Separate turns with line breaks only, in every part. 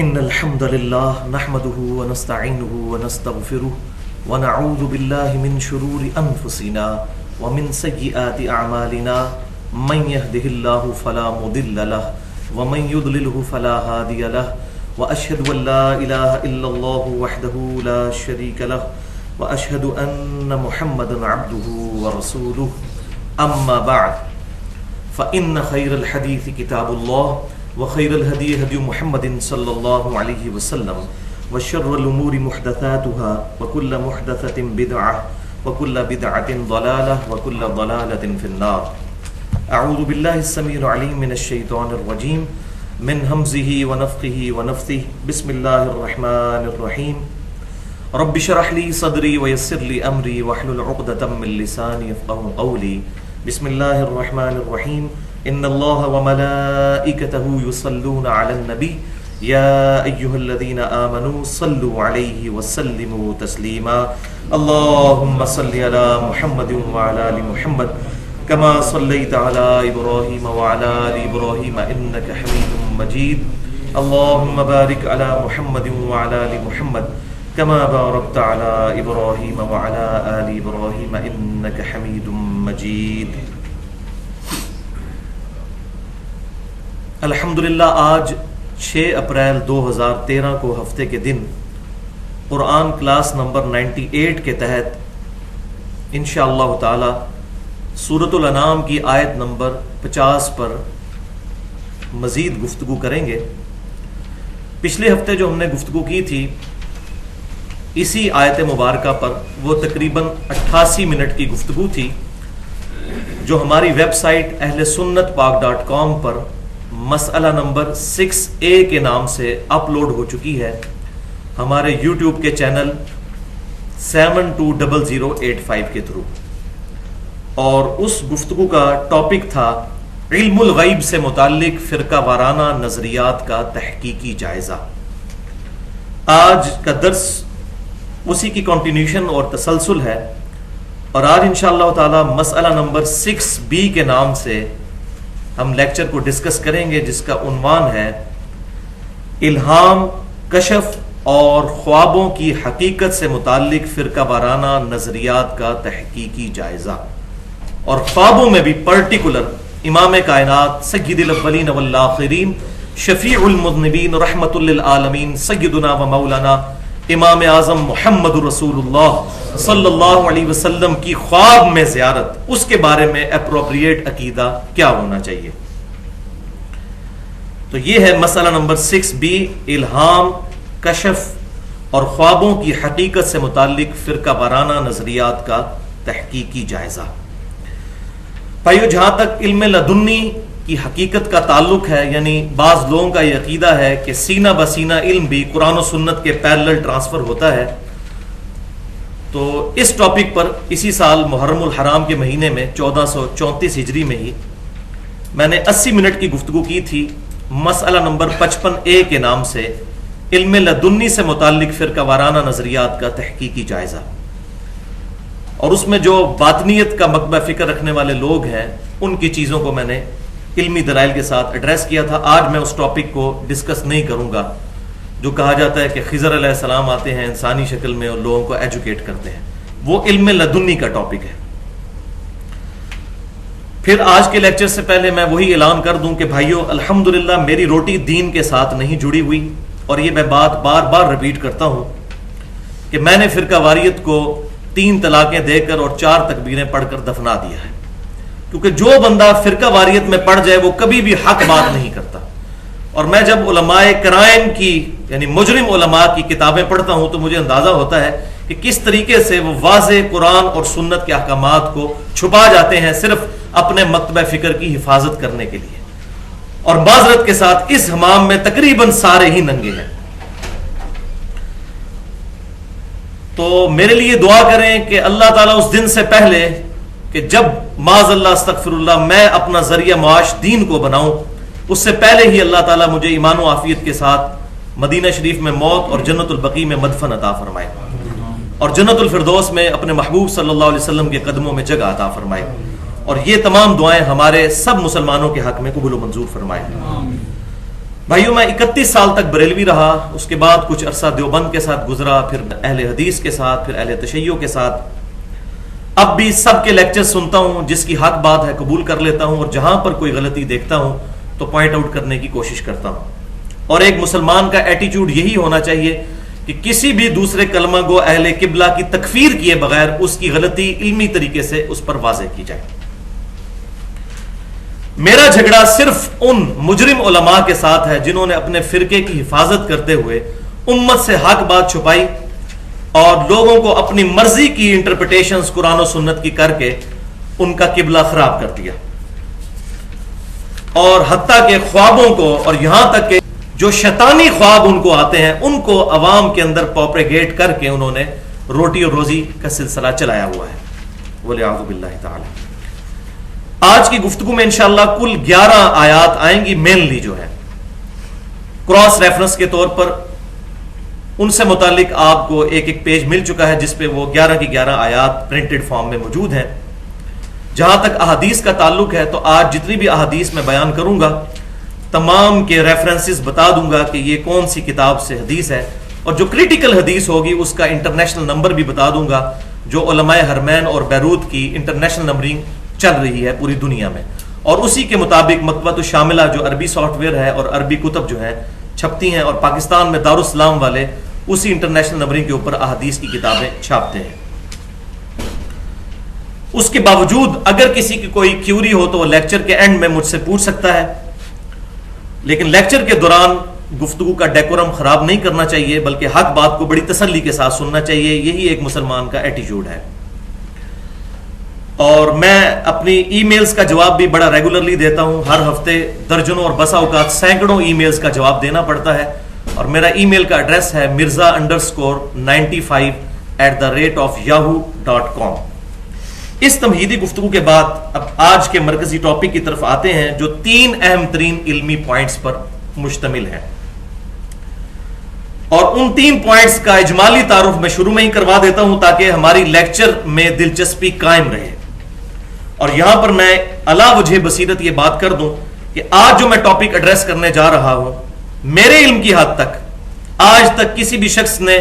إن الحمد لله نحمده ونستعينه ونستغفره ونعوذ بالله من شرور أنفسنا ومن سيئات أعمالنا من يهده الله فلا مضل له ومن يضلله فلا هادي له وأشهد أن لا إله إلا الله وحده لا شريك له وأشهد أن محمدا عبده ورسوله أما بعد فإن خير الحديث كتاب الله وخير الهدي هدي محمد صلى الله عليه وسلم وشر الأمور محدثاتها وكل محدثة بدعة وكل بدعة ضلالة وكل ضلالة في النار. أعوذ بالله السميع العليم من الشيطان الرجيم من همزه ونفخه ونفثه. بسم الله الرحمن الرحيم. رب اشرح لي صدري ويسر لي أمري واحلل عقدة من لساني يفقهوا قولي. بسم الله الرحمن الرحيم. ان الله وملائكته يصلون على النبي يا ايها الذين امنوا صلوا عليه وسلموا تسليما. اللهم صل على محمد وعلى ال محمد كما صليت على ابراهيم وعلى ال ابراهيم انك حميد مجيد. اللهم بارك على محمد وعلى ال محمد كما باركت على ابراهيم وعلى ال ابراهيم انك حميد مجيد. الحمدللہ آج 6 اپریل 2013 کو ہفتے کے دن قرآن کلاس نمبر 98 کے تحت انشاءاللہ تعالی سورۃ الانعام کی آیت نمبر 50 پر مزید گفتگو کریں گے. پچھلے ہفتے جو ہم نے گفتگو کی تھی اسی آیت مبارکہ پر، وہ تقریباً 88 منٹ کی گفتگو تھی جو ہماری ویب سائٹ اہل سنت پاک.com پر مسئلہ نمبر 6A کے نام سے اپلوڈ ہو چکی ہے ہمارے یوٹیوب کے چینل 720085 کے تھرو. اور اس گفتگو کا ٹاپک تھا علم الغیب سے متعلق فرقہ وارانہ نظریات کا تحقیقی جائزہ. آج کا درس اسی کی کنٹینیوشن اور تسلسل ہے، اور آج انشاءاللہ تعالی مسئلہ نمبر 6B کے نام سے ہم لیکچر کو ڈسکس کریں گے، جس کا عنوان ہے الہام، کشف اور خوابوں کی حقیقت سے متعلق فرقہ وارانہ نظریات کا تحقیقی جائزہ. اور خوابوں میں بھی پرٹیکولر امام کائنات سید الاولین والآخرین شفیع المذنبین رحمت للعالمین سیدنا و مولانا امام اعظم محمد رسول اللہ صلی اللہ علیہ وسلم کی خواب میں زیارت، اس کے بارے میں اپروپریٹ عقیدہ کیا ہونا چاہیے. تو یہ ہے مسئلہ نمبر 6B، الہام، کشف اور خوابوں کی حقیقت سے متعلق فرقہ وارانہ نظریات کا تحقیقی جائزہ. بھائیو، جہاں تک علم لدنی کی حقیقت کا تعلق ہے، یعنی بعض لوگوں کا یہ عقیدہ ہے کہ سینہ بسینہ علم بھی قرآن و سنت کے پیرلل ٹرانسفر ہوتا ہے، تو اس ٹاپک پر اسی سال محرم الحرام کے مہینے میں 1434 ہجری میں ہی میں نے 80 منٹ کی گفتگو کی تھی مسئلہ نمبر 55A کے نام سے علم لدنی سے متعلق فرقہ وارانہ نظریات کا تحقیقی جائزہ. اور اس میں جو باطنیت کا مکتبہ فکر رکھنے والے لوگ ہیں ان کی چیزوں کو میں نے علمی دلائل کے ساتھ ایڈریس کیا تھا. آج میں اس ٹاپک کو ڈسکس نہیں کروں گا جو کہا جاتا ہے کہ خضر علیہ السلام آتے ہیں انسانی شکل میں اور لوگوں کو ایجوکیٹ کرتے ہیں، وہ علم لدنی کا ٹاپک ہے. پھر آج کے لیکچر سے پہلے میں وہی اعلان کر دوں کہ بھائیو، الحمدللہ میری روٹی دین کے ساتھ نہیں جڑی ہوئی، اور یہ میں بات بار بار ریپیٹ کرتا ہوں کہ میں نے فرقہ واریت کو 3 طلاقیں دے کر اور 4 تکبیریں پڑھ کر دفنا دیا ہے، کیونکہ جو بندہ فرقہ واریت میں پڑ جائے وہ کبھی بھی حق بات نہیں کرتا. اور میں جب علماء کرائم کی یعنی مجرم علماء کی کتابیں پڑھتا ہوں تو مجھے اندازہ ہوتا ہے کہ کس طریقے سے وہ واضح قرآن اور سنت کے احکامات کو چھپا جاتے ہیں صرف اپنے مکتبہ فکر کی حفاظت کرنے کے لیے. اور معذرت کے ساتھ اس حمام میں تقریباً سارے ہی ننگے ہیں. تو میرے لیے دعا کریں کہ اللہ تعالیٰ اس دن سے پہلے کہ جب معاذ اللہ استغفر اللہ میں اپنا ذریعہ معاش دین کو بناؤں، اس سے پہلے ہی اللہ تعالیٰ مجھے ایمان و عافیت کے ساتھ مدینہ شریف میں موت اور جنت البقیع میں مدفن عطا فرمائے، اور جنت الفردوس میں اپنے محبوب صلی اللہ علیہ وسلم کے قدموں میں جگہ عطا فرمائے. اور یہ تمام دعائیں ہمارے سب مسلمانوں کے حق میں قبول و منظور فرمائے. بھائیوں میں 31 سال تک بریلوی رہا، اس کے بعد کچھ عرصہ دیوبند کے ساتھ گزرا، پھر اہل حدیث کے ساتھ، پھر اہل تشیع کے ساتھ۔ اب بھی سب کے لیکچر سنتا ہوں، جس کی حق بات ہے قبول کر لیتا ہوں، اور جہاں پر کوئی غلطی دیکھتا ہوں تو پوائنٹ آؤٹ کرنے کی کوشش کرتا ہوں۔ اور ایک مسلمان کا ایٹیٹیوڈ یہی ہونا چاہیے کہ کسی بھی دوسرے کلمہ گو اہل قبلہ کی تکفیر کیے بغیر اس کی غلطی علمی طریقے سے اس پر واضح کی جائے۔ میرا جھگڑا صرف ان مجرم علماء کے ساتھ ہے جنہوں نے اپنے فرقے کی حفاظت کرتے ہوئے امت سے حق بات چھپائی اور لوگوں کو اپنی مرضی کی انٹرپریٹیشنز قرآن و سنت کی کر کے ان کا قبلہ خراب کر دیا، اور حتیٰ کہ خوابوں کو، اور یہاں تک کہ جو شیطانی خواب ان کو آتے ہیں ان کو عوام کے اندر پروپیگیٹ کر کے انہوں نے روٹی اور روزی کا سلسلہ چلایا ہوا ہے۔ وَلِعَوْذُ بِاللَّهِ تَعَالَى۔ آج کی گفتگو میں انشاءاللہ کل 11 آیات آئیں گی، مینلی جو ہے کراس ریفرنس کے طور پر ان سے متعلق آپ کو ایک ایک پیج مل چکا ہے جس پہ وہ 11 کی 11 آیات پرنٹڈ فارم میں موجود ہیں۔ جہاں تک احادیث کا تعلق ہے تو آج جتنی بھی احادیث میں بیان کروں گا تمام کے ریفرنسز بتا دوں گا کہ یہ کون سی کتاب سے حدیث ہے، اور جو کریٹیکل حدیث ہوگی اس کا انٹرنیشنل نمبر بھی بتا دوں گا، جو علماء حرمین اور بیروت کی انٹرنیشنل نمبرنگ چل رہی ہے پوری دنیا میں، اور اسی کے مطابق مکتبۃ الشاملہ جو عربی سافٹ ویئر ہے اور عربی کتب جو ہیں چھپتی ہیں، اور پاکستان میں دارالاسلام والے اسی انٹرنیشنل نمبرنگ کے اوپر احادیث کی کتابیں چھاپتے ہیں۔ اس کے باوجود اگر کسی کی کوئی کیوری ہو تو وہ لیکچر کے اینڈ میں مجھ سے پوچھ سکتا ہے، لیکن لیکچر کے دوران گفتگو کا ڈیکورم خراب نہیں کرنا چاہیے، بلکہ حق بات کو بڑی تسلی کے ساتھ سننا چاہیے۔ یہی ایک مسلمان کا ایٹیٹیوڈ ہے۔ اور میں اپنی ای میلز کا جواب بھی بڑا ریگولرلی دیتا ہوں، ہر ہفتے درجنوں اور بسا اوقات سینکڑوں ای میلز کا جواب دینا پڑتا ہے، اور میرا ای میل کا ایڈریس ہے mirza_95@yahoo.com۔ اس تمہیدی گفتگو کے بعد اب آج کے مرکزی ٹاپک کی طرف آتے ہیں جو 3 اہم ترین علمی پوائنٹس پر مشتمل ہے، اور ان 3 پوائنٹس کا اجمالی تعارف میں شروع میں ہی کروا دیتا ہوں تاکہ ہماری لیکچر میں دلچسپی قائم رہے۔ اور یہاں پر میں علا وجہ بصیرت یہ بات کر دوں کہ آج جو میں ٹاپک ایڈریس کرنے جا رہا ہوں، میرے علم کی حد تک آج تک کسی بھی شخص نے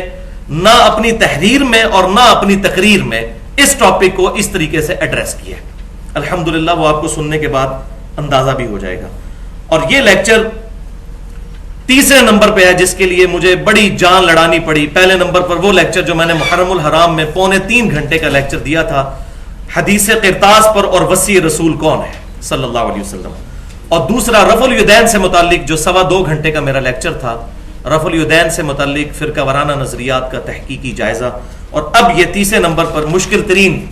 نہ اپنی تحریر میں اور نہ اپنی تقریر میں اس ٹاپک کو اس طریقے سے ایڈریس کیا۔ الحمدللہ وہ آپ کو سننے کے بعد اندازہ بھی ہو جائے گا۔ اور یہ لیکچر تیسرے نمبر پہ ہے جس کے لیے مجھے بڑی جان لڑانی پڑی۔ پہلے نمبر پر وہ لیکچر جو میں نے محرم الحرام میں 3.25 گھنٹے کا لیکچر دیا تھا، حدیث قرطاس پر اور وصی رسول کون ہے صلی اللہ علیہ وسلم، اور دوسرا رفع الیدین سے متعلق جو 2.25 گھنٹے کا میرا لیکچر تھا، رفع الیدین سے متعلق فرقہ وارانہ نظریات کا تحقیقی جائزہ۔ اور اب یہ تیسرے نمبر پر مشکل ترین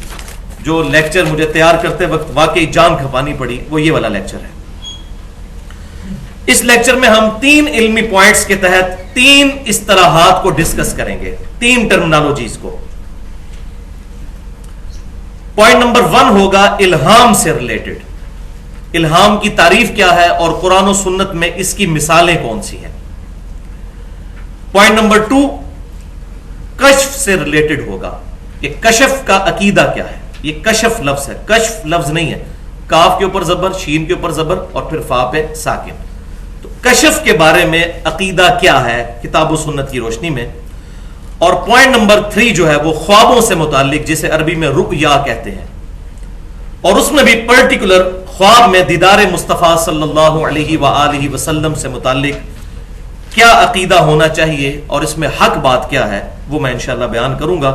جو لیکچر مجھے تیار کرتے وقت واقعی جان کھپانی پڑی، وہ یہ والا لیکچر ہے۔ اس لیکچر میں ہم 3 علمی پوائنٹس کے تحت 3 اصطلاحات کو ڈسکس کریں گے، 3 ٹرمنالوجیز کو۔ پوائنٹ نمبر 1 ہوگا الہام سے ریلیٹڈ، الہام کی تعریف کیا ہے اور قرآن و سنت میں اس کی مثالیں کون سی ہیں۔ پوائنٹ نمبر 2 کشف سے ریلیٹڈ ہوگا، کہ کشف کا عقیدہ کیا ہے۔ یہ کشف لفظ ہے، کشف لفظ نہیں ہے، کاف کے اوپر زبر، شین کے اوپر زبر اور پھر فا پہ ساکن۔ تو کشف کے بارے میں عقیدہ کیا ہے کتاب و سنت کی روشنی میں۔ اور پوائنٹ نمبر 3 جو ہے وہ خوابوں سے متعلق، جسے عربی میں رؤیا کہتے ہیں، اور اس میں بھی پرٹیکولر خواب میں دیدار مصطفیٰ صلی اللہ علیہ وآلہ وسلم سے متعلق کیا عقیدہ ہونا چاہیے اور اس میں حق بات کیا ہے، وہ میں انشاءاللہ بیان کروں گا۔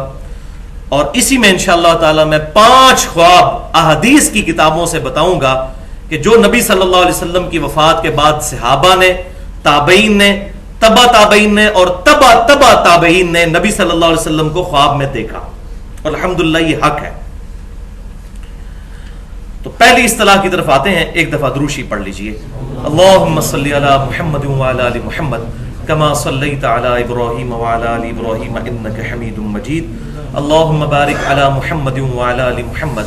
اور اسی میں انشاءاللہ تعالی میں 5 خواب احادیث کی کتابوں سے بتاؤں گا کہ جو نبی صلی اللہ علیہ وسلم کی وفات کے بعد صحابہ نے، تابعین نے، تبا تابعین نے اور تبا تبا تابعین نے نبی صلی اللہ علیہ وسلم کو خواب میں دیکھا، اور الحمدللہ یہ حق ہے۔ تو پہلی اصطلاح کی طرف آتے ہیں، ایک دفعہ دروشی پڑھ لیجئے۔ اللہم صلی علی محمد وعلی آل محمد کما صلیت علی ابراہیم وعلی آل ابراہیم انک حمید مجید۔ اللہم بارک علی محمد وعلی آل محمد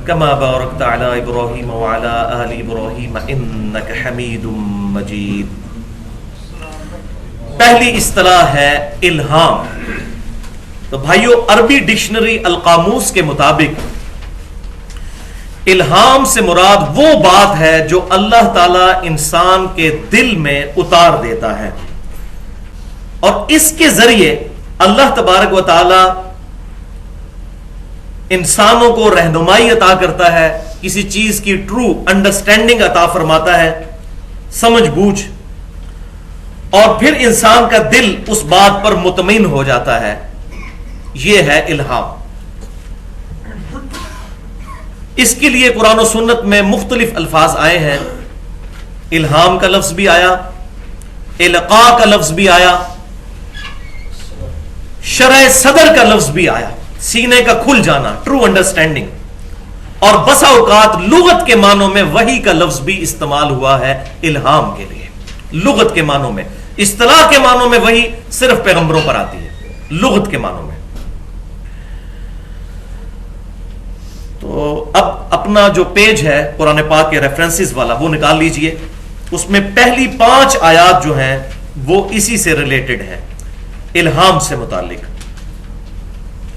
کما بارکت علی ابراہیم وعلی آل ابراہیم انک حمید مجید۔ پہلی اصطلاح ہے الہام۔ تو بھائیو، عربی ڈکشنری القاموس کے مطابق الہام سے مراد وہ بات ہے جو اللہ تعالیٰ انسان کے دل میں اتار دیتا ہے، اور اس کے ذریعے اللہ تبارک و تعالی انسانوں کو رہنمائی عطا کرتا ہے، کسی چیز کی ٹرو انڈرسٹینڈنگ عطا فرماتا ہے، سمجھ بوجھ، اور پھر انسان کا دل اس بات پر مطمئن ہو جاتا ہے۔ یہ ہے الہام۔ اس کے لیے قرآن و سنت میں مختلف الفاظ آئے ہیں۔ الہام کا لفظ بھی آیا، القاء کا لفظ بھی آیا، شرح صدر کا لفظ بھی آیا، سینے کا کھل جانا، ٹرو انڈرسٹینڈنگ، اور بسا اوقات لغت کے معنوں میں وحی کا لفظ بھی استعمال ہوا ہے الہام کے لیے۔ لغت کے معنوں میں، اصطلاح کے معنوں میں وحی صرف پیغمبروں پر آتی ہے، لغت کے معنوں میں۔ تو اب اپنا جو پیج ہے قرآن پاک کے ریفرنسز والا وہ نکال لیجئے، اس میں پہلی 5 آیات جو ہیں وہ اسی سے ریلیٹڈ ہیں، الہام سے متعلق۔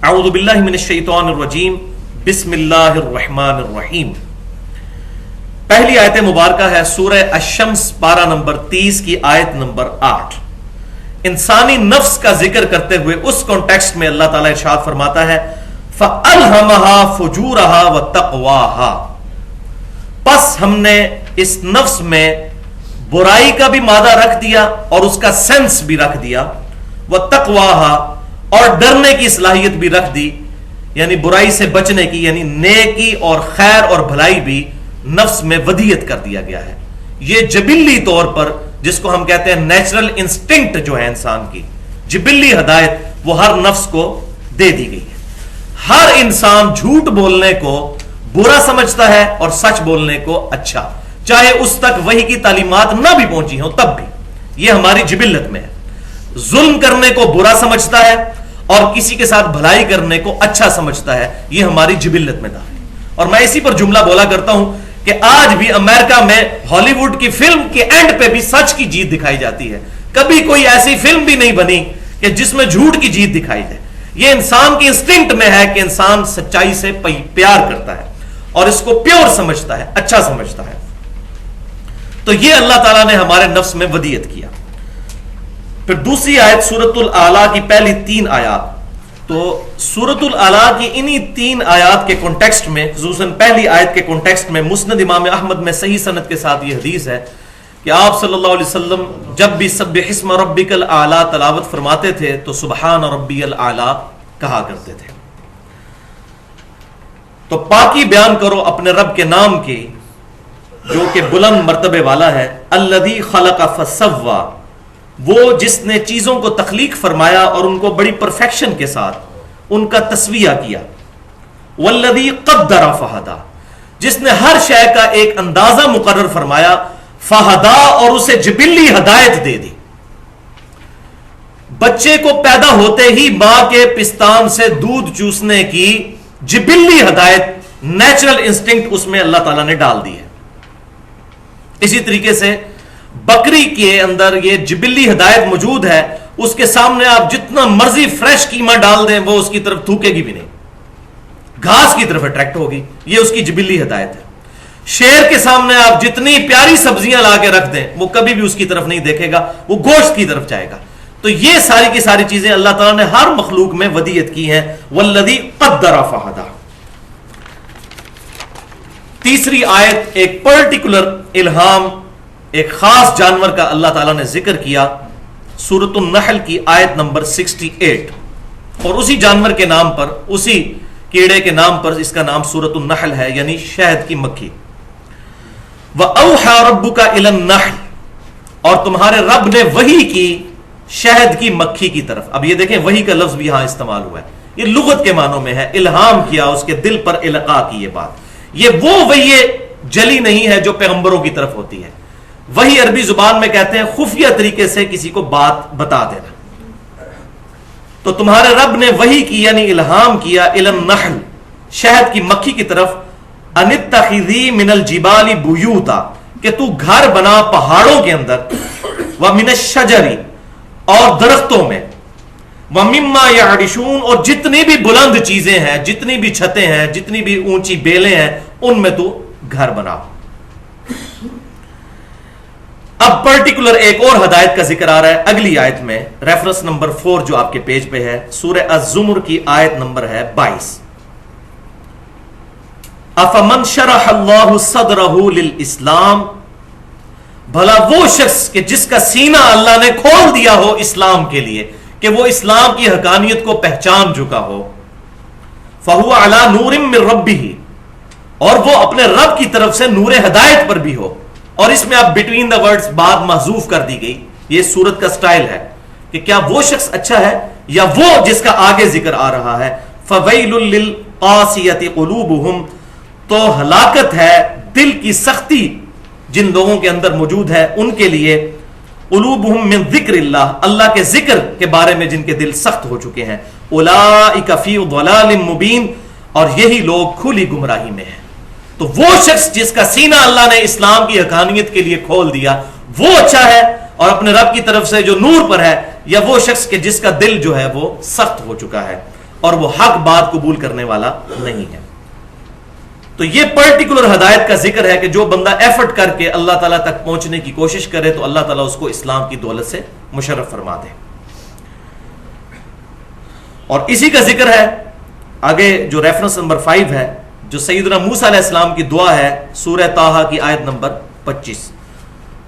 اعوذ باللہ من الشیطان الرجیم، بسم اللہ الرحمن الرحیم۔ پہلی آیت مبارکہ ہے سورہ الشمس، پارہ نمبر 30 کی آیت نمبر 8۔ انسانی نفس کا ذکر کرتے ہوئے اس کانٹیکسٹ میں اللہ تعالیٰ ارشاد فرماتا ہے فَأَلْهَمَهَا فُجُورَهَا وَتَقْوَاهَا، پس ہم نے اس نفس میں برائی کا بھی مادہ رکھ دیا اور اس کا سینس بھی رکھ دیا، وَتَقْوَاهَا، اور ڈرنے کی صلاحیت بھی رکھ دی، یعنی برائی سے بچنے کی، یعنی نیکی اور خیر اور بھلائی بھی نفس میں ودیت کر دیا گیا ہے۔ یہ جبلی طور پر، جس کو ہم کہتے ہیں نیچرل انسٹنکٹ جو ہے انسان کی جبلی ہدایت، وہ ہر نفس کو دے دی گئی ہے۔ ہر انسان جھوٹ بولنے کو برا سمجھتا ہے اور سچ بولنے کو اچھا، چاہے اس تک وحی کی تعلیمات نہ بھی پہنچی ہوں تب بھی، یہ ہماری جبلت میں ہے۔ ظلم کرنے کو برا سمجھتا ہے اور کسی کے ساتھ بھلائی کرنے کو اچھا سمجھتا ہے، یہ ہماری جبلت میں ہے۔ اور میں اسی پر جملہ بولا کرتا ہوں کہ آج بھی امریکہ میں ہالی ووڈ کی فلم کے اینڈ پہ بھی سچ کی جیت دکھائی جاتی ہے، کبھی کوئی ایسی فلم بھی نہیں بنی کہ جس میں جھوٹ کی جیت دکھائی دے۔ یہ انسان کی انسٹنکٹ میں ہے کہ انسان سچائی سے پیار کرتا ہے اور اس کو پیور سمجھتا ہے، اچھا سمجھتا ہے۔ تو یہ اللہ تعالیٰ نے ہمارے نفس میں ودیت کیا۔ پھر دوسری آیت سورۃ الاعلیٰ کی پہلی 3 آیات، تو سورۃ الاعلیٰ کی انہی 3 آیات کے کانٹیکسٹ میں، خصوصاً پہلی آیت کے کانٹیکسٹ میں، مسند امام احمد میں صحیح سند کے ساتھ یہ حدیث ہے کہ آپ صلی اللہ علیہ وسلم جب بھی سبح اسم ربک الاعلیٰ تلاوت فرماتے تھے تو سبحان ربی الاعلیٰ کہا کرتے تھے۔ تو پاکی بیان کرو اپنے رب کے نام کی جو کہ بلند مرتبے والا ہے، الذی خلق فسوی، وہ جس نے چیزوں کو تخلیق فرمایا اور ان کو بڑی پرفیکشن کے ساتھ ان کا تسویہ کیا، والذی قدر فہدی، جس نے ہر شے کا ایک اندازہ مقرر فرمایا، فہدا، اور اسے جبلی ہدایت دے دی۔ بچے کو پیدا ہوتے ہی ماں کے پستان سے دودھ چوسنے کی جبلی ہدایت، نیچرل انسٹنکٹ اس میں اللہ تعالیٰ نے ڈال دی ہے۔ اسی طریقے سے بکری کے اندر یہ جبلی ہدایت موجود ہے، اس کے سامنے آپ جتنا مرضی فریش قیمہ ڈال دیں وہ اس کی طرف تھوکے گی بھی نہیں، گھاس کی طرف اٹریکٹ ہوگی، یہ اس کی جبلی ہدایت ہے۔ شیر کے سامنے آپ جتنی پیاری سبزیاں لا کے رکھ دیں وہ کبھی بھی اس کی طرف نہیں دیکھے گا، وہ گوشت کی طرف جائے گا۔ تو یہ ساری کی ساری چیزیں اللہ تعالیٰ نے ہر مخلوق میں ودیت کی ہیں، والذی قدر فہدی۔ تیسری آیت ایک پرٹیکولر الہام، ایک خاص جانور کا اللہ تعالیٰ نے ذکر کیا، سورۃ النحل کی آیت نمبر 68، اور اسی جانور کے نام پر، اسی کیڑے کے نام پر اس کا نام سورۃ النحل ہے، یعنی شہد کی مکھی۔ وَأَوْحَى رَبُّكَ إِلَى النَّحْلِ، اور تمہارے رب نے وحی کی شہد کی مکھی کی طرف۔ اب یہ دیکھیں وحی کا لفظ بھی یہاں استعمال ہوا ہے، یہ لغت کے معنوں میں ہے، الہام کیا، اس کے دل پر القاء کی یہ بات۔ یہ وہ وحی جلی نہیں ہے جو پیغمبروں کی طرف ہوتی ہے، وحی عربی زبان میں کہتے ہیں خفیہ طریقے سے کسی کو بات بتا دینا۔ تو تمہارے رب نے وحی کی یعنی الہام کیا، الی النحل، شہد کی مکھی کی طرف، ان اتخذی من الجبال بیوتا، کہ تو گھر بنا پہاڑوں کے اندر، ومن الشجر، اور درختوں میں، وَمِمَّا يَعْرِشُونَ، اور جتنی بھی بلند چیزیں ہیں، جتنی بھی چھتیں ہیں، جتنی بھی اونچی بیلیں ہیں، ان میں تو گھر بنا۔ اب پرٹیکولر ایک اور ہدایت کا ذکر آ رہا ہے اگلی آیت میں، ریفرنس نمبر 4 جو آپ کے پیج پہ ہے، سورہ الزمر کی آیت نمبر ہے 22۔ افمن شرح اللہ صدرہ للاسلام، بھلا وہ شخص کہ جس کا سینہ اللہ نے کھول دیا ہو اسلام کے لیے، کہ وہ اسلام کی حقانیت کو پہچان چکا ہو، فہو علی نور من ربہ، اور وہ اپنے رب کی طرف سے نور ہدایت پر بھی ہو۔ اور اس میں اب بٹوین دا ورڈز بات محذوف کر دی گئی، یہ سورت کا سٹائل ہے کہ کیا وہ شخص اچھا ہے یا وہ جس کا آگے ذکر آ رہا ہے، فویل للقاسیۃ قلوبہم، تو ہلاکت ہے دل کی سختی جن لوگوں کے اندر موجود ہے ان کے لیے، قلوبہم من ذکر اللہ، اللہ کے ذکر کے بارے میں جن کے دل سخت ہو چکے ہیں، اولئک فی ضلال مبین، اور یہی لوگ کھلی گمراہی میں ہیں۔ تو وہ شخص جس کا سینہ اللہ نے اسلام کی حقانیت کے لیے کھول دیا وہ اچھا ہے اور اپنے رب کی طرف سے جو نور پر ہے، یا وہ شخص کہ جس کا دل جو ہے وہ سخت ہو چکا ہے اور وہ حق بات قبول کرنے والا نہیں ہے۔ تو یہ پرٹیکولر ہدایت کا ذکر ہے کہ جو بندہ ایفرٹ کر کے اللہ تعالیٰ تک پہنچنے کی کوشش کرے تو اللہ تعالیٰ اس کو اسلام کی دولت سے مشرف فرما دے۔ اور اسی کا ذکر ہے آگے جو ریفرنس نمبر 5 ہے، جو سیدنا موسیٰ علیہ السلام کی دعا ہے، سورہ طٰہٰ کی آیت نمبر 25۔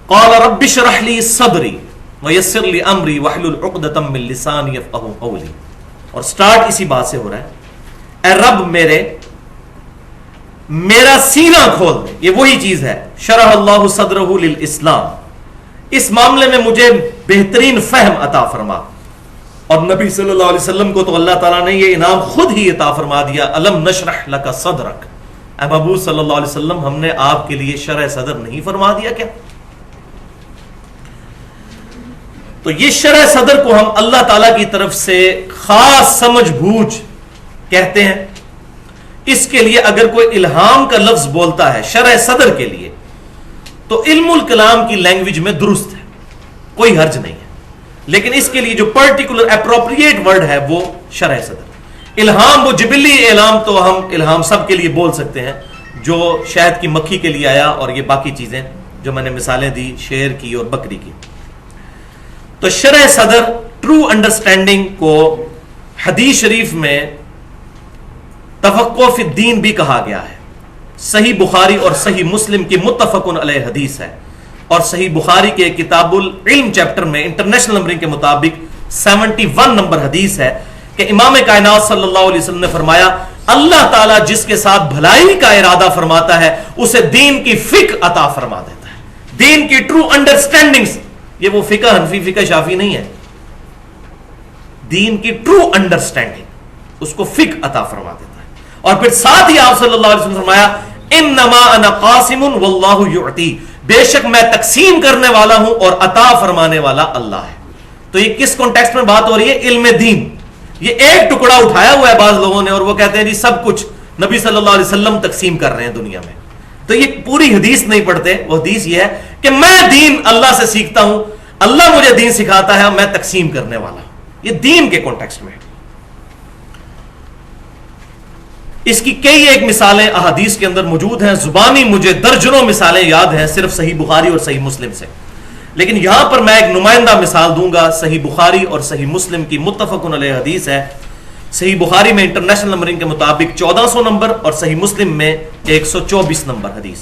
قال رب اشرح لی صدری ویسر لی امری واحلل عقدۃ من لسانی یفقہوا قولی، اور سٹارٹ اسی بات سے ہو رہا ہے، اے رب میرا سینہ کھول دے، یہ وہی چیز ہے، شرح اللہ صدرہ للاسلام، اس معاملے میں مجھے بہترین فہم عطا فرما۔ اور نبی صلی اللہ علیہ وسلم کو تو اللہ تعالیٰ نے یہ انعام خود ہی عطا فرما دیا، الم نشرح لک صدرک، اے محبوب صلی اللہ علیہ وسلم ہم نے آپ کے لیے شرح صدر نہیں فرما دیا کیا؟ تو یہ شرح صدر کو ہم اللہ تعالیٰ کی طرف سے خاص سمجھ بوجھ کہتے ہیں۔ اس کے لیے اگر کوئی الہام کا لفظ بولتا ہے شرح صدر کے لیے تو علم الکلام کی لینگویج میں درست ہے، کوئی حرج نہیں ہے، لیکن اس کے لیے جو پرٹیکولر اپروپریٹ ورڈ ہے وہ شرح صدر۔ الہام وہ جبلی اعلام تو ہم الہام سب کے لیے بول سکتے ہیں، جو شہد کی مکھی کے لیے آیا اور یہ باقی چیزیں جو میں نے مثالیں دی شیر کی اور بکری کی۔ تو شرح صدر ٹرو انڈرسٹینڈنگ کو حدیث شریف میں تفقہ فی الدین بھی کہا گیا ہے۔ صحیح بخاری اور صحیح مسلم کی متفقن علیہ حدیث ہے، اور صحیح بخاری کے کتاب العلم چیپٹر میں انٹرنیشنل نمبرنگ کے مطابق 71 نمبر حدیث ہے کہ امام کائنات صلی اللہ علیہ وسلم نے فرمایا، اللہ تعالیٰ جس کے ساتھ بھلائی کا ارادہ فرماتا ہے اسے دین کی فقہ عطا فرما دیتا ہے، دین کی ٹرو انڈرسٹینڈنگ۔ یہ وہ فقہ حنفی فقہ شافی نہیں ہے، دین کی ٹرو انڈرسٹینڈنگ اس کو فقہ عطا فرما دیتا ہے۔ اور پھر ساتھ ہی آپ صلی اللہ علیہ وسلم نے فرمایا، انما انا قاسم واللہ یعطی، بے شک میں تقسیم کرنے والا ہوں اور عطا فرمانے والا اللہ ہے۔ تو یہ کس کانٹیکسٹ میں بات ہو رہی ہے؟ علم دین۔ یہ ایک ٹکڑا اٹھایا ہوا ہے بعض لوگوں نے اور وہ کہتے ہیں جی سب کچھ نبی صلی اللہ علیہ وسلم تقسیم کر رہے ہیں دنیا میں، تو یہ پوری حدیث نہیں پڑھتے۔ وہ حدیث یہ ہے کہ میں دین اللہ سے سیکھتا ہوں، اللہ مجھے دین سکھاتا ہے، میں تقسیم کرنے والا ہوں، یہ دین کے کانٹیکسٹ میں ہے۔ اس کی کئی ایک مثالیں احادیث کے اندر موجود ہیں، زبانی مجھے درجنوں مثالیں یاد ہیں صرف صحیح بخاری اور صحیح مسلم سے، لیکن یہاں پر میں ایک نمائندہ مثال دوں گا۔ صحیح بخاری اور صحیح مسلم کی متفقن علیہ حدیث ہے۔ صحیح بخاری میں انٹرنیشنل نمبرنگ کے مطابق 1400 نمبر اور صحیح مسلم میں 124 نمبر حدیث۔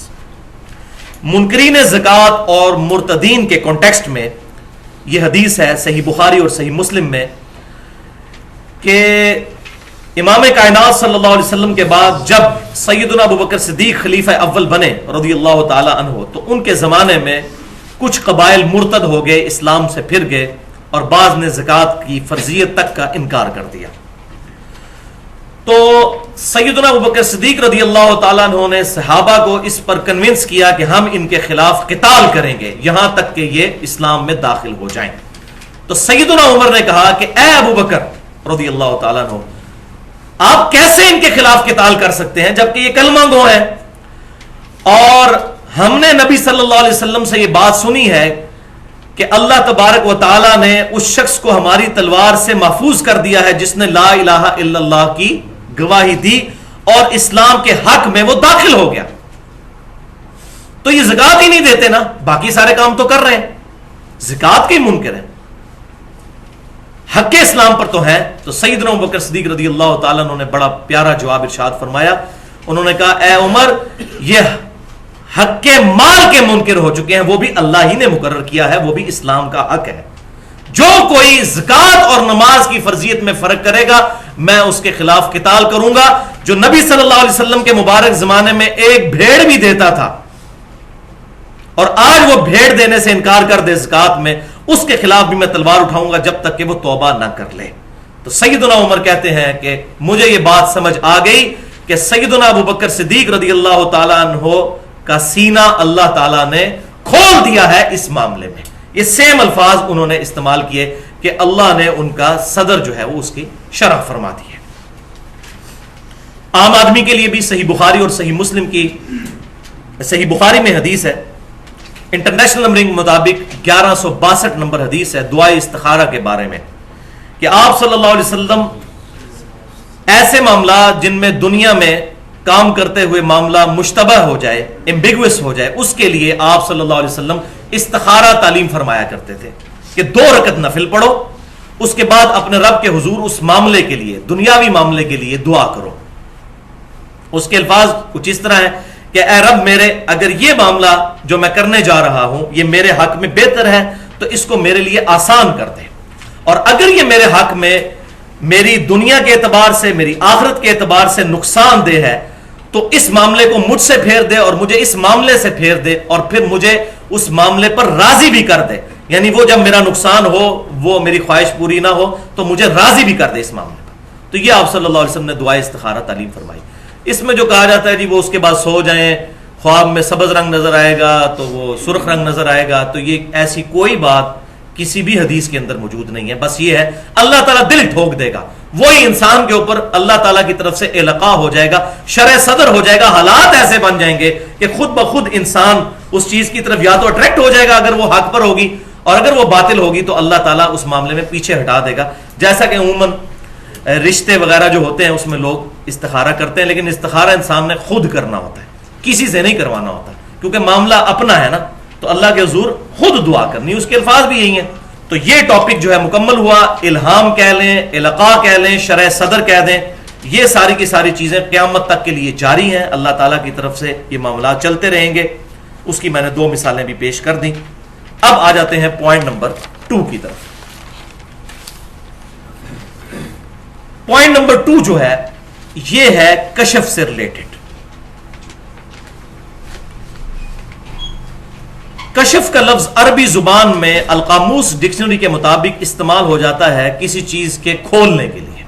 منکرین زکوٰۃ اور مرتدین کے کانٹیکسٹ میں یہ حدیث ہے صحیح بخاری اور صحیح مسلم میں کہ امام کائنات صلی اللہ علیہ وسلم کے بعد جب سیدنا ابوبکر صدیق خلیفہ اول بنے رضی اللہ تعالی عنہ، تو ان کے زمانے میں کچھ قبائل مرتد ہو گئے، اسلام سے پھر گئے، اور بعض نے زکوٰۃ کی فرضیت تک کا انکار کر دیا۔ تو سیدنا ابوبکر صدیق رضی اللہ تعالیٰ عنہ نے صحابہ کو اس پر کنونس کیا کہ ہم ان کے خلاف قتال کریں گے یہاں تک کہ یہ اسلام میں داخل ہو جائیں۔ تو سیدنا عمر نے کہا کہ اے ابوبکر رضی اللہ تعالیٰ عنہ، آپ کیسے ان کے خلاف قتال کر سکتے ہیں جبکہ یہ کلمہ گو ہیں، اور ہم نے نبی صلی اللہ علیہ وسلم سے یہ بات سنی ہے کہ اللہ تبارک و تعالیٰ نے اس شخص کو ہماری تلوار سے محفوظ کر دیا ہے جس نے لا الہ الا اللہ کی گواہی دی اور اسلام کے حق میں وہ داخل ہو گیا تو یہ زکات ہی نہیں دیتے نا، باقی سارے کام تو کر رہے ہیں، زکات کے منکر ہیں، حق اسلام پر تو ہے. تو سیدنا ابوبکر صدیق رضی اللہ تعالیٰ عنہ نے بڑا پیارا جواب ارشاد فرمایا. انہوں نے کہا اے عمر، یہ حق کے مال کے منکر ہو چکے ہیں، وہ بھی اللہ ہی نے مقرر کیا ہے، وہ بھی اسلام کا حق ہے. جو کوئی زکات اور نماز کی فرضیت میں فرق کرے گا میں اس کے خلاف قتال کروں گا. جو نبی صلی اللہ علیہ وسلم کے مبارک زمانے میں ایک بھیڑ بھی دیتا تھا اور آج وہ بھیڑ دینے سے انکار کر دے زکات میں، اس کے خلاف بھی میں تلوار اٹھاؤں گا جب تک کہ وہ توبہ نہ کر لے. تو سیدنا عمر کہتے ہیں کہ مجھے یہ بات سمجھ آ گئی کہ سیدنا ابوبکر صدیق رضی اللہ تعالیٰ عنہ کا سینہ اللہ تعالیٰ نے کھول دیا ہے اس معاملے میں. یہ سیم الفاظ انہوں نے استعمال کیے کہ اللہ نے ان کا صدر جو ہے وہ اس کی شرح فرما دی ہے. عام آدمی کے لیے بھی صحیح بخاری اور صحیح مسلم کی، صحیح بخاری میں حدیث ہے، انٹرنیشنل نمبرنگ مطابق 1162 نمبر حدیث ہے دعائے استخارہ کے بارے میں، کہ آپ صلی اللہ علیہ وسلم ایسے معاملات جن میں دنیا میں کام کرتے ہوئے معاملہ مشتبہ ہو جائے، ایمبیگوس ہو جائے، اس کے لیے آپ صلی اللہ علیہ وسلم استخارہ تعلیم فرمایا کرتے تھے کہ 2 رکعت نفل پڑھو، اس کے بعد اپنے رب کے حضور اس معاملے کے لیے، دنیاوی معاملے کے لیے دعا کرو. اس کے الفاظ کچھ اس طرح ہیں کہ اے رب میرے، اگر یہ معاملہ جو میں کرنے جا رہا ہوں یہ میرے حق میں بہتر ہے تو اس کو میرے لیے آسان کر دے، اور اگر یہ میرے حق میں میری دنیا کے اعتبار سے، میری آخرت کے اعتبار سے نقصان دہ ہے تو اس معاملے کو مجھ سے پھیر دے اور مجھے اس معاملے سے پھیر دے، اور پھر مجھے اس معاملے پر راضی بھی کر دے. یعنی وہ جب میرا نقصان ہو، وہ میری خواہش پوری نہ ہو تو مجھے راضی بھی کر دے اس معاملے پر. تو یہ آپ صلی اللہ علیہ وسلم نے دعائے استخارہ تعلیم فرمائی. اس میں جو کہا جاتا ہے جی وہ اس کے بعد سو جائیں، خواب میں سبز رنگ نظر آئے گا تو وہ سرخ رنگ نظر آئے گا، تو یہ ایسی کوئی بات کسی بھی حدیث کے اندر موجود نہیں ہے. بس یہ ہے اللہ تعالیٰ دل ٹھوک دے گا، وہی انسان کے اوپر اللہ تعالیٰ کی طرف سے القاء ہو جائے گا، شرع صدر ہو جائے گا، حالات ایسے بن جائیں گے کہ خود بخود انسان اس چیز کی طرف یا تو اٹریکٹ ہو جائے گا اگر وہ حق پر ہوگی، اور اگر وہ باطل ہوگی تو اللہ تعالیٰ اس معاملے میں پیچھے ہٹا دے گا. جیسا کہ عموماً رشتے وغیرہ جو ہوتے ہیں اس میں لوگ استخارہ کرتے ہیں، لیکن استخارہ انسان نے خود کرنا ہوتا ہے، کسی سے نہیں کروانا ہوتا، کیونکہ معاملہ اپنا ہے نا، تو اللہ کے حضور خود دعا کرنی. اس کے الفاظ بھی یہی ہیں. تو یہ ٹاپک جو ہے مکمل ہوا. الہام کہہ لیں، القاء کہہ لیں، شرع صدر کہہ دیں، یہ ساری کی ساری چیزیں قیامت تک کے لیے جاری ہیں. اللہ تعالیٰ کی طرف سے یہ معاملات چلتے رہیں گے. اس کی میں نے 2 مثالیں بھی پیش کر دیں. اب آ جاتے ہیں پوائنٹ نمبر 2 کی طرف. پوائنٹ نمبر 2 جو ہے یہ ہے کشف سے ریلیٹڈ. کشف کا لفظ عربی زبان میں القاموس ڈکشنری کے مطابق استعمال ہو جاتا ہے کسی چیز کے کھولنے کے لیے.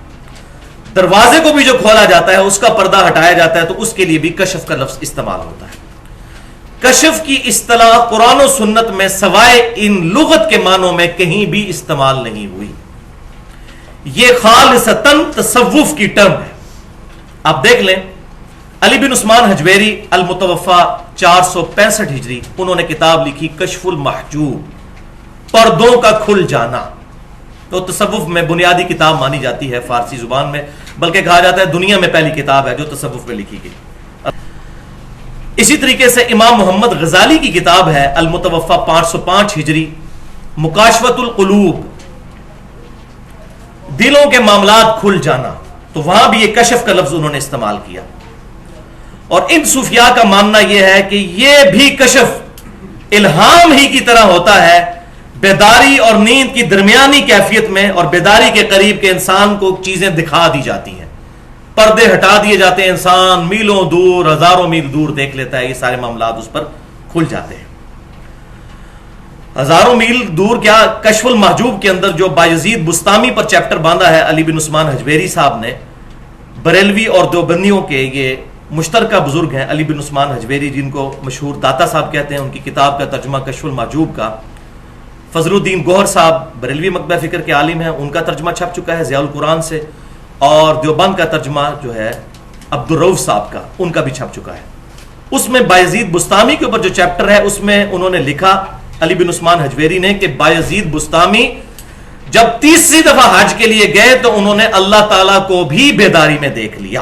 دروازے کو بھی جو کھولا جاتا ہے، اس کا پردہ ہٹایا جاتا ہے، تو اس کے لیے بھی کشف کا لفظ استعمال ہوتا ہے. کشف کی اصطلاح قرآن و سنت میں سوائے ان لغت کے معنوں میں کہیں بھی استعمال نہیں ہوئی. یہ خالصتاً تصوف کی ٹرم ہے. آپ دیکھ لیں، علی بن عثمان حجویری المتوفا 465 ہجری، انہوں نے کتاب لکھی کشف المحجوب، پردوں کا کھل جانا. تو تصوف میں بنیادی کتاب مانی جاتی ہے فارسی زبان میں، بلکہ کہا جاتا ہے دنیا میں پہلی کتاب ہے جو تصوف میں لکھی گئی. اسی طریقے سے امام محمد غزالی کی کتاب ہے المتوفا 505 ہجری، مکاشفت القلوب، دلوں کے معاملات کھل جانا. تو وہاں بھی یہ کشف کا لفظ انہوں نے استعمال کیا. اور ان صوفیاء کا ماننا یہ ہے کہ یہ بھی کشف الہام ہی کی طرح ہوتا ہے، بیداری اور نیند کی درمیانی کیفیت میں، اور بیداری کے قریب کے انسان کو چیزیں دکھا دی جاتی ہیں، پردے ہٹا دیے جاتے ہیں، انسان میلوں دور، ہزاروں میل دور دیکھ لیتا ہے، یہ سارے معاملات اس پر کھل جاتے ہیں. ہزاروں میل دور کیا، کشف المحجوب کے اندر جو بایزید بستامی پر چیپٹر باندھا ہے علی بن عثمان حجویری صاحب نے، بریلوی اور دیوبندیوں کے یہ مشترکہ بزرگ ہیں علی بن عثمان حجویری، جن کو مشہور داتا صاحب کہتے ہیں. ان کی کتاب کا ترجمہ کشف المحجوب کا فضل الدین گوہر صاحب بریلوی مکتبہ فکر کے عالم ہیں، ان کا ترجمہ چھپ چکا ہے ضیاء القرآن سے، اور دیوبند کا ترجمہ جو ہے عبدالرؤف صاحب کا، ان کا بھی چھپ چکا ہے. اس میں بایزید بستامی کے اوپر جو چیپٹر ہے اس میں انہوں نے لکھا علی بن عثمان حجویری نے کہ بایزید بستامی جب 30 دفعہ حج کے لیے گئے تو انہوں نے اللہ تعالیٰ کو بھی بیداری میں دیکھ لیا.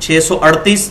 638,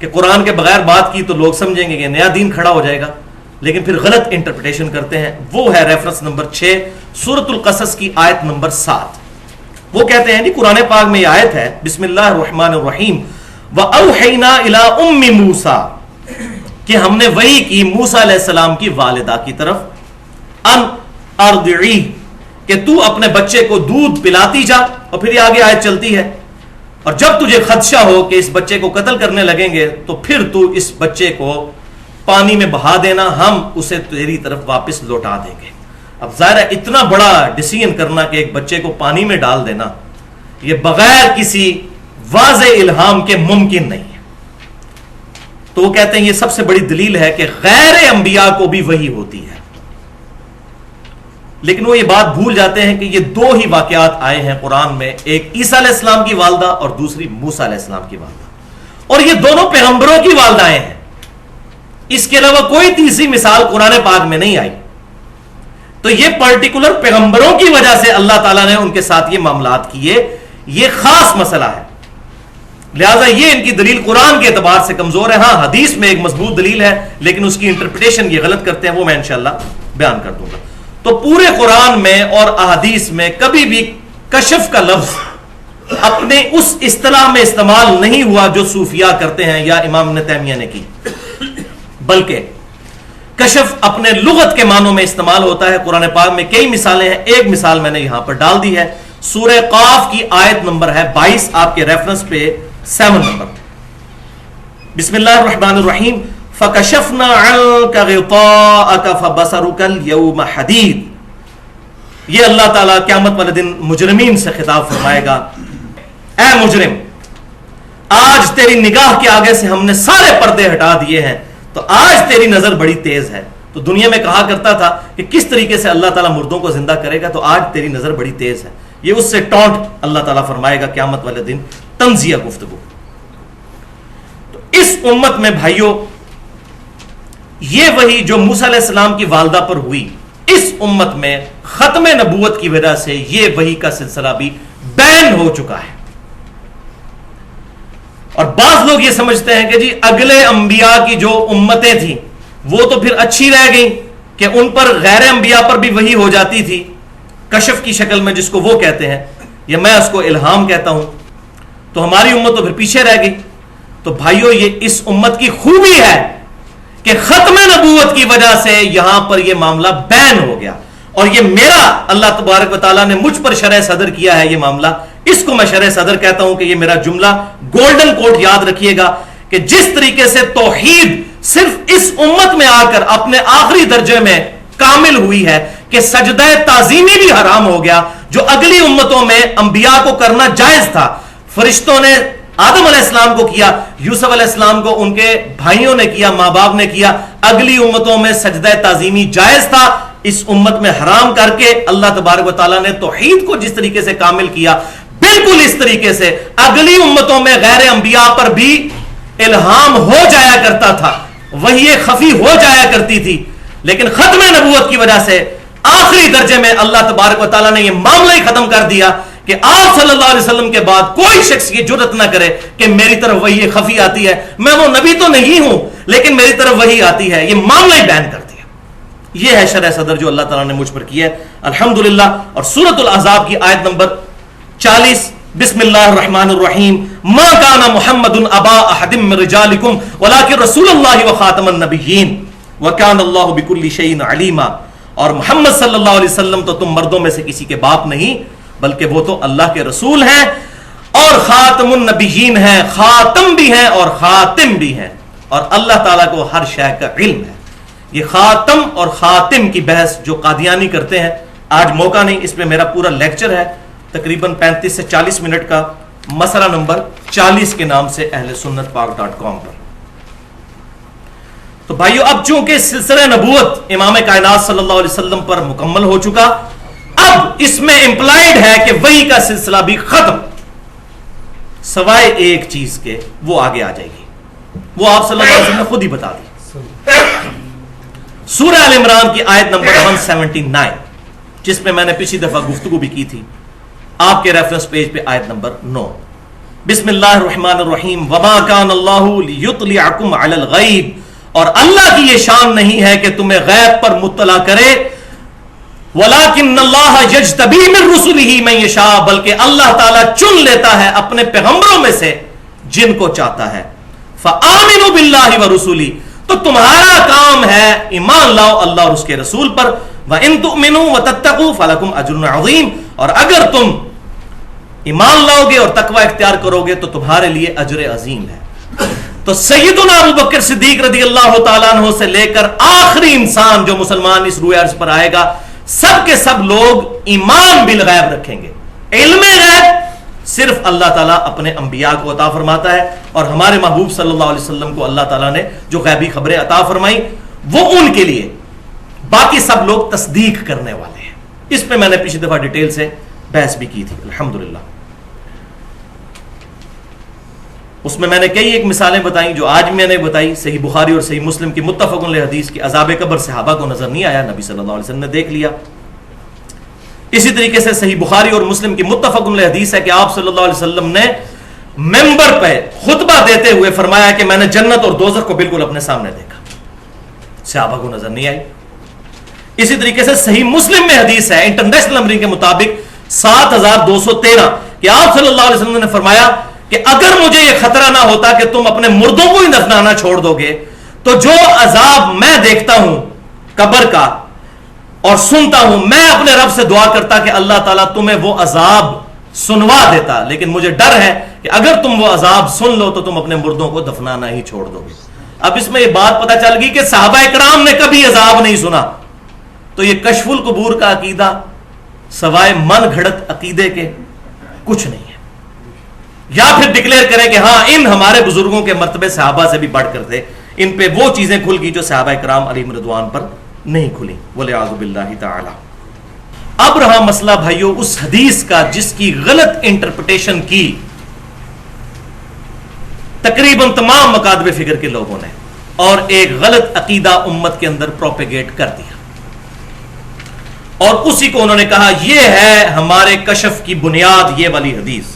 کہ قرآن کے بغیر بات کی تو لوگ سمجھیں گے کہ نیا دین کھڑا ہو جائے گا، لیکن پھر غلط انٹرپریٹیشن کرتے ہیں. وہ ہے ریفرنس نمبر 6 سورۃ القصص کی آیت نمبر 7. وہ کہتے ہیں جی قرآن پاک میں یہ آیت ہے بسم اللہ الرحمن الرحیم وَأَوْحَيْنَا إِلَىٰ أُمِّ مُوسَىٰ کہ ہم نے وحی کی موسیٰ علیہ السلام کی والدہ کی طرف ان ارضعیہ کہ تو اپنے بچے کو دودھ پلاتی جا. اور پھر یہ آگے آیت چلتی ہے اور جب تجھے خدشہ ہو کہ اس بچے کو قتل کرنے لگیں گے تو پھر تو اس بچے کو پانی میں بہا دینا، ہم اسے تیری طرف واپس لوٹا دیں گے. اب ظاہر ہے اتنا بڑا ڈیسیژن کرنا کہ ایک بچے کو پانی میں ڈال دینا یہ بغیر کسی واضح الہام کے ممکن نہیں ہے. تو وہ کہتے ہیں یہ سب سے بڑی دلیل ہے کہ غیر انبیاء کو بھی وحی ہوتی ہے. لیکن وہ یہ بات بھول جاتے ہیں کہ یہ دو ہی واقعات آئے ہیں قرآن میں، ایک عیسیٰ علیہ السلام کی والدہ اور دوسری موسیٰ علیہ السلام کی والدہ، اور یہ دونوں پیغمبروں کی والدائیں ہیں. اس کے علاوہ کوئی تیسری مثال قرآن پاک میں نہیں آئی. تو یہ پرٹیکولر پیغمبروں کی وجہ سے اللہ تعالیٰ نے ان کے ساتھ یہ معاملات کیے. یہ خاص مسئلہ ہے، لہٰذا یہ ان کی دلیل قرآن کے اعتبار سے کمزور ہے. ہاں حدیث میں ایک مضبوط دلیل ہے لیکن اس کی انٹرپریٹیشن یہ غلط کرتے ہیں، وہ میں انشاءاللہ بیان کر دوں گا. تو پورے قرآن میں اور احادیث میں کبھی بھی کشف کا لفظ اپنے اس اصطلاح میں استعمال نہیں ہوا جو صوفیاء کرتے ہیں یا امام ابن تیمیہ نے کی، بلکہ کشف اپنے لغت کے معنوں میں استعمال ہوتا ہے. قرآن پاک میں کئی مثالیں ہیں، ایک مثال میں نے یہاں پر ڈال دی ہے. سورہ قاف کی آیت نمبر ہے 22 آپ کے ریفرنس پہ 7 نمبر. بسم اللہ الرحمن الرحیم فَكَشَفْنَا عَنْكَ غِطَاءَكَ فَبَصَرُكَ الْيَوْمَ حَدِيدٌ. یہ اللہ تعالیٰ قیامت والے دن مجرمین سے خطاب فرمائے گا، اے مجرم آج تیری نگاہ کے آگے سے ہم نے سارے پردے ہٹا دیے ہیں تو آج تیری نظر بڑی تیز ہے. تو دنیا میں کہا کرتا تھا کہ کس طریقے سے اللہ تعالیٰ مردوں کو زندہ کرے گا، تو آج تیری نظر بڑی تیز ہے. یہ اس سے ٹونٹ اللہ تعالیٰ فرمائے گا قیامت والے دن، تنزیہ گفتگو. تو اس امت میں بھائیوں یہ وہی جو موسیٰ علیہ السلام کی والدہ پر ہوئی، اس امت میں ختم نبوت کی وجہ سے یہ وحی کا سلسلہ بھی بین ہو چکا ہے. اور بعض لوگ یہ سمجھتے ہیں کہ جی اگلے انبیاء کی جو امتیں تھیں وہ تو پھر اچھی رہ گئیں کہ ان پر غیر انبیاء پر بھی وحی ہو جاتی تھی کشف کی شکل میں، جس کو وہ کہتے ہیں یا میں اس کو الہام کہتا ہوں، تو ہماری امت تو پھر پیچھے رہ گئی. تو بھائیو یہ اس امت کی خوبی ہے کہ ختم نبوت کی وجہ سے یہاں پر یہ معاملہ بین ہو گیا. اور یہ میرا اللہ تبارک و تعالیٰ نے مجھ پر شرح صدر کیا ہے یہ معاملہ، اس کو میں شرح صدر کہتا ہوں کہ یہ میرا جملہ گولڈن کوٹ یاد رکھیے گا کہ جس طریقے سے توحید صرف اس امت میں آ کر اپنے آخری درجے میں کامل ہوئی ہے کہ سجدہ تعظیمی بھی حرام ہو گیا، جو اگلی امتوں میں انبیاء کو کرنا جائز تھا. فرشتوں نے آدم علیہ السلام کو کیا، یوسف علیہ السلام کو ان کے بھائیوں نے کیا، ماں باپ نے کیا. اگلی امتوں میں سجدہ تعظیمی جائز تھا، اس امت میں حرام کر کے اللہ تبارک و تعالیٰ نے توحید کو جس طریقے سے کامل کیا، بالکل اس طریقے سے اگلی امتوں میں غیر انبیاء پر بھی الہام ہو جایا کرتا تھا، وحی خفی ہو جایا کرتی تھی. لیکن ختم نبوت کی وجہ سے آخری درجے میں اللہ تبارک و تعالیٰ نے یہ معاملہ ہی ختم کر دیا کہ آپ صلی اللہ علیہ وسلم کے بعد کوئی شخص یہ جرأت نہ کرے کہ میری طرف وحی خفی آتی ہے، میں وہ نبی تو نہیں ہوں لیکن میری طرف وحی آتی ہے. یہ معاملہ ہی بیان کر دیا. یہ ہے شرح صدر جو اللہ تعالیٰ نے مجھ پر کی ہے الحمدللہ. اور سورۃ الاحزاب کی آیت نمبر 40 بسم اللہ الرحمن الرحیم ما کان محمد ابا احد من رجالکم ولکن رسول اللہ وخاتم النبیین وکان اللہ بکل شیء علیما. اور محمد صلی اللہ علیہ وسلم تو تم مردوں میں سے کسی کے باپ نہیں بلکہ وہ تو اللہ کے رسول ہیں اور خاتم النبیین ہیں، خاتم بھی ہیں اور خاتم بھی ہیں، اور اللہ تعالیٰ کو ہر شے کا علم ہے. یہ خاتم اور خاتم کی بحث جو قادیانی کرتے ہیں، آج موقع نہیں، اس پہ میرا پورا لیکچر ہے تقریباً 35 سے 40 منٹ کا، مسئلہ نمبر 40 کے نام سے اہل سنت پاک.com پر. تو بھائیو اب چونکہ سلسلہ نبوت امام کائنات صلی اللہ علیہ وسلم پر مکمل ہو چکا، اب اس میں امپلائڈ ہے کہ وحی کا سلسلہ بھی ختم، سوائے ایک چیز کے، وہ آگے آ جائے گی، وہ آپ صلی اللہ علیہ وسلم نے خود ہی بتا دی. سورہ آل عمران کی آیت نمبر 179 جس میں نے پچھلی دفعہ گفتگو بھی کی تھی، آپ کے ریفرنس پیج پہ آیت نمبر 9. بسم اللہ الرحمن الرحیم وما کان اللہ لیطلعکم علی الغیب، اور اللہ کی یہ شان نہیں ہے کہ تمہیں غیب پر مطلع کرے، ولیکن اللہ یجتبی من رسلہ من یشاء، بلکہ اللہ تعالیٰ چن لیتا ہے اپنے پیغمبروں میں سے جن کو چاہتا ہے، فآمنوا باللہ ورسولہ، تو تمہارا کام ہے ایمان لاؤ اللہ اور اس کے رسول پر، وَإِن تُؤْمِنُوا وَتَتَّقُوا فَلَكُمْ أَجْرٌ عَظِيمٌ، اور اگر تم ایمان لاؤ گے اور تقوی اختیار کرو گے تو تمہارے لیے اجر عظیم ہے۔ تو سیدنا ابو بکر صدیق رضی اللہ تعالیٰ عنہ سے لے کر آخری انسان جو مسلمان اس روئے عرض پر آئے گا، سب کے سب لوگ ایمان بالغیب رکھیں گے۔ علم غیب صرف اللہ تعالیٰ اپنے انبیاء کو عطا فرماتا ہے، اور ہمارے محبوب صلی اللہ علیہ وسلم کو اللہ تعالیٰ نے جو غیبی خبریں عطا فرمائی وہ ان کے لیے، باقی سب لوگ تصدیق کرنے والے ہیں۔ اس پہ میں نے پچھلی دفعہ ڈیٹیل سے بحث بھی کی تھی الحمدللہ۔ اس میں نے کئی ایک مثالیں بتائیں جو آج میں نے بتائی، صحیح بخاری اور صحیح مسلم کی متفق علیہ حدیث کی عذاب قبر صحابہ کو نظر نہیں آیا، نبی صلی اللہ علیہ وسلم نے دیکھ لیا۔ اسی طریقے سے صحیح بخاری اور مسلم کی متفق علیہ حدیث ہے کہ آپ صلی اللہ علیہ وسلم نے ممبر پہ خطبہ دیتے ہوئے فرمایا کہ میں نے جنت اور دوزخ کو بالکل اپنے سامنے دیکھا، صحابہ کو نظر نہیں آئی۔ اسی طریقے سے صحیح مسلم میں حدیث ہے انٹرنیشنل نمبرنگ کے مطابق 7213 کہ آپ صلی اللہ علیہ وسلم نے فرمایا کہ اگر مجھے یہ خطرہ نہ ہوتا کہ تم اپنے مردوں کو ہی دفنانا چھوڑ دو گے تو جو عذاب میں دیکھتا ہوں قبر کا اور سنتا ہوں، میں اپنے رب سے دعا کرتا کہ اللہ تعالیٰ تمہیں وہ عذاب سنوا دیتا، لیکن مجھے ڈر ہے کہ اگر تم وہ عذاب سن لو تو تم اپنے مردوں کو دفنانا ہی چھوڑ دو گے۔ اب اس میں یہ بات پتہ چل گئی کہ صحابہ کرام نے کبھی عذاب نہیں سنا، تو یہ کشف القبور کا عقیدہ سوائے من گھڑت عقیدے کے کچھ نہیں ہے۔ یا پھر ڈکلیئر کریں کہ ہاں ان ہمارے بزرگوں کے مرتبے صحابہ سے بھی بڑھ کر تھے، ان پہ وہ چیزیں کھل گئی جو صحابہ کرام علیہم رضوان پر نہیں کھلی، والعیاذ باللہ تعالی۔ اب رہا مسئلہ بھائیو اس حدیث کا جس کی غلط انٹرپریٹیشن کی تقریباً تمام مکاتب فکر کے لوگوں نے، اور ایک غلط عقیدہ امت کے اندر پروپیگیٹ کر دیا، اور اسی کو انہوں نے کہا یہ ہے ہمارے کشف کی بنیاد، یہ والی حدیث۔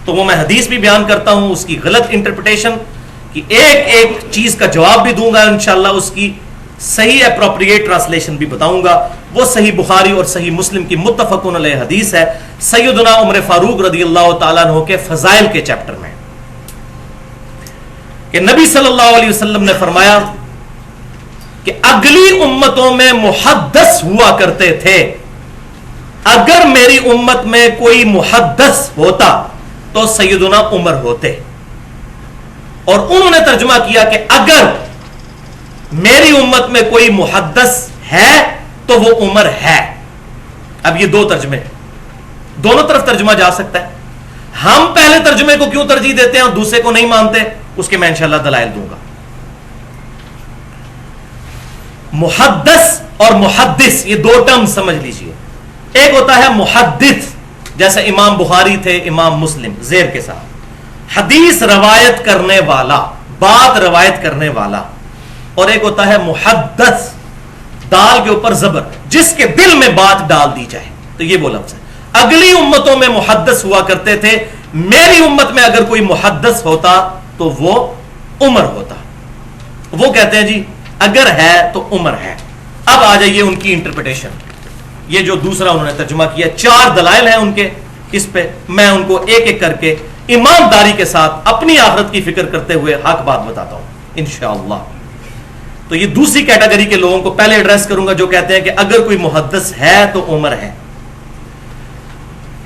تو وہ میں حدیث بھی بیان کرتا ہوں، اس کی غلط انٹرپریٹیشن کی ایک ایک چیز کا جواب بھی دوں گا انشاءاللہ، اس کی صحیح اپروپریٹ ٹرانسلیشن بھی بتاؤں گا۔ وہ صحیح بخاری اور صحیح مسلم کی متفق علیہ حدیث ہے سیدنا عمر فاروق رضی اللہ تعالیٰ عنہ کے فضائل کے چیپٹر میں، کہ نبی صلی اللہ علیہ وسلم نے فرمایا کہ اگلی امتوں میں محدث ہوا کرتے تھے، اگر میری امت میں کوئی محدث ہوتا تو سیدنا عمر ہوتے، اور انہوں نے ترجمہ کیا کہ اگر میری امت میں کوئی محدث ہے تو وہ عمر ہے۔ اب یہ دو ترجمے، دونوں طرف ترجمہ جا سکتا ہے۔ ہم پہلے ترجمے کو کیوں ترجیح دیتے ہیں اور دوسرے کو نہیں مانتے، اس کے میں انشاءاللہ دلائل دوں گا۔ محدث اور محدث یہ دو ٹرم سمجھ لیجئے۔ ایک ہوتا ہے محدث، جیسے امام بخاری تھے، امام مسلم زیر کے ساتھ، حدیث روایت کرنے والا، بات روایت کرنے والا، اور ایک ہوتا ہے محدث، دال کے اوپر زبر، جس کے دل میں بات ڈال دی جائے، تو یہ وہ لفظ ہے۔ اگلی امتوں میں محدث ہوا کرتے تھے، میری امت میں اگر کوئی محدث ہوتا تو وہ عمر ہوتا۔ وہ کہتے ہیں جی اگر ہے تو عمر ہے۔ اب آ جائیے ان کی انٹرپریٹیشن، یہ جو دوسرا انہوں نے ترجمہ کیا، 4 دلائل ہیں ان کے اس پہ، میں ان کو ایک ایک کر کے ایمانداری کے ساتھ اپنی آخرت کی فکر کرتے ہوئے حق بات بتاتا ہوں انشاءاللہ۔ تو یہ دوسری کیٹیگری کے لوگوں کو پہلے ایڈریس کروں گا جو کہتے ہیں کہ اگر کوئی محدث ہے تو عمر ہے۔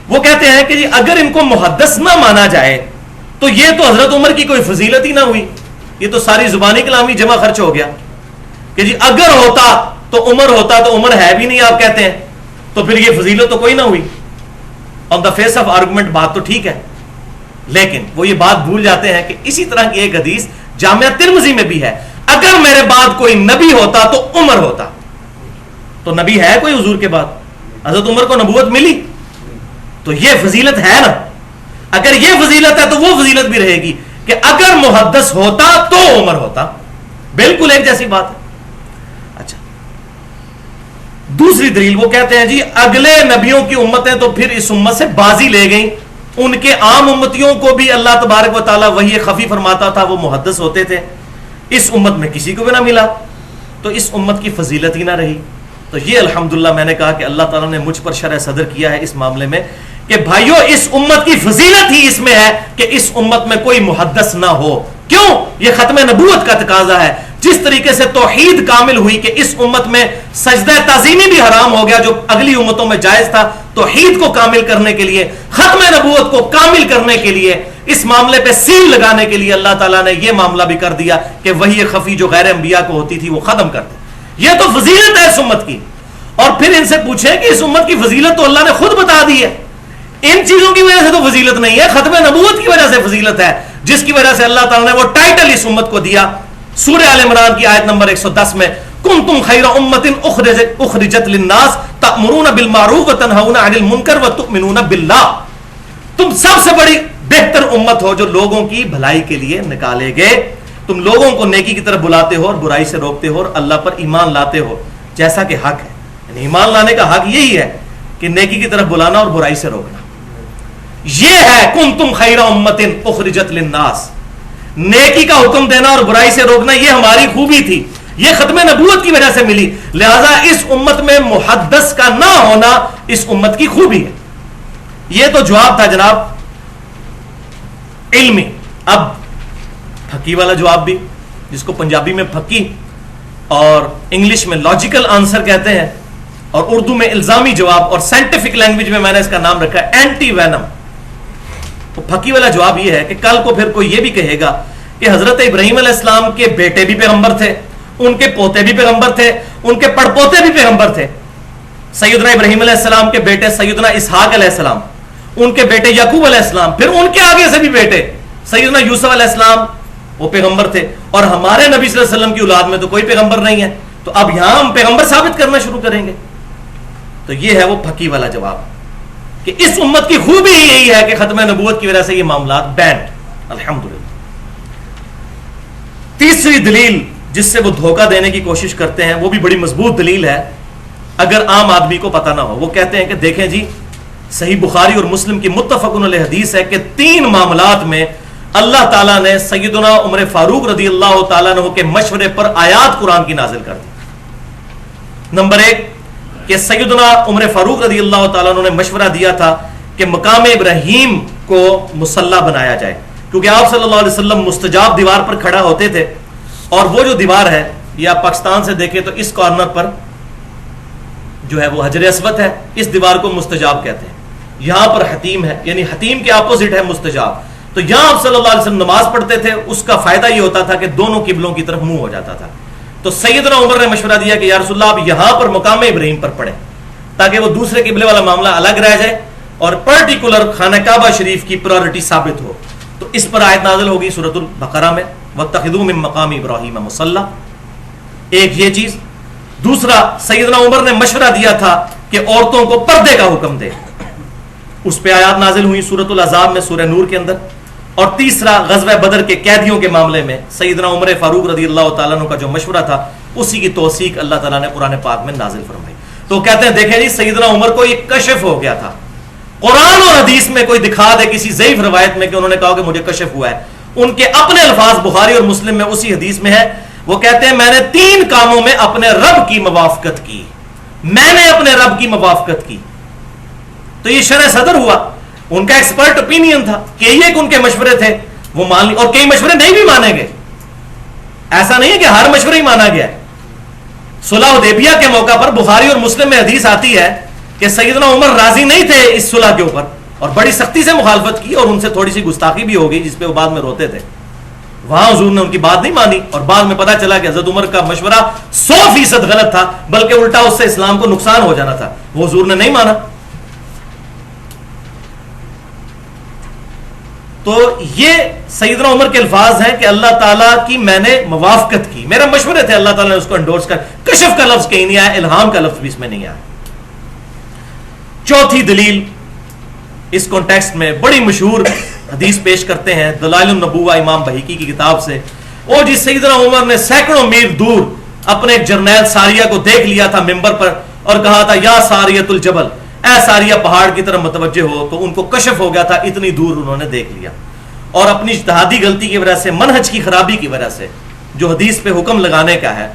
وہ کہتے ہیں کہ جی اگر ان کو محدث نہ مانا جائے تو یہ تو حضرت عمر کی کوئی فضیلت ہی نہ ہوئی، یہ تو ساری زبانی کلامی جمع خرچ ہو گیا کہ جی اگر ہوتا تو عمر ہوتا، تو عمر ہے بھی نہیں آپ کہتے ہیں، تو پھر یہ فضیلت تو کوئی نہ ہوئی۔ آن دا فیس آف آرگومنٹ بات تو ٹھیک ہے، لیکن وہ یہ بات بھول جاتے ہیں کہ اسی طرح کی ایک حدیث جامعہ ترمذی میں بھی ہے، اگر میرے بعد کوئی نبی ہوتا تو عمر ہوتا۔ تو نبی ہے کوئی حضور کے بعد؟ حضرت عمر کو نبوت ملی، تو یہ فضیلت ہے نا۔ اگر یہ فضیلت ہے تو وہ فضیلت بھی رہے گی کہ اگر محدث ہوتا تو عمر ہوتا، بالکل ایک جیسی بات ہے۔ اچھا، دوسری دلیل وہ کہتے ہیں جی اگلے نبیوں کی امتیں تو پھر اس امت سے بازی لے گئیں، ان کے عام امتیوں کو بھی اللہ تبارک و تعالیٰ وحی خفی فرماتا تھا، وہ محدث ہوتے تھے، اس امت میں کسی کو بھی نہ ملا، تو اس امت کی فضیلت ہی نہ رہی۔ تو یہ الحمدللہ میں نے کہا کہ اللہ تعالیٰ نے مجھ پر شرح صدر کیا ہے اس معاملے میں کہ بھائیو اس امت کی فضیلت ہی اس میں ہے کہ اس امت میں کوئی محدث نہ ہو۔ کیوں؟ یہ ختم نبوت کا تقاضا ہے۔ جس طریقے سے توحید کامل ہوئی کہ اس امت میں سجدہ تعظیمی بھی حرام ہو گیا جو اگلی امتوں میں جائز تھا، توحید کو کامل کرنے کے لیے، ختم نبوت کو کامل کرنے کے لیے، اس معاملے پہ سیل لگانے کے لیے اللہ تعالیٰ نے یہ معاملہ بھی کر دیا کہ وحی خفی جو غیر انبیاء کو ہوتی تھی وہ ختم کر دی۔ یہ تو فضیلت ہے اس امت کی۔ اور پھر ان سے پوچھیں کہ اس امت کی فضیلت تو اللہ نے خود بتا دی ہے، ان چیزوں کی وجہ سے تو فضیلت نہیں ہے، ختم نبوت کی وجہ سے فضیلت ہے، جس کی وجہ سے اللہ تعالیٰ نے وہ ٹائٹل اس امت کو دیا۔ سورہ آل عمران کی آیت نمبر 110 میں کنتم خیر امت اخرجت للناس تأمرون بالمعروف وتنہون عن المنکر وتؤمنون باللہ، تم سب سے بڑی بہتر امت ہو جو لوگوں کی بھلائی کے لیے نکالے گئے، تم لوگوں کو نیکی کی طرف بلاتے ہو اور برائی سے روکتے ہو اور اللہ پر ایمان لاتے ہو جیسا کہ حق ہے۔ یعنی ایمان لانے کا حق یہی ہے کہ نیکی کی طرف بلانا اور برائی سے روکنا، یہ ہے کنتم خیر امت اخرجت للناس، نیکی کا حکم دینا اور برائی سے روکنا، یہ ہماری خوبی تھی، یہ ختم نبوت کی وجہ سے ملی، لہذا اس امت میں محدث کا نہ ہونا اس امت کی خوبی ہے۔ یہ تو جواب تھا جناب علمی۔ اب پھکی والا جواب بھی، جس کو پنجابی میں پھکی اور انگلش میں لاجیکل آنسر کہتے ہیں اور اردو میں الزامی جواب، اور سائنٹیفک لینگویج میں نے اس کا نام رکھا ہے اینٹی وینم۔ تو پھکی والا جواب یہ ہے کہ کل کو پھر کوئی یہ بھی کہے گا کہ حضرت ابراہیم علیہ السلام کے بیٹے بھی پیغمبر تھے، ان کے پوتے بھی پیغمبر تھے، ان کے پڑپوتے بھی پیغمبر تھے۔ سیدنا ابراہیم علیہ السلام کے بیٹے سیدنا اسحاق علیہ السلام، ان کے بیٹے یعقوب علیہ السلام، پھر ان کے آگے سے بھی بیٹے سیدنا یوسف علیہ السلام، وہ پیغمبر تھے، اور ہمارے نبی صلی اللہ علیہ وسلم کی اولاد میں تو کوئی پیغمبر نہیں ہے، تو اب یہاں ہم پیغمبر ثابت کرنا شروع کریں گے۔ تو یہ ہے وہ پھکی والا جواب کہ اس امت کی خوبی یہی ہے کہ ختم نبوت کی وجہ سے یہ معاملات بینڈ، الحمدللہ۔ تیسری دلیل جس سے وہ دھوکہ دینے کی کوشش کرتے ہیں، وہ بھی بڑی مضبوط دلیل ہے اگر عام آدمی کو پتہ نہ ہو۔ وہ کہتے ہیں کہ دیکھیں جی، صحیح بخاری اور مسلم کی متفق علیہ حدیث ہے کہ 3 معاملات میں اللہ تعالیٰ نے سیدنا عمر فاروق رضی اللہ تعالیٰ عنہ کے مشورے پر آیات قرآن کی نازل کر دی۔ نمبر 1 کہ سیدنا عمر فاروق رضی اللہ تعالیٰ عنہ نے مشورہ دیا تھا کہ مقام ابراہیم کو مصلی بنایا جائے، کیونکہ آپ صلی اللہ علیہ وسلم مستجاب دیوار پر کھڑا ہوتے تھے، اور وہ جو دیوار ہے یہ آپ پاکستان سے دیکھیں تو اس کارنر پر جو ہے وہ حجر اسود ہے، اس دیوار کو مستجاب کہتے ہیں، یہاں پر حتیم ہے، یعنی حتیم کے اپوزٹ ہے مستجاب۔ تو یہاں آپ صلی اللہ علیہ وسلم نماز پڑھتے تھے، اس کا فائدہ یہ ہوتا تھا کہ دونوں قبلوں کی طرف منہ ہو جاتا تھا۔ تو سیدنا عمر نے مشورہ دیا کہ یا رسول اللہ آپ یہاں پر مقام ابراہیم پر پڑھیں تاکہ وہ دوسرے قبلے والا معاملہ الگ رہ جائے اور پرٹیکولر خانہ کعبہ شریف کی پرائورٹی ثابت ہو۔ تو اس پر آیت نازل ہوگی سورۃ البقرہ میں، وَاتَّخِذُوا مِن مَّقَامِ إِبْرَاهِيمَ مُصَلًّى۔ ایک یہ چیز۔ دوسرا، سیدنا عمر نے مشورہ دیا تھا کہ عورتوں کو پردے کا حکم دے، اس پہ آیات نازل ہوئی سورۃ الاحزاب میں، سورہ نور کے اندر۔ اور تیسرا، غزوہ بدر کے قیدیوں کے معاملے میں سیدنا عمر فاروق رضی اللہ تعالیٰ عنہ کا جو مشورہ تھا، اسی کی توثیق اللہ تعالیٰ نے قرآن پاک میں نازل فرمائی۔ تو کہتے ہیں دیکھیں جی، سیدنا عمر کو یہ کشف ہو گیا تھا، قرآن اور حدیث میں کوئی دکھا دے کسی ضعیف روایت میں کہ انہوں نے کہا کہ مجھے کشف ہوا ہے، ان کے اپنے الفاظ بخاری اور مسلم میں اسی حدیث میں ہے، وہ کہتے ہیں میں نے 3 کاموں میں اپنے رب کی موافقت کی، میں نے اپنے رب کی موافقت کی۔ تو یہ شرح صدر ہوا، ان کا ایکسپرٹ اوپینین تھا کہ یہ ان کے مشورے تھے، وہ مان لی، اور کئی مشورے نہیں بھی مانے گئے، ایسا نہیں ہے کہ ہر مشورہ ہی مانا گیا ہے۔ صلح حدیبیہ کے موقع پر بخاری اور مسلم میں حدیث آتی ہے کہ سیدنا عمر راضی نہیں تھے اس صلح کے اوپر اور بڑی سختی سے مخالفت کی، اور ان سے تھوڑی سی گستاخی بھی ہو گئی جس پہ وہ بعد میں روتے تھے۔ وہاں حضور نے ان کی بات نہیں مانی، اور بعد میں پتا چلا کہ حضرت عمر کا مشورہ 100% غلط تھا، بلکہ الٹا اس سے اسلام کو نقصان ہو جانا تھا، وہ حضور نے نہیں مانا۔ تو یہ سیدنا عمر کے الفاظ ہیں کہ اللہ تعالیٰ کی میں نے موافقت کی، میرا مشورے تھے، اللہ تعالیٰ نے اس کو انڈورس کر، کشف کا لفظ کہیں نہیں آیا، الہام کا لفظ بھی اس میں نہیں آیا۔ چوتھی دلیل اس کانٹیکسٹ میں بڑی مشہور حدیث پیش کرتے ہیں دلائل النبوہ امام بہیقی کی کتاب سے، وہ جس سیدنا عمر نے سینکڑوں میل دور اپنے ایک جرنیل ساریہ کو دیکھ لیا تھا ممبر پر اور کہا تھا یا ساریۃ الجبل، اے ساریہ پہاڑ کی طرف متوجہ ہو، تو ان کو کشف ہو گیا تھا، اتنی دور انہوں نے دیکھ لیا، اور اپنی اجتہادی غلطی کی وجہ سے، منہج کی خرابی کی وجہ سے جو حدیث پہ حکم لگانے کا ہے،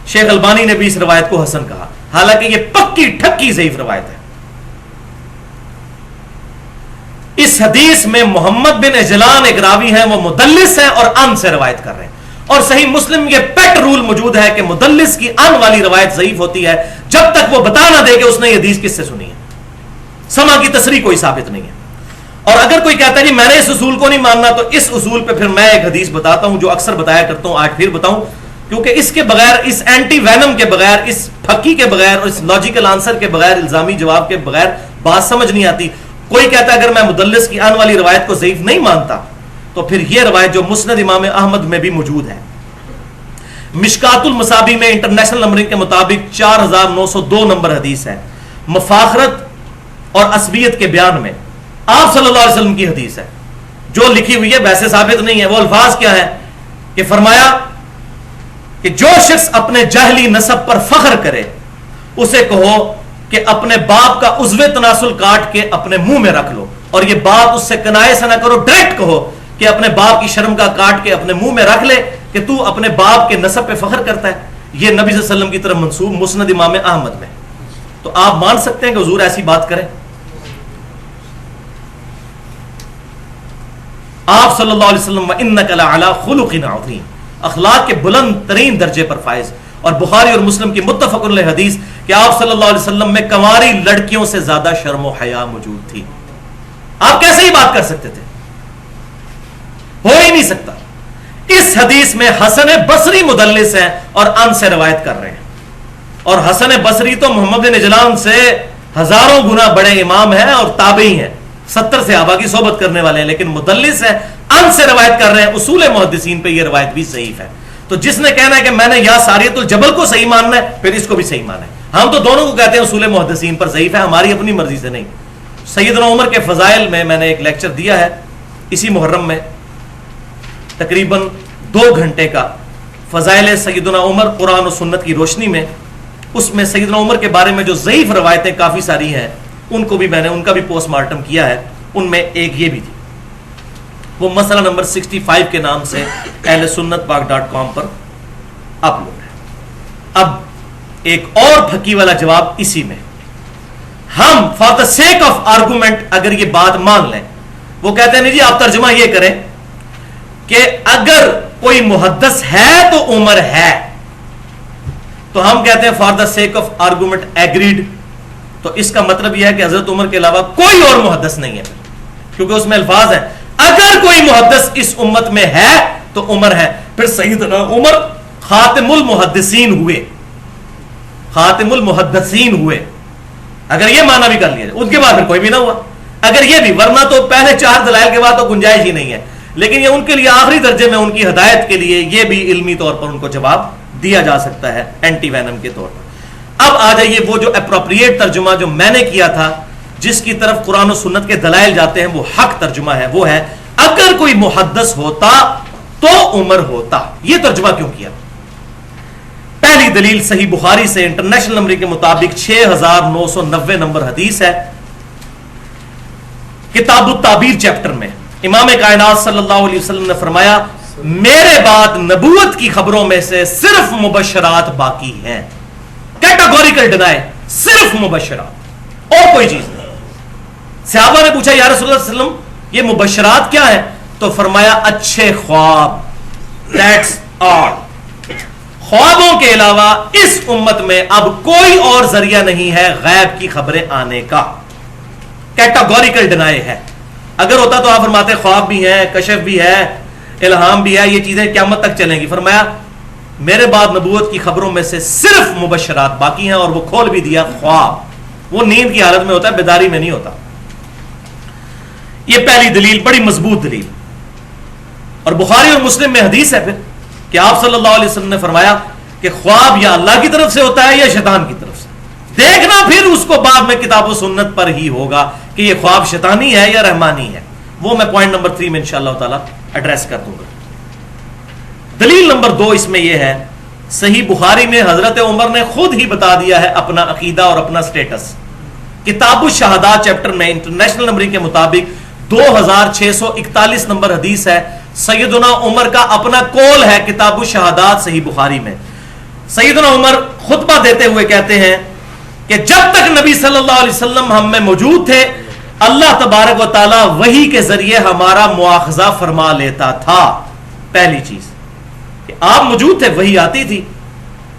شیخ البانی نے بھی اس روایت کو حسن کہا، حالانکہ یہ پکی ٹھکی ضعیف روایت ہے۔ اس حدیث میں محمد بن اجلان ایک راوی ہیں، وہ مدلس ہیں اور ان سے روایت کر رہے ہیں، اور صحیح مسلم یہ پیٹ رول موجود ہے کہ مدلس کی ان والی روایت ضعیف ہوتی ہے جب تک وہ بتا نہ دے کہ اس نے یہ حدیث کس سے سنی ہے، سما کی تصریح کوئی ثابت نہیں ہے۔ اور اگر کوئی کہتا ہے جی میں نے اس اصول کو نہیں ماننا، تو اس اصول پہ پھر میں ایک حدیث بتاتا ہوں جو اکثر بتایا کرتا ہوں، آج پھر بتاؤں، کیونکہ اس کے بغیر، اس اینٹی وینم کے بغیر، اس پھکی کے بغیر اور اس لاجیکل آنسر کے بغیر، الزامی جواب کے بغیر بات سمجھ نہیں آتی۔ کوئی کہتا ہے اگر میں مدلس کی آن والی روایت کو ضعیف نہیں مانتا، تو پھر یہ روایت جو مسند امام احمد میں بھی موجود ہے، مشکات المصابی میں انٹرنیشنل نمبرنگ کے مطابق 4902 نمبر حدیث ہے، مفاخرت اور عصبیت کے بیان میں آپ صلی اللہ علیہ وسلم کی حدیث ہے، جو لکھی ہوئی ہے ویسے ثابت نہیں ہے۔ وہ الفاظ کیا ہے کہ فرمایا کہ جو شخص اپنے جاہلی نسب پر فخر کرے اسے کہو کہ اپنے باپ کا عضو تناسل کاٹ کے اپنے منہ میں رکھ لو، اور یہ بات اس سے کنایے سے نہ کرو، ڈائریکٹ کہو کہ اپنے باپ کی شرم کا کاٹ کے اپنے منہ میں رکھ لے کہ تو اپنے باپ کے نسب پہ فخر کرتا ہے۔ یہ نبی صلی اللہ علیہ وسلم کی طرف منسوب مسند امام احمد میں۔ تو آپ مان سکتے ہیں کہ حضور ایسی بات کریں؟ آپ صلی اللہ علیہ وسلم وَإِنَّكَ لَعَلَىٰ خُلُقٍ عَظِيمٍ، اخلاق کے بلند ترین درجے پر فائز، اور بخاری اور مسلم کی متفق علیہ حدیث کہ آپ صلی اللہ علیہ وسلم میں کنواری لڑکیوں سے زیادہ شرم و حیا موجود تھی۔ آپ کیسے ہی بات کر سکتے تھے؟ ہو ہی نہیں سکتا۔ اس حدیث میں حسن بصری مدلس ہیں اور ان سے روایت کر رہے ہیں، اور حسن بصری تو محمد بن اجلان سے ہزاروں گنا بڑے امام ہیں اور تابعی ہیں، 70 صحابہ کی صحبت کرنے والے ہیں، لیکن مدلس ہیں، ان سے روایت کر رہے ہیں۔ اصول محدثین پہ یہ روایت بھی ضعیف ہے۔ تو جس نے کہنا ہے کہ میں نے یا ساریت الجبل کو صحیح ماننا ہے، پھر اس کو بھی صحیح ماننا ہے۔ ہم تو دونوں کو کہتے ہیں اصول محدثین پر ضعیف ہے، ہماری اپنی مرضی سے نہیں۔ سیدنا عمر کے فضائل میں نے ایک لیکچر دیا ہے اسی محرم میں، تقریباً 2 گھنٹے کا، فضائل سیدنا عمر قرآن و سنت کی روشنی میں۔ اس میں سیدنا عمر کے بارے میں جو ضعیف روایتیں کافی ساری ہیں، ان کو بھی میں نے ان کا بھی پوسٹ مارٹم کیا ہے۔ ان میں ایک یہ بھی تھی، وہ مسئلہ نمبر 65 کے نام سے اہل سنت پاک.com پر اپلوڈ ہے۔ اب ایک اور پھکی والا جواب اسی میں، ہم for the sake of argument اگر یہ بات مان لیں، وہ کہتے ہیں نہیں جی آپ ترجمہ یہ کریں کہ اگر کوئی محدث ہے تو عمر ہے، تو ہم کہتے ہیں for the sake of argument agreed. تو اس کا مطلب یہ ہے کہ حضرت عمر کے علاوہ کوئی اور محدث نہیں ہے، کیونکہ اس میں الفاظ ہیں اگر کوئی محدث اس امت میں ہے تو عمر ہے۔ پھر سیدنا عمر خاتم المحدثین ہوئے، خاتم المحدثین ہوئے، اگر یہ معنی بھی کر لیا جائے، اس کے بعد پھر کوئی بھی نہ ہوا اگر یہ بھی، ورنہ تو پہلے 4 دلائل کے بعد تو گنجائش ہی نہیں ہے۔ لیکن یہ ان کے لیے آخری درجے میں ان کی ہدایت کے لیے یہ بھی علمی طور پر ان کو جواب دیا جا سکتا ہے اینٹی وینم کے طور پر۔ اب آ جائیے وہ جو اپروپریٹ ترجمہ جو میں نے کیا تھا، جس کی طرف قرآن و سنت کے دلائل جاتے ہیں، وہ حق ترجمہ ہے، وہ ہے اگر کوئی محدث ہوتا تو عمر ہوتا۔ یہ ترجمہ کیوں کیا؟ پہلی دلیل صحیح بخاری سے انٹرنیشنل نمبر کے مطابق 6990 نمبر حدیث ہے، کتاب التعبیر چیپٹر میں امام کائنات صلی اللہ علیہ وسلم نے فرمایا میرے بعد نبوت کی خبروں میں سے صرف مبشرات باقی ہیں، کیٹاگوریکل ڈینائی، صرف مبشرات اور کوئی چیز نہیں۔ صحابہ نے پوچھا یا رسول اللہ صلی اللہ علیہ وسلم یہ مبشرات کیا ہیں؟ تو فرمایا اچھے خواب، دیٹس آل۔ خوابوں کے علاوہ اس امت میں اب کوئی اور ذریعہ نہیں ہے غیب کی خبریں آنے کا، کیٹاگوریکل ڈینائی ہے۔ اگر ہوتا تو آپ فرماتے خواب بھی ہیں، کشف بھی ہے، الہام بھی ہے، یہ چیزیں قیامت تک چلیں گی۔ فرمایا میرے بعد نبوت کی خبروں میں سے صرف مبشرات باقی ہیں، اور وہ کھول بھی دیا خواب، وہ نیند کی حالت میں ہوتا ہے، بیداری میں نہیں ہوتا۔ یہ پہلی دلیل، بڑی مضبوط دلیل۔ اور بخاری اور مسلم میں حدیث ہے پھر کہ آپ صلی اللہ علیہ وسلم نے فرمایا کہ خواب یا اللہ کی طرف سے ہوتا ہے یا شیطان کی طرف سے، دیکھنا پھر اس کو بعد میں کتاب و سنت پر ہی ہوگا کہ یہ خواب شیطانی ہے یا رحمانی ہے۔ وہ میں پوائنٹ نمبر 3 میں انشاءاللہ تعالی ایڈریس کر دوں گا۔ دلیل نمبر 2 اس میں یہ ہے، صحیح بخاری میں حضرت عمر نے خود ہی بتا دیا ہے اپنا عقیدہ اور اپنا سٹیٹس کتاب الشہادات چیپٹر میں انٹرنیشنل نمبرنگ کے مطابق 2641 نمبر حدیث ہے. سیدنا عمر کا اپنا قول ہے کتاب الشہادات صحیح بخاری میں. سیدنا عمر خطبہ دیتے ہوئے کہتے ہیں کہ جب تک نبی صلی اللہ علیہ وسلم ہم میں موجود تھے اللہ تبارک و تعالی وحی کے ذریعے ہمارا مواخذہ فرما لیتا تھا. پہلی چیز کہ آپ موجود تھے, وحی آتی تھی,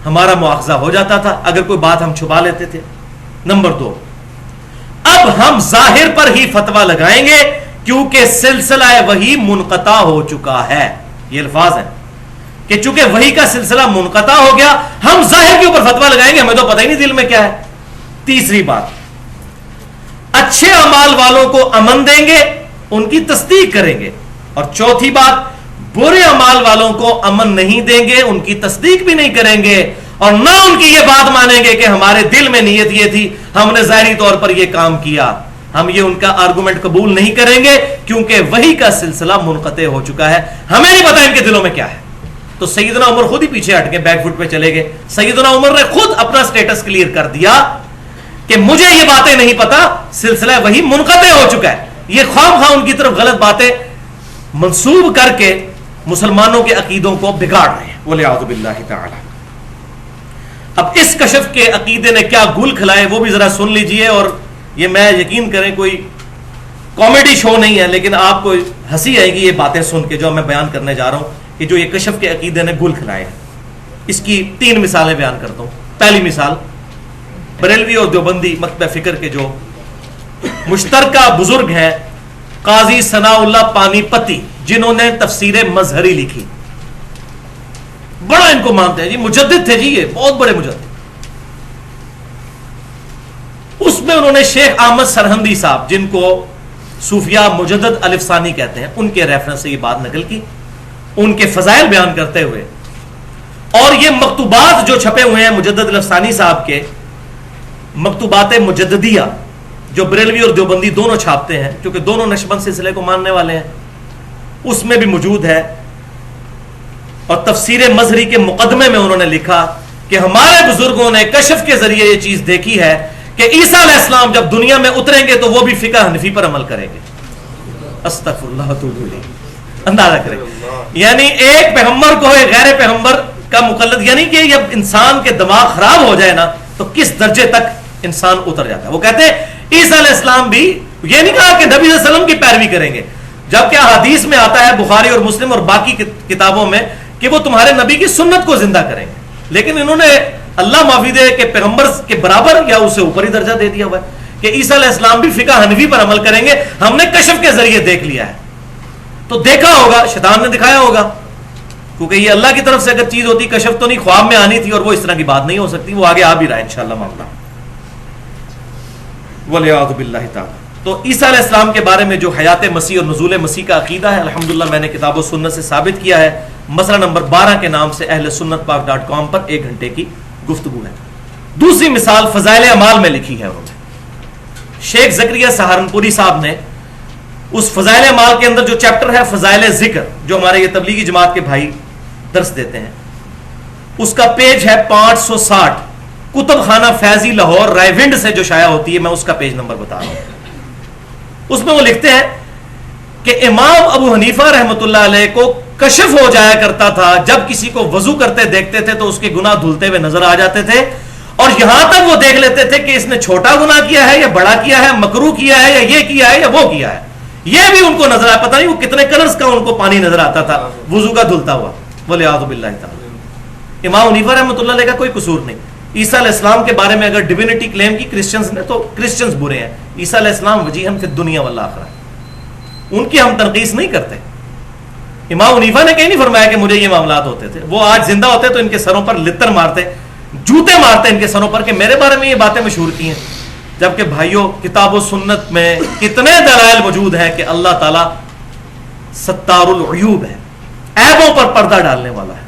ہمارا مواخذہ ہو جاتا تھا اگر کوئی بات ہم چھپا لیتے تھے. نمبر 2, اب ہم ظاہر پر ہی فتویٰ لگائیں گے کیونکہ سلسلہ وحی منقطع ہو چکا ہے. یہ الفاظ ہیں کہ چونکہ وحی کا سلسلہ منقطع ہو گیا ہم ظاہر کے اوپر فتویٰ لگائیں گے, ہمیں تو پتہ ہی نہیں دل میں کیا ہے. تیسری بات, اچھے اعمال والوں کو امن دیں گے, ان کی تصدیق کریں گے. اور چوتھی بات, برے اعمال والوں کو امن نہیں دیں گے, ان کی تصدیق بھی نہیں کریں گے اور نہ ان کی یہ بات مانیں گے کہ ہمارے دل میں نیت یہ تھی, ہم نے ظاہری طور پر یہ کام کیا. ہم یہ ان کا آرگومنٹ قبول نہیں کریں گے کیونکہ وحی کا سلسلہ منقطع ہو چکا ہے, ہمیں نہیں پتا ان کے دلوں میں کیا ہے. تو سیدنا عمر خود ہی پیچھے ہٹ کے بیک فٹ پہ چلے گئے. سیدنا عمر نے خود اپنا سٹیٹس کلیئر کر دیا کہ مجھے یہ باتیں نہیں پتا, سلسلہ وحی منقطع ہو چکا ہے. یہ خواہ ان کی طرف غلط باتیں منسوب کر کے مسلمانوں کے عقیدوں کو بگاڑ رہے ہیں. وَلِعَوْذُ بِاللَّهِ تَعَالَى. اب اس کشف کے عقیدے نے کیا گل کھلائے وہ بھی ذرا سن لیجئے, اور یہ میں یقین کریں کوئی کامیڈی شو نہیں ہے لیکن آپ کو ہنسی آئے گی یہ باتیں سن کے جو میں بیان کرنے جا رہا ہوں کہ جو یہ کشف کے عقیدے نے گل کھلائے. اس کی 3 مثالیں بیان کرتا ہوں. پہلی مثال, بریلوی اور دیوبندی مکتبہ فکر کے جو مشترکہ بزرگ ہیں قاضی ثناء اللہ پانی پتی, جنہوں نے تفسیر مظہری لکھی, بڑا ان کو مانتے ہیں جی, مجدد تھے جی, یہ بہت بڑے مجدد. اس میں انہوں نے شیخ احمد سرہندی صاحب جن کو صوفیہ مجدد الف ثانی کہتے ہیں ان کے ریفرنس سے یہ بات نقل کی, ان کے فضائل بیان کرتے ہوئے. اور یہ مکتوبات جو چھپے ہوئے ہیں مجدد الف ثانی صاحب کے, مکتوبات مجددیہ جو بریلوی اور دیوبندی دونوں چھاپتے ہیں کیونکہ دونوں نقشبند سلسلے کو ماننے والے ہیں, اس میں بھی موجود ہے. اور تفسیر مظہری کے مقدمے میں انہوں نے لکھا کہ ہمارے بزرگوں نے کشف کے ذریعے یہ چیز دیکھی ہے کہ عیسیٰ علیہ السلام جب دنیا میں اتریں گے تو وہ بھی فقہ حنفی پر عمل کریں گے. استغفراللہ توبہ الیہ. اندازہ کریں, یعنی ایک پیغمبر کو ایک غیر پیغمبر کا مقلد, یعنی کہ جب انسان کے دماغ خراب ہو جائے نا تو کس درجے تک انسان اتر جاتا ہے. وہ کہتے ہیں عیسیٰ علیہ السلام بھی یہ نہیں کہا کہ نبی صلی اللہ علیہ وسلم کی پیروی کریں گے, جبکہ حدیث میں آتا ہے بخاری اور مسلم اور باقی کتابوں میں کہ وہ تمہارے نبی کی سنت کو زندہ کریں گے. لیکن انہوں نے اللہ معافی دے کہ پیغمبر کے برابر یا اس سے اوپر ہی درجہ دے دیا ہوا ہے کہ عیسیٰ علیہ السلام بھی فقہ حنفی پر عمل کریں گے, ہم نے کشف کے ذریعے دیکھ لیا ہے. تو دیکھا ہوگا, شیطان نے دکھایا ہوگا, کیونکہ یہ اللہ کی طرف سے اگر چیز ہوتی کشف تو نہیں, خواب میں آنی تھی, اور وہ اس طرح کی بات نہیں ہو سکتی. وہ آگے آ بھی رہا ہے انشاءاللہ معاملہ. وَلِعَوْذُ بِاللَّهِ تَعَالَى. تو عیسیٰ علیہ السلام کے بارے میں جو حیات مسیح اور نزول مسیح کا عقیدہ ہے الحمدللہ میں نے کتاب و سنت سے ثابت کیا ہے. مسئلہ نمبر 12 کے نام سے اہل سنت پاک .com پر 1 گھنٹے کی گفتگو ہے. دوسری مثال فضائل اعمال میں لکھی ہے انہوں نے. شیخ زکریا سہارنپوری صاحب نے اس فضائل اعمال کے اندر جو چیپٹر ہے فضائل ذکر, جو ہمارے یہ تبلیغی جماعت کے بھائی درس دیتے ہیں, اس کا پیج ہے 560, کتب خانہ فیضی لاہور رائے ونڈ سے جو شائع ہوتی ہے, میں اس کا پیج نمبر بتا رہا ہوں. اس میں وہ لکھتے ہیں کہ امام ابو حنیفہ رحمۃ اللہ علیہ کو کشف ہو جایا کرتا تھا, جب کسی کو وضو کرتے دیکھتے تھے تو اس کے گناہ دھلتے ہوئے نظر آ جاتے تھے, اور یہاں تک وہ دیکھ لیتے تھے کہ اس نے چھوٹا گناہ کیا ہے یا بڑا کیا ہے, مکروہ کیا ہے یا یہ کیا ہے یا وہ کیا ہے. یہ بھی ان کو نظر آیا, پتہ نہیں وہ کتنے کلرز کا ان کو پانی نظر آتا تھا وضو کا دھلتا ہوا. وَلِعَوْذُ بِاللَّهِ تَعَالَى. امام حنیفہ رحمۃ اللہ علیہ کا کوئی قصور نہیں. عیسیٰ علیہ السلام کے بارے میں اگر ڈیوینٹی کلیم کی کرسچنز نے تو کرسچنز برے ہیں. عیسیٰ علیہ السلام وجیہن فی الدنیا والآخرہ, ان کی ہم تنقیص نہیں کرتے. امام حنیفہ نے کہیں نہیں فرمایا کہ مجھے یہ معاملات ہوتے تھے. وہ آج زندہ ہوتے تو ان کے سروں پر لتر مارتے, جوتے مارتے ان کے سروں پر کہ میرے بارے میں یہ باتیں مشہور کی ہیں. جبکہ بھائیوں کتاب و سنت میں کتنے دلائل موجود ہیں کہ اللہ تعالیٰ ستار العیوب ہے, عیبوں پر پردہ ڈالنے والا ہے,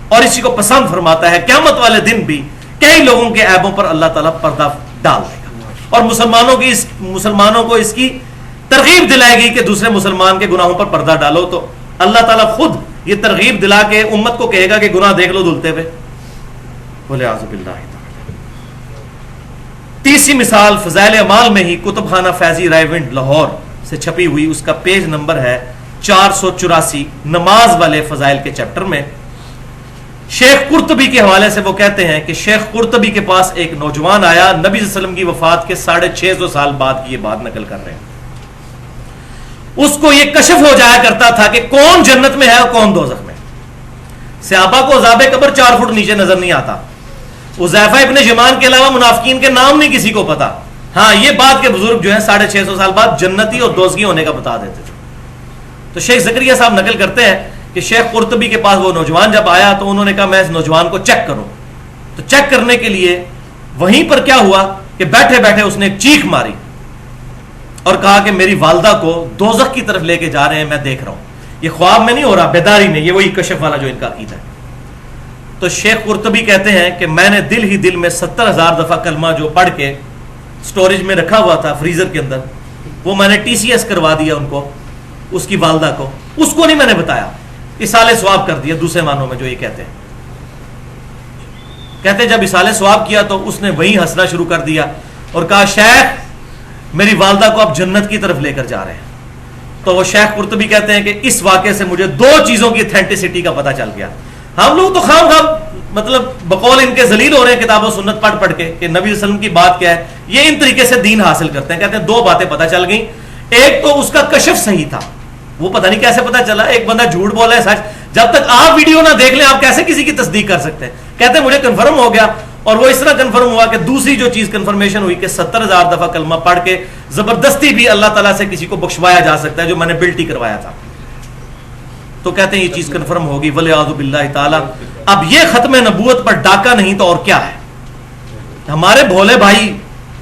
اور اسی کو پسند فرماتا ہے. قیامت والے دن بھی کئی لوگوں کے عیبوں پر اللہ تعالیٰ پردہ ڈال دے گا, اور مسلمانوں کو اس کی ترغیب دلائے گی کہ دوسرے مسلمان کے گناہوں پر پردہ ڈالو. تو اللہ تعالیٰ خود یہ ترغیب دلا کے امت کو کہے گا کہ گناہ دیکھ لو دھلتے ہوئے. بولے اعوذ باللہ. تیسری مثال فضائل اعمال میں ہی کتب خانہ فیضی رائے ونڈ لاہور سے چھپی ہوئی، اس کا پیج نمبر ہے 484، نماز والے فضائل کے چیپٹر میں شیخ قرطبی کے حوالے سے وہ کہتے ہیں کہ شیخ قرطبی کے پاس ایک نوجوان آیا، نبی صلی اللہ علیہ وسلم کی وفات کے 650 سال بعد کی یہ بات نقل کر رہے ہیں۔ اس کو یہ کشف ہو جایا کرتا تھا کہ کون جنت میں ہے اور کون دوزخ میں۔ صحابہ کو عذاب قبر 4 فٹ نیچے نظر نہیں آتا، حذیفہ ابن یمان کے علاوہ منافقین کے نام نہیں کسی کو پتا۔ ہاں یہ بات کے بزرگ جو ہیں 650 سال بعد جنتی اور دوزخی ہونے کا بتا دیتے تھے۔ تو شیخ زکریا صاحب نقل کرتے ہیں کہ شیخ قرطبی کے پاس وہ نوجوان جب آیا تو انہوں نے کہا میں اس نوجوان کو چیک کروں، تو چیک کرنے کے لیے وہیں پر کیا ہوا کہ بیٹھے بیٹھے اس نے ایک چیخ ماری اور کہا کہ میری والدہ کو دوزخ کی طرف لے کے جا رہے ہیں، میں دیکھ رہا ہوں، یہ خواب میں نہیں ہو رہا، بیداری میں، یہ وہی کشف والا جو ان کا عقیدہ ہے۔ تو شیخ قرطبی کہتے ہیں کہ میں نے دل ہی دل میں 70,000 دفعہ کلمہ جو پڑھ کے سٹوریج میں رکھا ہوا تھا فریزر کے اندر، وہ میں نے TCS کروا دیا ان کو، اس کی والدہ کو، اس کو نہیں میں نے بتایا، اصالہ ثواب کر دیا دوسرے معنوں میں جو یہ کہتے ہیں۔ کہتے ہیں جب اصالہ ثواب کیا تو اس نے وہیں ہنسنا شروع کر دیا اور کہا شیخ میری والدہ کو اب جنت کی طرف لے کر جا رہے ہیں۔ تو وہ شیخ قرطبی کہتے ہیں کہ اس واقعے سے مجھے 2 چیزوں کی اتھینٹسٹی کا پتہ چل گیا۔ ہم لوگ تو خام مطلب بقول ان کے ذلیل ہو رہے ہیں کتاب و سنت پڑھ پڑھ کے کہ نبی صلی اللہ علیہ وسلم کی بات کیا ہے، یہ ان طریقے سے دین حاصل کرتے ہیں۔ کہتے ہیں 2 باتیں پتہ چل گئیں، ایک تو اس کا کشف صحیح تھا، وہ پتہ نہیں کیسے پتہ چلا، ایک بندہ جھوٹ بولا ہے سچ، جب تک آپ ویڈیو نہ دیکھ لیں آپ کیسے کسی کی تصدیق کر سکتے ہیں۔ کہتے ہیں مجھے کنفرم ہو گیا، اور وہ اس طرح کنفرم ہوا کہ دوسری جو چیز کنفرمیشن ہوئی کہ 70,000 دفعہ کلمہ پڑھ کے زبردستی بھی اللہ تعالیٰ سے کسی کو بخشوایا جا سکتا ہے، جو میں نے بلٹی کروایا تھا۔ تو کہتے ہیں یہ چیز کنفرم ہوگی ولیعوذ باللہ تعالی۔ اب یہ ختم نبوت پر ڈاکہ نہیں تو اور کیا ہے؟ ہمارے بھولے بھائی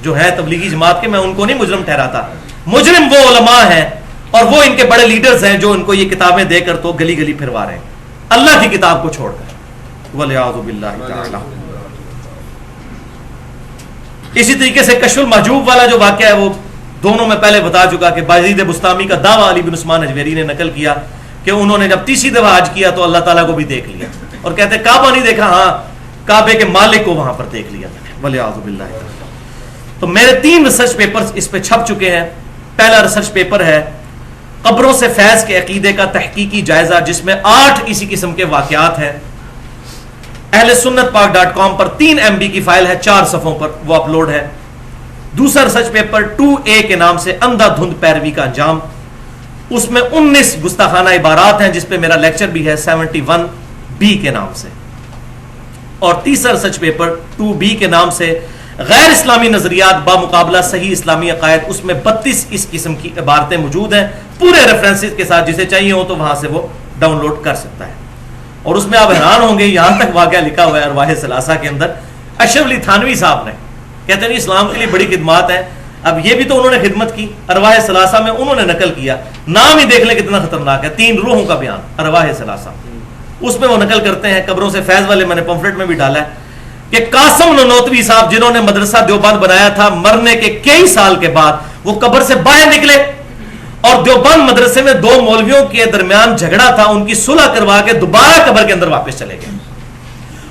جو ہیں تبلیغی جماعت کے، میں ان کو نہیں مجرم ٹھہراتا، مجرم وہ علماء ہیں اور وہ ان کے بڑے لیڈرز ہیں جو ان کو یہ کتابیں دے کر تو گلی گلی پھروا رہے ہیں اللہ کی کتاب کو چھوڑ کر، ولیعوذ باللہ تعالی۔ اسی طریقے سے کشف المحجوب والا جو واقعہ ہے وہ دونوں میں پہلے بتا چکا کہ بازید بستامی کا دعویٰ علی بن عثمان اجویری نے نقل کیا کہ انہوں نے جب تیسری دفعہ حج کیا تو اللہ تعالیٰ کو بھی دیکھ لیا، اور کہتے ہیں کعبہ نہیں دیکھا، ہاں کعبے کے مالک کو وہاں پر دیکھ لیا، ولیعوذ باللہ۔ تو میرے 3 ریسرچ پیپرز اس پہ چھپ چکے ہیں۔ پہلا ریسرچ پیپر ہے قبروں سے فیض کے عقیدے کا تحقیقی جائزہ، جس میں 8 اسی قسم کے واقعات ہیں۔ اہل سنت پاک.com پر 3 MB کی فائل ہے، 4 صفحوں پر وہ اپلوڈ ہے۔ دوسرا ریسرچ پیپر 2A کے نام سے اندھا دھند پیروی کا انجام، اس میں 19 گستاخانہ عبارات ہیں جس پہ میرا لیکچر بھی ہے 71B کے نام سے۔ اور تیسرا ریسرچ پیپر 2B کے نام سے غیر اسلامی نظریات بامقابلہ صحیح اسلامی عقائد، اس میں 32 اس قسم کی عبارتیں موجود ہیں پورے ریفرنسز کے ساتھ، جسے چاہیے ہو تو وہاں سے وہ ڈاؤن لوڈ کر سکتا ہے۔ اور اس میں آپ حیران ہوں گے، یہاں تک واقعہ لکھا ہوا ہے ارواح ثلاثہ کے اندر، اشرف علی تھانوی صاحب نے، کہتے ہیں اسلام کے لیے بڑی خدمات ہیں۔ اب یہ بھی تو انہوں نے خدمت کی، ارواح ثلاثہ میں انہوں نے نقل کیا، نام ہی دیکھ لیں کتنا خطرناک ہے، 3 روحوں کا بیان ارواح ثلاثہ، اس میں وہ نقل کرتے ہیں۔ قبروں سے فیض والے میں نے پمفلٹ میں بھی ڈالا ہے کہ قاسم ننوتوی صاحب جنہوں نے مدرسہ دیوبند بنایا تھا، مرنے کے کئی سال کے بعد وہ قبر سے باہر نکلے اور دیوبند مدرسے میں 2 مولویوں کے درمیان جھگڑا تھا، ان کی صلح کروا کے دوبارہ قبر کے اندر واپس چلے گئے۔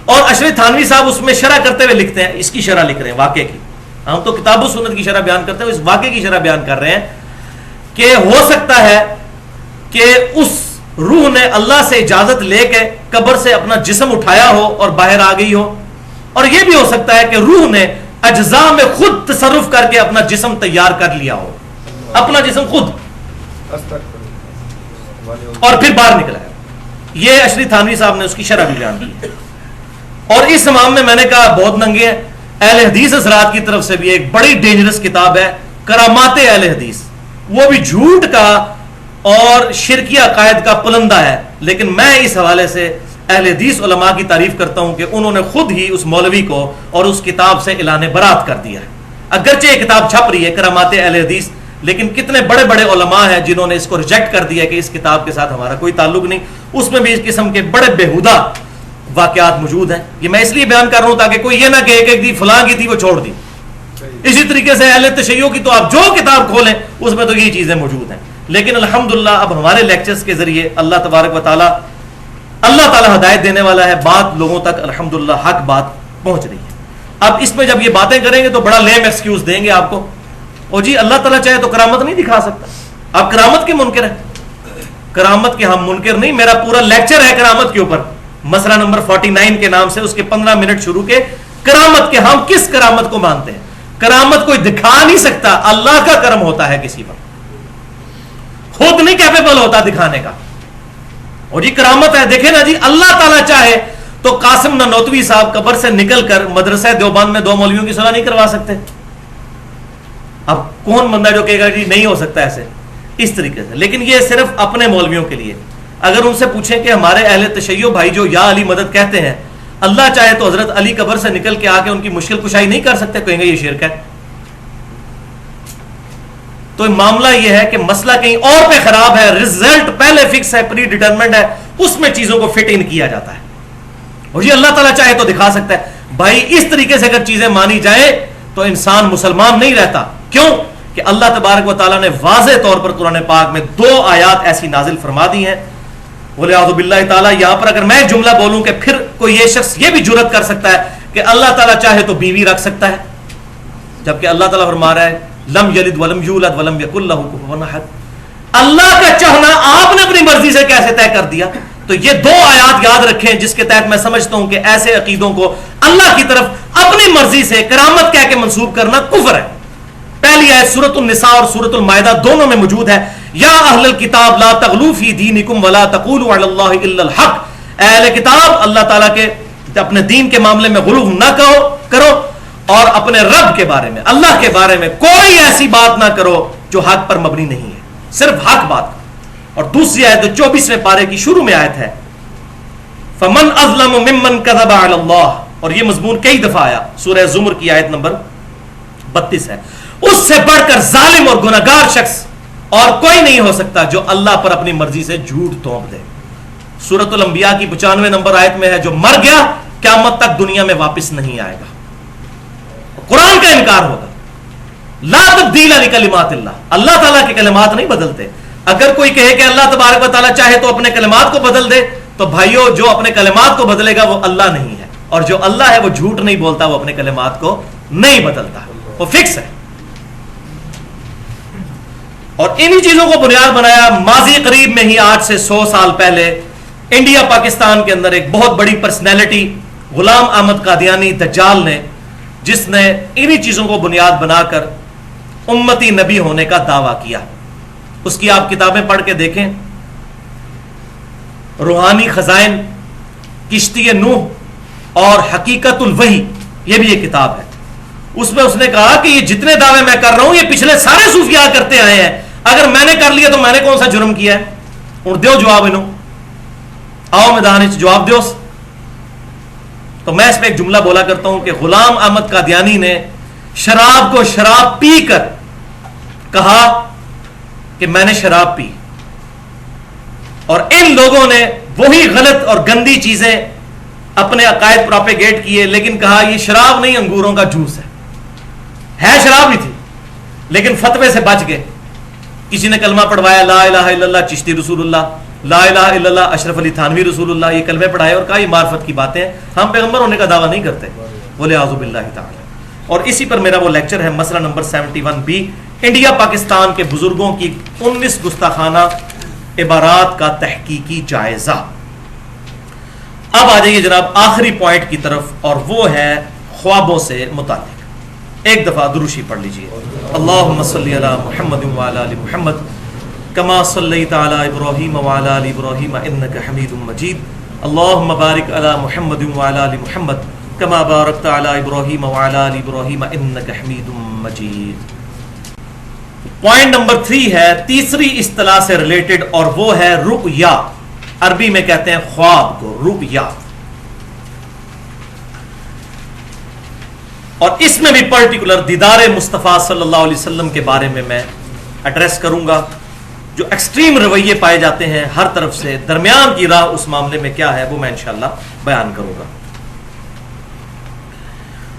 اور اشرف تھانوی صاحب اس میں شرح کرتے ہوئے لکھتے ہیں، اس کی شرح لکھ رہے ہیں واقعے کی، ہم تو کتاب و سنت کی شرح بیان کرتے ہیں، اس واقعے کی شرح بیان کر رہے ہیں کہ ہو سکتا ہے کہ اس روح نے اللہ سے اجازت لے کے قبر سے اپنا جسم اٹھایا ہو اور باہر آ گئی ہو، اور یہ بھی ہو سکتا ہے کہ روح نے اجزاء میں خود تصرف کر کے اپنا جسم تیار کر لیا ہو، اپنا جسم خود، اور پھر باہر نکلا ہے۔ یہ اشرف تھانوی صاحب نے اس کی شرح بھی بیان کی ہے۔ اور اس امام میں نے کہا بہت ننگے ہیں، اہل حدیث حضرات کی طرف سے بھی ایک بڑی ڈینجرس کتاب ہے کرامات اہل حدیث، وہ بھی جھوٹ کا اور شرکی عقائد کا پلندہ ہے، لیکن میں اس حوالے سے اہل حدیث علماء کی تعریف کرتا ہوں کہ انہوں نے خود ہی اس مولوی کو اور اس کتاب سے اعلان برات کر دیا ہے۔ اگرچہ یہ کتاب چھپ رہی ہے کرامات اہل حدیث، لیکن کتنے بڑے بڑے علماء ہیں جنہوں نے اس کو ریجیکٹ کر دیا کہ اس کتاب کے ساتھ ہمارا کوئی تعلق نہیں، اس میں بھی اس قسم کے بڑے بےہودہ واقعات موجود ہیں۔ یہ میں اس لیے بیان کر رہا ہوں تاکہ کوئی یہ نہ کہے کہ دی فلاں کی تھی وہ چھوڑ دی۔ اسی طریقے سے اہل تشیع کی تو آپ جو کتاب کھولیں اس میں تو یہ چیزیں موجود ہیں، لیکن الحمدللہ اب ہمارے لیکچرز کے ذریعے اللہ تبارک و تعالی ہدایت دینے والا ہے، بات لوگوں تک الحمدللہ حق بات پہنچ رہی ہے۔ اب اس میں جب یہ باتیں کریں گے تو بڑا لیم ایکسکیوز دیں گے آپ کو، او جی اللہ تعالیٰ چاہے تو کرامت نہیں دکھا سکتا، آپ کرامت کے منکر ہیں۔ کرامت کے ہم منکر نہیں، میرا پورا لیکچر ہے کرامت کے اوپر، مسئلہ نمبر 49 کے نام سے، اس کے 15 منٹ شروع کے کرامت کے، ہم کس کرامت کو مانتے ہیں؟ کرامت کوئی دکھا نہیں سکتا، اللہ کا کرم ہوتا ہے کسی پر، خود نہیں کیپیبل ہوتا دکھانے کا۔ اور جی کرامت ہے، دیکھیں نا جی، اللہ تعالیٰ چاہے تو قاسم نانوتوی صاحب قبر سے نکل کر مدرسہ دیوبند میں 2 مولویوں کی صلاح نہیں کروا سکتے؟ اب کون بندہ جو کہے گا جی نہیں ہو سکتا ایسے، اس طریقے سے؟ لیکن یہ صرف اپنے مولویوں کے لیے۔ اگر ان سے پوچھیں کہ ہمارے اہل تشیع بھائی جو یا علی مدد کہتے ہیں، اللہ چاہے تو حضرت علی قبر سے نکل کے آ کے ان کی مشکل کشائی نہیں کر سکتے، کہیں گے یہ شرک ہے۔ تو معاملہ یہ ہے کہ مسئلہ کہیں اور پہ خراب ہے، رزلٹ پہلے فکس ہے، پری ڈیٹرمنٹ ہے، اس میں چیزوں کو فٹ ان کیا جاتا ہے۔ اور یہ اللہ تعالیٰ چاہے تو دکھا سکتا ہے۔ بھائی اس طریقے سے اگر چیزیں مانی جائیں تو انسان مسلمان نہیں رہتا۔ کیوں؟ کہ اللہ تبارک و تعالیٰ نے واضح طور پر قرآن پاک میں 2 آیات ایسی نازل فرما دی ہیں، وَلِعَوْذُ بِاللَّهِ تعالیٰ۔ یہاں پر اگر میں جملہ بولوں کہ پھر کوئی یہ شخص یہ بھی جرأت کر سکتا ہے کہ اللہ تعالیٰ چاہے تو بیوی رکھ سکتا ہے، جبکہ اللہ تعالیٰ فرما رہا ہے لم یلد ولم یولد ولم یکن لہ کفوا احد۔ اللہ کا چاہنا آپ نے اپنی مرضی سے کیسے طے کر دیا؟ تو یہ 2 آیات یاد رکھیں جس کے تحت میں سمجھتا ہوں کہ ایسے عقیدوں کو اللہ کی طرف اپنی مرضی سے کرامت کہہ کے منسوب کرنا کفر ہے۔ پہلی آیت سورۃ النساء اور سورۃ المائدہ دونوں میں موجود ہے، یا اہل الکتاب لا تغلوا فی دینکم ولا تقولوا علی اللہ الا الحق۔ اہل کتاب، اللہ تعالیٰ کے اپنے دین کے معاملے میں غلو نہ کرو اور اپنے رب کے بارے میں، اللہ کے بارے میں کوئی ایسی بات نہ کرو جو حق پر مبنی نہیں ہے، صرف حق بات کرو۔ اور دوسری آیت 24ویں پارے کی شروع میں آیت ہے فمن اظلم ممن کذب علی اللہ، اور یہ مضمون کئی دفعہ آیا، سورہ زمر کی آیت نمبر 32 ہے۔ اس سے بڑھ کر ظالم اور گناہگار شخص اور کوئی نہیں ہو سکتا جو اللہ پر اپنی مرضی سے جھوٹ تھوپ دے۔ سورۃ الانبیاء کی 95 نمبر آیت میں ہے جو مر گیا قیامت تک دنیا میں واپس نہیں آئے گا، قرآن کا انکار ہوگا۔ لا تبدیل لکلمات اللہ، اللہ تعالیٰ کے کلمات نہیں بدلتے۔ اگر کوئی کہے کہ اللہ تبارک و تعالیٰ چاہے تو اپنے کلمات کو بدل دے، تو بھائیو جو اپنے کلمات کو بدلے گا وہ اللہ نہیں ہے، اور جو اللہ ہے وہ جھوٹ نہیں بولتا، وہ اپنے کلمات کو نہیں بدلتا، وہ فکس ہے۔ اور انہی چیزوں کو بنیاد بنایا ماضی قریب میں ہی، آج سے 100 سال پہلے انڈیا پاکستان کے اندر ایک بہت بڑی پرسنالٹی غلام احمد قادیانی دجال نے، جس نے انہی چیزوں کو بنیاد بنا کر امتی نبی ہونے کا دعویٰ کیا۔ اس کی آپ کتابیں پڑھ کے دیکھیں، روحانی خزائن، کشتی نوح اور حقیقت الوحی، یہ بھی ایک کتاب ہے۔ اس میں اس نے کہا کہ یہ جتنے دعوے میں کر رہا ہوں یہ پچھلے سارے صوفیاء کرتے آئے ہیں، اگر میں نے کر لیا تو میں نے کون سا جرم کیا ہے؟ اور دیو جواب انہوں، آؤ میدان جواب دیو۔ تو میں اس پہ ایک جملہ بولا کرتا ہوں کہ غلام احمد قادیانی نے شراب کو شراب پی کر کہا کہ میں نے شراب پی، اور ان لوگوں نے وہی غلط اور گندی چیزیں اپنے عقائد پروپیگیٹ کیے، لیکن کہا یہ شراب نہیں انگوروں کا جوس ہے شراب ہی تھی، لیکن فتوے سے بچ گئے۔ کسی نے کلمہ پڑھوایا لا الہ الا اللہ چشتی رسول اللہ، لا الہ الا اللہ اشرف علی تھانوی رسول اللہ، یہ کلمے پڑھائے اور کہا یہ معرفت کی باتیں ہیں، ہم پیغمبر ہونے کا دعویٰ نہیں کرتے، بولے اعوذ باللہ تعالی۔ اور اسی پر میرا وہ لیکچر ہے، مسئلہ نمبر 71B، انڈیا پاکستان کے بزرگوں کی 19 گستاخانہ عبارات کا تحقیقی جائزہ۔ اب آ جائیے جناب آخری پوائنٹ کی طرف، اور وہ ہے خوابوں سے متعلق۔ ایک دفعہ دروشی پڑھ لیجئے، اللہم صلی علی محمد وعلی آل محمد کما صلیت علی ابراہیم وعلی آل ابراہیم انک حمید مجید، اللہم بارک علی محمد وعلی آل محمد کما بارکت علی ابراہیم وعلی آل ابراہیم انک حمید مجید۔ پوائنٹ نمبر 3 ہے تیسری اصطلاح سے ریلیٹڈ، اور وہ ہے رؤیا، عربی میں کہتے ہیں خواب کو رؤیا، اور اس میں بھی پرٹیکولر دیدار مصطفیٰ صلی اللہ علیہ وسلم کے بارے میں ایڈریس کروں گا۔ جو ایکسٹریم رویے پائے جاتے ہیں ہر طرف سے، درمیان کی راہ اس معاملے میں کیا ہے وہ میں انشاءاللہ بیان کروں گا۔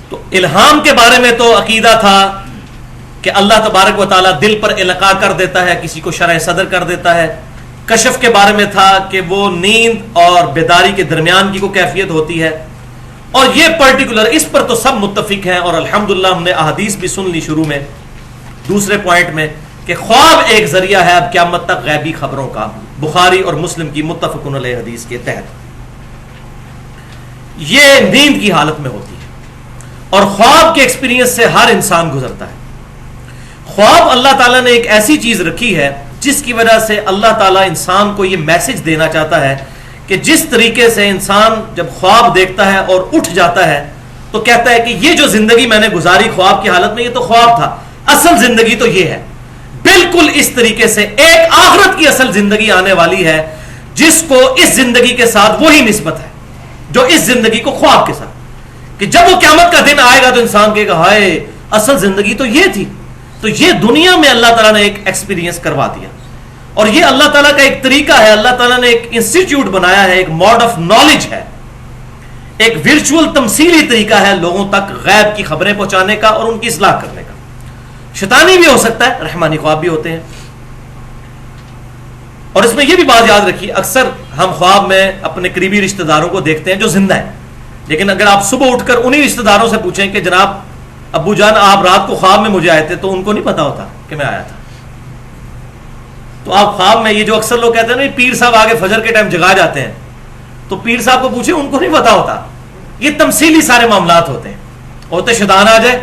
تو الہام کے بارے میں تو عقیدہ تھا کہ اللہ تبارک و تعالیٰ دل پر القاء کر دیتا ہے، کسی کو شرح صدر کر دیتا ہے۔ کشف کے بارے میں تھا کہ وہ نیند اور بیداری کے درمیان کی کوئی کیفیت ہوتی ہے۔ اور یہ پرٹیکولر اس پر تو سب متفق ہیں، اور الحمدللہ ہم نے احادیث بھی سن لی شروع میں دوسرے پوائنٹ میں کہ خواب ایک ذریعہ ہے اب قیامت تک غیبی خبروں کا، بخاری اور مسلم کی متفق علیہ حدیث کے تحت۔ یہ نیند کی حالت میں ہوتی ہے، اور خواب کے ایکسپیرینس سے ہر انسان گزرتا ہے۔ خواب اللہ تعالیٰ نے ایک ایسی چیز رکھی ہے جس کی وجہ سے اللہ تعالیٰ انسان کو یہ میسج دینا چاہتا ہے کہ جس طریقے سے انسان جب خواب دیکھتا ہے اور اٹھ جاتا ہے تو کہتا ہے کہ یہ جو زندگی میں نے گزاری خواب کی حالت میں، یہ تو خواب تھا، اصل زندگی تو یہ ہے۔ بالکل اس طریقے سے ایک آخرت کی اصل زندگی آنے والی ہے جس کو اس زندگی کے ساتھ وہی نسبت ہے جو اس زندگی کو خواب کے ساتھ، کہ جب وہ قیامت کا دن آئے گا تو انسان کہے گا ہائے اصل زندگی تو یہ تھی۔ تو یہ دنیا میں اللہ تعالیٰ نے ایک ایکسپیرینس کروا دیا، اور یہ اللہ تعالیٰ کا ایک طریقہ ہے، اللہ تعالیٰ نے ایک انسٹیٹیوٹ بنایا ہے، ایک موڈ آف نالج ہے، ایک ورچوئل تمثیلی طریقہ ہے لوگوں تک غیب کی خبریں پہنچانے کا اور ان کی اصلاح کرنے کا۔ شیطانی بھی ہو سکتا ہے، رحمانی خواب بھی ہوتے ہیں۔ اور اس میں یہ بھی بات یاد رکھیے، اکثر ہم خواب میں اپنے قریبی رشتہ داروں کو دیکھتے ہیں جو زندہ ہیں، لیکن اگر آپ صبح اٹھ کر انہی رشتہ داروں سے پوچھیں کہ جناب ابو جان آپ رات کو خواب میں مجھے آئے تھے، تو ان کو نہیں پتا ہوتا کہ میں آیا تھا۔ تو آپ خواب میں یہ جو اکثر لوگ کہتے ہیں نا پیر صاحب آگے فجر کے ٹائم جگا جاتے ہیں، تو پیر صاحب کو پوچھیں ان کو نہیں پتا ہوتا۔ یہ تمثیلی سارے معاملات ہوتے ہیں، ہوتے شیطان آ جائے،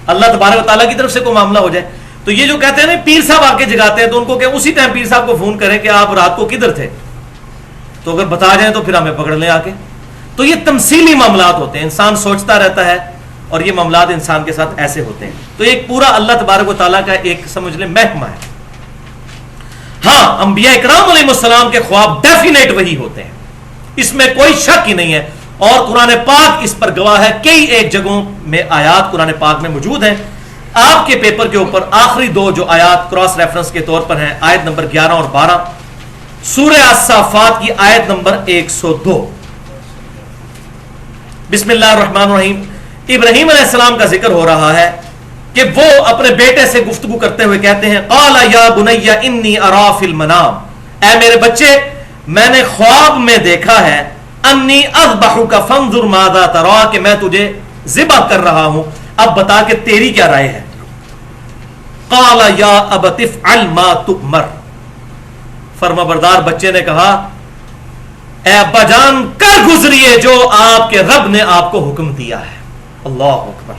اللہ تبارک و تعالیٰ کی طرف سے کوئی معاملہ ہو جائے۔ تو یہ جو کہتے ہیں نا پیر صاحب آ کے جگاتے ہیں، تو ان کو کہ اسی ٹائم پیر صاحب کو فون کریں کہ آپ رات کو کدھر تھے، تو اگر بتا جائیں تو پھر ہمیں پکڑ لیں آ کے۔ تو یہ تمثیلی معاملات ہوتے ہیں، انسان سوچتا رہتا ہے اور یہ معاملات انسان کے ساتھ ایسے ہوتے ہیں۔ تو ایک پورا اللہ تبارک و تعالیٰ کا ایک سمجھ لیں محکمہ ہے۔ ہاں انبیاء اکرام علیہ السلام کے خواب ڈیفینیٹ وہی ہوتے ہیں، اس میں کوئی شک ہی نہیں ہے، اور قرآن پاک اس پر گواہ ہے۔ کئی ایک جگہوں میں آیات قرآن پاک میں موجود ہیں۔ آپ کے پیپر کے اوپر آخری دو جو آیات کراس ریفرنس کے طور پر ہیں، آیت نمبر 11 اور 12 سورہ الصافات کی آیت نمبر 102۔ بسم اللہ الرحمن الرحیم۔ ابراہیم علیہ السلام کا ذکر ہو رہا ہے کہ وہ اپنے بیٹے سے گفتگو کرتے ہوئے کہتے ہیں قال یا بنی انی ارا فی المنام، اے میرے بچے میں نے خواب میں دیکھا ہے، انی اذبحک فانظر ماذا ترى، کہ میں تجھے ذبح کر رہا ہوں، اب بتا کہ تیری کیا رائے ہے۔ قال یا ابت افعل ما تؤمر، فرما بردار بچے نے کہا اے ابا جان کر گزریے جو آپ کے رب نے آپ کو حکم دیا ہے۔ اللہ اکبر۔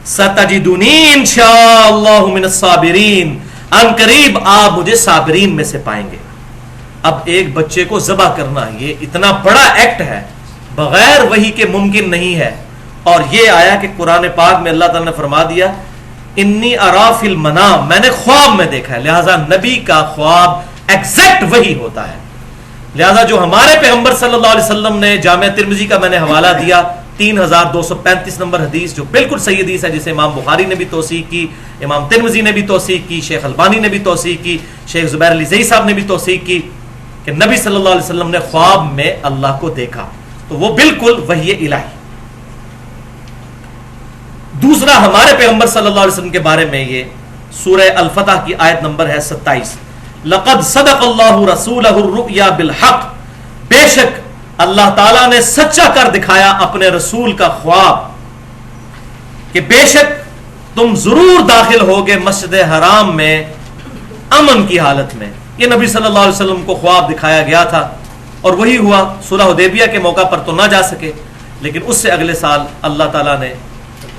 ستجدنی انشاءاللہ من الصابرین، ان قریب آپ مجھے صابرین میں سے پائیں گے۔ اب ایک بچے کو ذبح کرنا یہ اتنا بڑا ایکٹ ہے، بغیر وحی کے ممکن نہیں ہے، اور یہ آیا کہ قرآن پاک میں اللہ تعالیٰ نے فرما دیا انی ارا فی المنام، میں نے خواب میں دیکھا ہے۔ لہذا نبی کا خواب ایگزیکٹ وہی ہوتا ہے۔ لہذا جو ہمارے پیغمبر صلی اللہ علیہ وسلم نے جامع ترمذی کا میں نے حوالہ دیا 3235 نمبر حدیث، جو بالکل صحیح حدیث ہے، جسے امام بخاری نے بھی توثیق کی، امام ترمذی نے بھی توثیق کی، شیخ البانی نے بھی توثیق کی، شیخ زبیر علی زئی صاحب نے بھی توثیق کی کہ نبی صلی اللہ علیہ وسلم نے خواب میں اللہ کو دیکھا، تو وہ بالکل وحی الہی۔ دوسرا ہمارے پیغمبر صلی اللہ علیہ وسلم کے بارے میں یہ سورہ الفتح کی آیت نمبر ہے 27، لقد صدق اللہ رسولہ الرؤیا بالحق، بے شک اللہ تعالیٰ نے سچا کر دکھایا اپنے رسول کا خواب کہ بے شک تم ضرور داخل ہوگے مسجد حرام میں امن کی حالت میں۔ یہ نبی صلی اللہ علیہ وسلم کو خواب دکھایا گیا تھا، اور وہی ہوا۔ صلح حدیبیہ کے موقع پر تو نہ جا سکے، لیکن اس سے اگلے سال اللہ تعالیٰ نے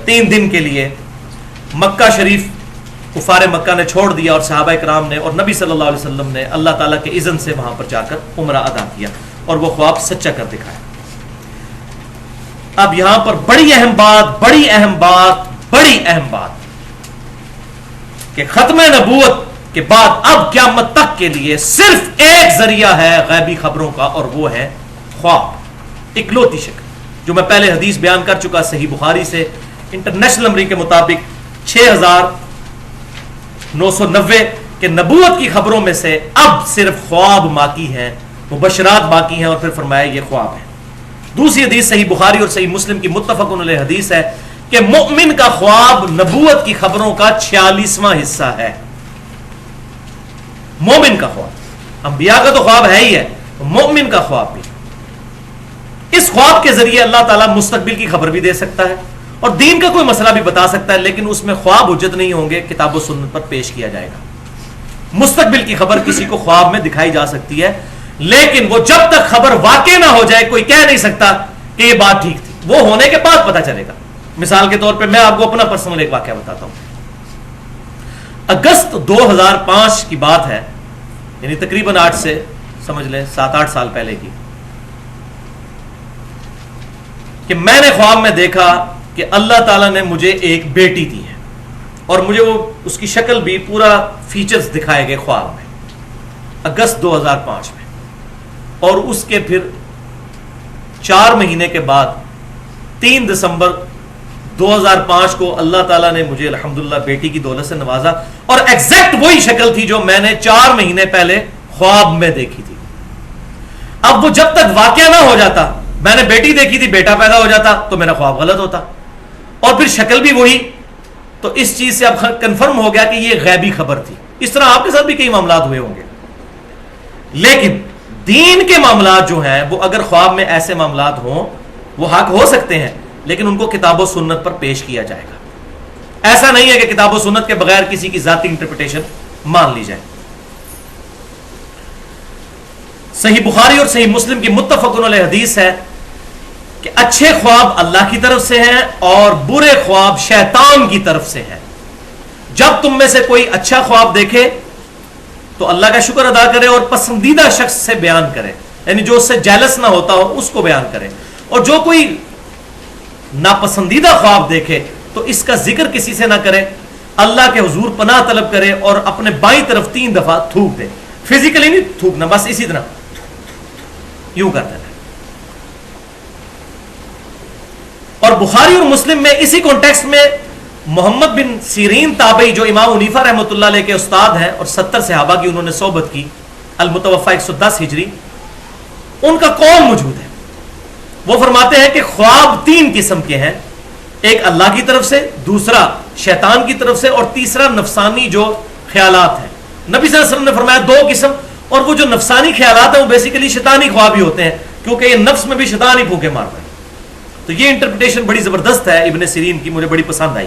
3 دن کے لیے مکہ شریف کفار مکہ نے چھوڑ دیا، اور صحابہ کرام نے اور نبی صلی اللہ علیہ وسلم نے اللہ تعالیٰ کے اذن سے وہاں پر جا کر عمرہ ادا کیا، اور وہ خواب سچا کر دکھایا۔ اب یہاں پر بڑی اہم بات کہ ختم نبوت کے بعد اب قیامت تک کے لیے صرف ایک ذریعہ ہے غیبی خبروں کا، اور وہ ہے خواب، اکلوتی شکل، جو میں پہلے حدیث بیان کر چکا صحیح بخاری سے، انٹرنیشنل نمبر کے مطابق 6990 کے نبوت کی خبروں میں سے اب صرف خواب باقی ہیں، مبشرات باقی ہیں، اور پھر فرمایا یہ خواب ہے۔ دوسری حدیث صحیح بخاری اور صحیح مسلم کی متفق علیہ حدیث ہے کہ مؤمن کا خواب نبوت کی خبروں کا 46واں حصہ ہے۔ مومن کا خواب، انبیاء کا تو خواب ہے ہی ہے، مومن کا خواب بھی۔ اس خواب کے ذریعے اللہ تعالیٰ مستقبل کی خبر بھی دے سکتا ہے اور دین کا کوئی مسئلہ بھی بتا سکتا ہے، لیکن اس میں خواب حجت نہیں ہوں گے، کتاب و سنت پر پیش کیا جائے گا۔ مستقبل کی خبر کسی کو خواب میں دکھائی جا سکتی ہے، لیکن وہ جب تک خبر واقع نہ ہو جائے کوئی کہہ نہیں سکتا کہ یہ بات ٹھیک تھی، وہ ہونے کے بعد پتہ چلے گا۔ مثال کے طور پہ میں آپ کو اپنا پرسنل ایک واقعہ بتاتا ہوں۔ اگست 2005 کی بات ہے، یعنی تقریباً 8 سے سمجھ لیں 7-8 سال پہلے کی، کہ میں نے خواب میں دیکھا کہ اللہ تعالیٰ نے مجھے ایک بیٹی دی ہے، اور مجھے وہ اس کی شکل بھی پورا فیچرز دکھائے گئے خواب میں، اگست 2005 میں۔ اور اس کے پھر 4 مہینے کے بعد 3 دسمبر 2005 کو اللہ تعالیٰ نے مجھے الحمدللہ بیٹی کی دولت سے نوازا، اور ایگزیکٹ وہی شکل تھی جو میں نے 4 مہینے پہلے خواب میں دیکھی تھی۔ اب وہ جب تک واقعہ نہ ہو جاتا، میں نے بیٹی دیکھی تھی، بیٹا پیدا ہو جاتا تو میرا خواب غلط ہوتا، اور پھر شکل بھی وہی، تو اس چیز سے اب کنفرم ہو گیا کہ یہ غیبی خبر تھی۔ اس طرح آپ کے ساتھ بھی کئی معاملات ہوئے ہوں گے، لیکن دین کے معاملات جو ہیں وہ اگر خواب میں ایسے معاملات ہوں وہ حق ہو سکتے ہیں، لیکن ان کو کتاب و سنت پر پیش کیا جائے گا۔ ایسا نہیں ہے کہ کتاب و سنت کے بغیر کسی کی ذاتی انٹرپریٹیشن مان لی جائے۔ صحیح بخاری اور صحیح مسلم کی متفق علیہ حدیث ہے کہ اچھے خواب اللہ کی طرف سے ہیں اور برے خواب شیطان کی طرف سے ہیں۔ جب تم میں سے کوئی اچھا خواب دیکھے تو اللہ کا شکر ادا کرے اور پسندیدہ شخص سے بیان کرے، یعنی جو اس سے جیلس نہ ہوتا ہو اس کو بیان کرے، اور جو کوئی ناپسندیدہ خواب دیکھے تو اس کا ذکر کسی سے نہ کرے، اللہ کے حضور پناہ طلب کرے اور اپنے بائیں طرف 3 دفعہ تھوک دے، فزیکلی نہیں تھوکنا، بس اسی طرح یوں کرتے ہیں۔ اور بخاری اور مسلم میں اسی کانٹیکسٹ میں محمد بن سیرین تابعی جو امام حنیفہ رحمۃ اللہ علیہ کے استاد ہیں اور 70 صحابہ کی انہوں نے صحبت کی، المتوفی 110 ہجری، ان کا قول موجود ہے۔ وہ فرماتے ہیں کہ خواب 3 قسم کے ہیں، ایک اللہ کی طرف سے، دوسرا شیطان کی طرف سے، اور تیسرا نفسانی جو خیالات ہیں۔ نبی صلی اللہ علیہ وسلم نے فرمایا 2 قسم، اور وہ جو نفسانی خیالات ہیں وہ بیسیکلی شیطانی خواب ہی ہوتے ہیں، کیونکہ یہ نفس میں بھی شیطان ہی پھونکے مارتا ہے۔ تو یہ انٹرپریٹیشن بڑی زبردست ہے ابن سیرین کی، مجھے بڑی پسند آئی،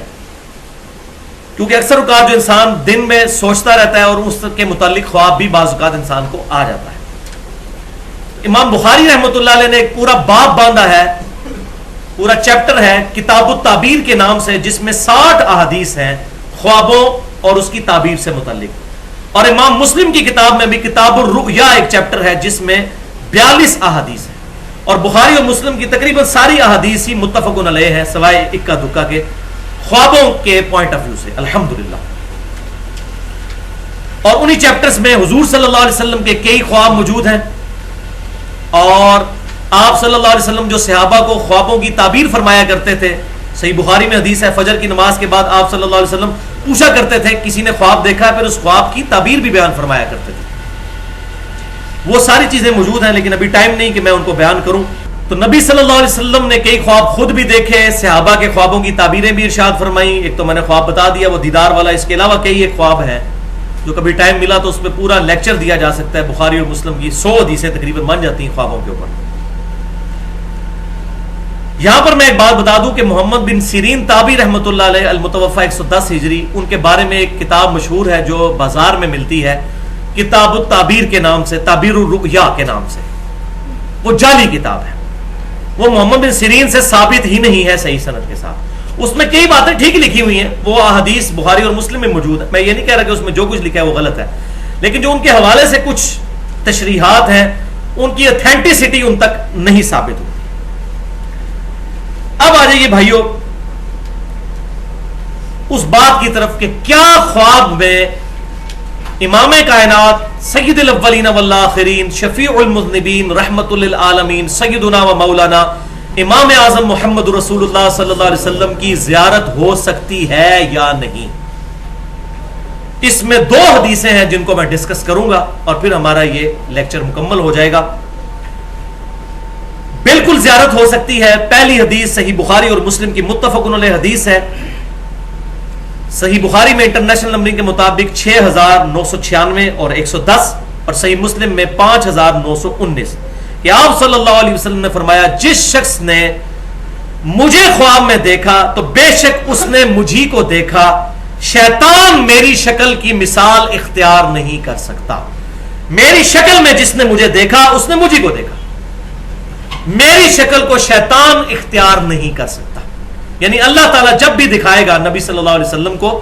کیونکہ اکثر اوقات جو انسان دن میں سوچتا رہتا ہے اور اس کے متعلق خواب بھی بعض اوقات انسان کو آ جاتا ہے۔ امام بخاری رحمۃ اللہ علیہ نے ایک پورا باب باندھا ہے، پورا چیپٹر ہے کتاب التعبیر کے نام سے، جس میں 60 احادیث ہیں خوابوں اور اس کی تعبیر سے متعلق۔ اور امام مسلم کی کتاب میں بھی کتاب الرؤیا ایک چیپٹر ہے جس میں 42 احادیث ہیں، اور بخاری اور مسلم کی تقریباً ساری احادیث ہی متفق علیہ ہیں سوائے اکا دکا کے، خوابوں کے پوائنٹ آف ویو سے الحمدللہ۔ اور انہی چیپٹرز میں حضور صلی اللہ علیہ وسلم کے کئی خواب موجود ہیں، اور آپ صلی اللہ علیہ وسلم جو صحابہ کو خوابوں کی تعبیر فرمایا کرتے تھے، صحیح بخاری میں حدیث ہے فجر کی نماز کے بعد آپ صلی اللہ علیہ وسلم پوچھا کرتے تھے، کسی نے خواب دیکھا ہے، پھر اس خواب کی تعبیر بھی بیان فرمایا کرتے تھے۔ وہ ساری چیزیں موجود ہیں، لیکن ابھی ٹائم نہیں کہ میں ان کو بیان کروں۔ تو نبی صلی اللہ علیہ وسلم نے کئی خواب خود بھی دیکھے، صحابہ کے خوابوں کی تعبیریں بھی ارشاد فرمائیں۔ ایک تو میں نے خواب بتا دیا وہ دیدار والا، اس کے علاوہ کئی ایک خواب ہیں جو کبھی ٹائم ملا تو اس پہ پورا لیکچر دیا جا سکتا ہے۔ بخاری اور مسلم کی 100 حدیثیں تقریباً بن جاتی ہیں خوابوں کے اوپر۔ یہاں پر میں ایک بات بتا دوں کہ محمد بن سیرین تابعی رحمۃ اللہ علیہ المتوفی 110 ہجری، ان کے بارے میں ایک کتاب مشہور ہے جو بازار میں ملتی ہے، کتاب التعبیر کے نام سے، تعبیر الرؤیا کے نام سے۔ وہ جعلی کتاب ہے، وہ محمد بن سیرین سے ثابت ہی نہیں ہے صحیح سند کے ساتھ۔ اس میں کئی باتیں ٹھیک لکھی ہوئی ہیں، وہ احادیث بخاری اور مسلم میں موجود ہے، میں یہ نہیں کہہ رہا کہ اس میں جو کچھ لکھا ہے وہ غلط ہے، لیکن جو ان کے حوالے سے کچھ تشریحات ہیں ان کی اتھینٹسٹی ان تک نہیں ثابت ہوتی۔ اب آ جائیے بھائیو اس بات کی طرف کہ کیا خواب میں امام کائنات سید الاولین والآخرین شفیع المذنبین رحمت للعالمین سیدنا و مولانا امام اعظم محمد رسول اللہ صلی اللہ علیہ وسلم کی زیارت ہو سکتی ہے یا نہیں؟ اس میں 2 حدیثیں ہیں جن کو میں ڈسکس کروں گا اور پھر ہمارا یہ لیکچر مکمل ہو جائے گا۔ بالکل زیارت ہو سکتی ہے۔ پہلی حدیث صحیح بخاری اور مسلم کی متفق علیہ حدیث ہے۔ صحیح بخاری میں انٹرنیشنل نمبرنگ کے مطابق 6996 اور 110، اور صحیح مسلم میں 5919۔ کہ آپ صلی اللہ علیہ وسلم نے فرمایا جس شخص نے مجھے خواب میں دیکھا تو بے شک اس نے مجھی کو دیکھا، شیطان میری شکل کی مثال اختیار نہیں کر سکتا۔ میری شکل میں جس نے مجھے دیکھا اس نے مجھی کو دیکھا، میری شکل کو شیطان اختیار نہیں کر سکتا۔ یعنی اللہ تعالیٰ جب بھی دکھائے گا نبی صلی اللہ علیہ وسلم کو